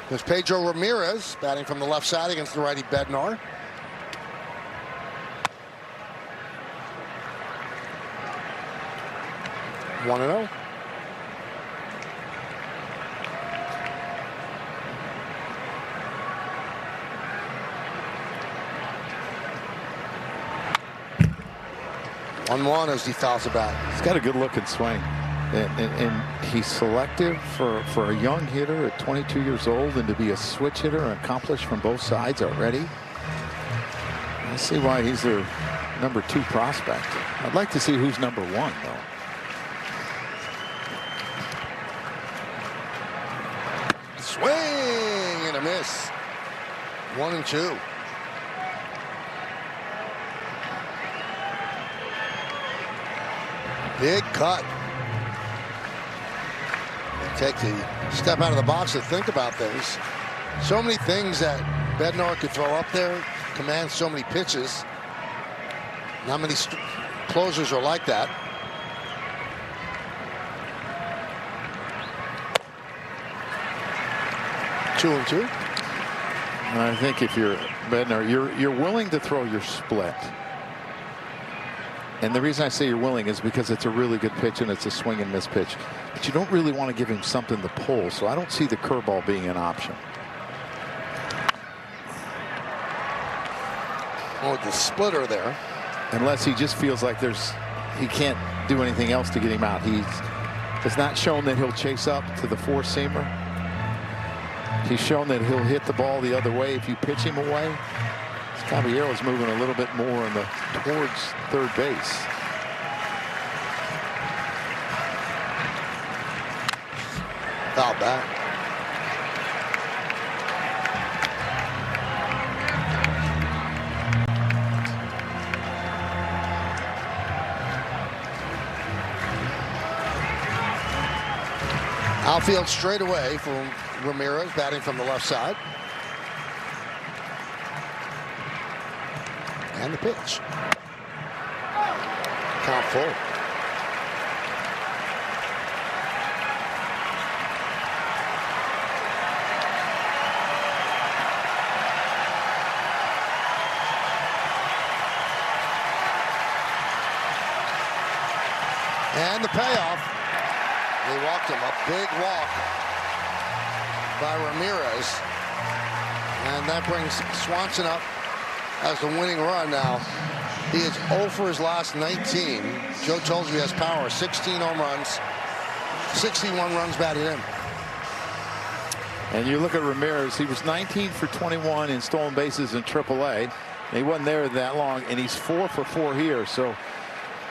There's Pedro Ramirez batting from the left side against the righty Bednar. 1-0. One as he fouls it back. He's got a good looking swing. And he's selective for a young hitter at 22 years old, and to be a switch hitter and accomplished from both sides already. I see why he's their number 2 prospect. I'd like to see who's number 1 though. Swing and a miss. 1-2. Big cut. Take the step out of the box to think about things. So many things that Bednar could throw up there, command so many pitches. Not many closers are like that. Two and two. And I think if you're Bednar, you're willing to throw your split. And the reason I say you're willing is because it's a really good pitch and it's a swing and miss pitch. But you don't really want to give him something to pull, so I don't see the curveball being an option. Oh, the splitter there. Unless he just feels like he can't do anything else to get him out. He has not shown that he'll chase up to the four-seamer. He's shown that he'll hit the ball the other way if you pitch him away. Caballero's moving a little bit more towards third base. Foul back. Outfield straight away from Ramirez, batting from the left side. And the pitch. Count full. And the payoff. They walked him. A big walk by Ramirez. And that brings Swanson up as the winning run now. He is 0 for his last 19. Joe told you he has power. 16 home runs, 61 runs batted in. And you look at Ramirez, he was 19 for 21 in stolen bases in AAA. He wasn't there that long, and he's 4 for 4 here. So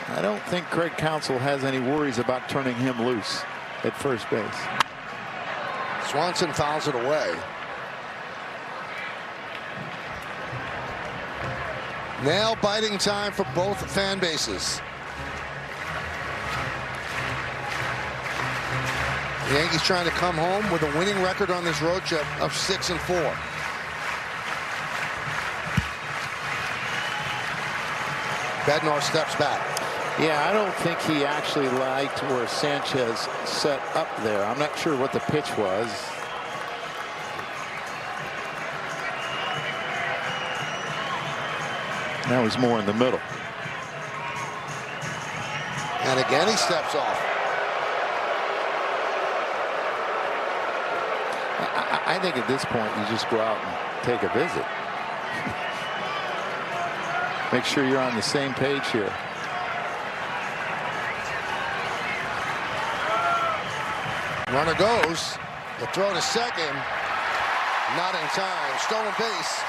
I don't think Craig Counsell has any worries about turning him loose at first base. Swanson fouls it away. Nail-biting time for both fan bases. The Yankees trying to come home with a winning record on this road trip of 6-4. Bednar steps back. Yeah, I don't think he actually liked where Sanchez set up there. I'm not sure what the pitch was. Now he's more in the middle. And again he steps off. I think at this point you just go out and take a visit. Make sure you're on the same page here. Runner goes. The throw to second. Not in time. Stolen base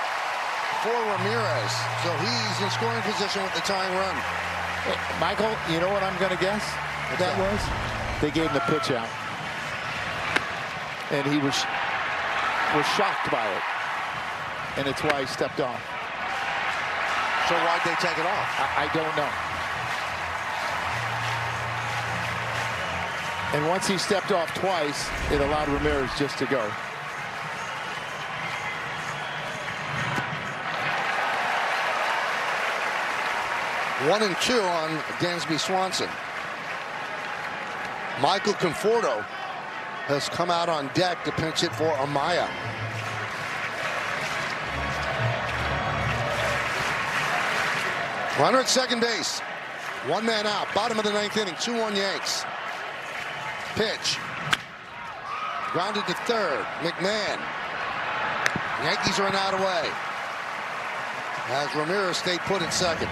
for Ramirez. So he's in scoring position with the tying run. Hey, Michael, you know what I'm going to guess that was? They gave him the pitch out. And he was shocked by it. And it's why he stepped off. So why'd they take it off? I don't know. And once he stepped off twice, it allowed Ramirez just to go. One and two on Dansby Swanson. Michael Conforto has come out on deck to pinch hit for Amaya. Runner at second base. One man out. Bottom of the ninth inning. 2-1 Yanks. pitch. Grounded to third. McMahon. Yankees are an out away. As Ramirez stayed put at second.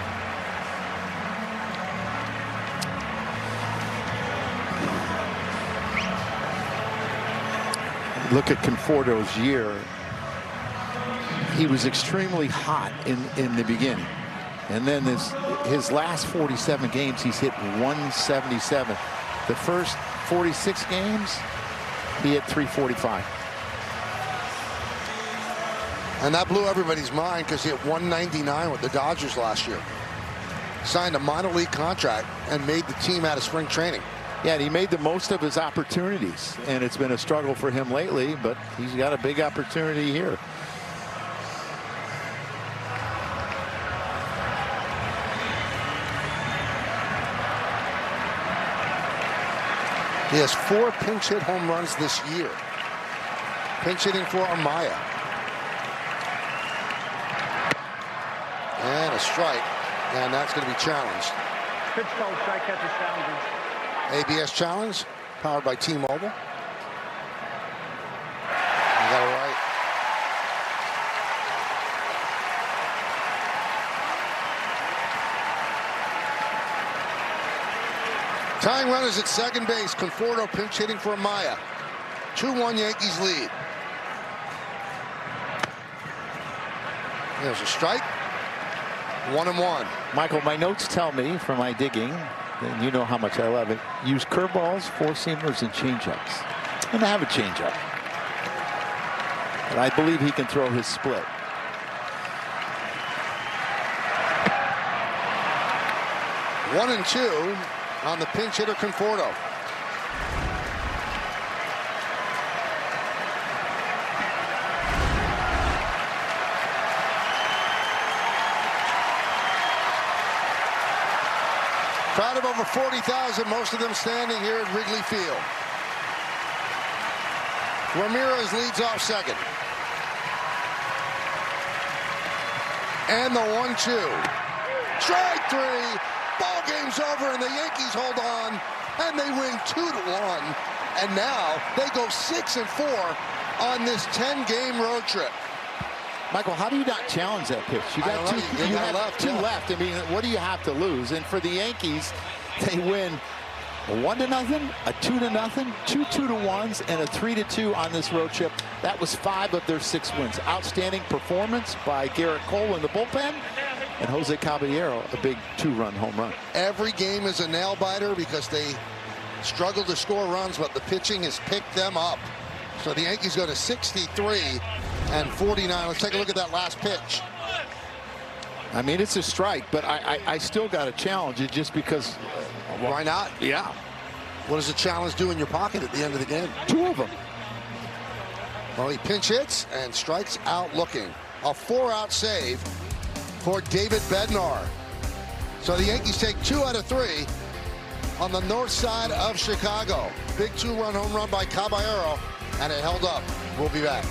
Look at Conforto's year. He was extremely hot in the beginning. And then his last 47 games, he's hit 177. The first 46 games, he hit 345. And that blew everybody's mind because he hit 199 with the Dodgers last year. Signed a minor league contract and made the team out of spring training. Yeah, and he made the most of his opportunities. And it's been a struggle for him lately, but he's got a big opportunity here. He has 4 pinch hit home runs this year. Pinch hitting for Amaya. And a strike. And that's going to be challenged. Pitch called, strike, catcher challenges. ABS challenge, powered by T-Mobile. You got it right. Tying runners at second base. Conforto pinch hitting for Amaya. 2-1 Yankees lead. There's a strike. 1-1. Michael, my notes tell me from my digging, and you know how much I love it, use curveballs, four-seamers, and changeups. And I have a changeup. But I believe he can throw his split. One and two on the pinch hitter Conforto. Crowd of over 40,000, most of them standing here at Wrigley Field. Ramirez leads off second. And the 1-2. Strike three. Ball game's over, and the Yankees hold on, and they win 2-1. And now they go 6-4 on this 10-game road trip. Michael, how do you not challenge that pitch? You got two left. I mean, what do you have to lose? And for the Yankees, they win a 1-0, a 2-0, 2 2-1s, and a 3-2 on this road trip. That was 5 of their 6 wins. Outstanding performance by Garrett Cole in the bullpen, and Jose Caballero, a big 2-run home run. Every game is a nail-biter because they struggle to score runs, but the pitching has picked them up. So the Yankees go to 63 and 49. Let's take a look at that last pitch. I mean, it's a strike, but I still got to challenge it just because. Why not? Yeah. What does a challenge do in your pocket at the end of the game? 2 of them. Well, he pinch hits and strikes out looking. A 4-out save for David Bednar. So the Yankees take 2 out of 3 on the north side of Chicago. Big 2-run home run by Caballero, and it held up. We'll be back.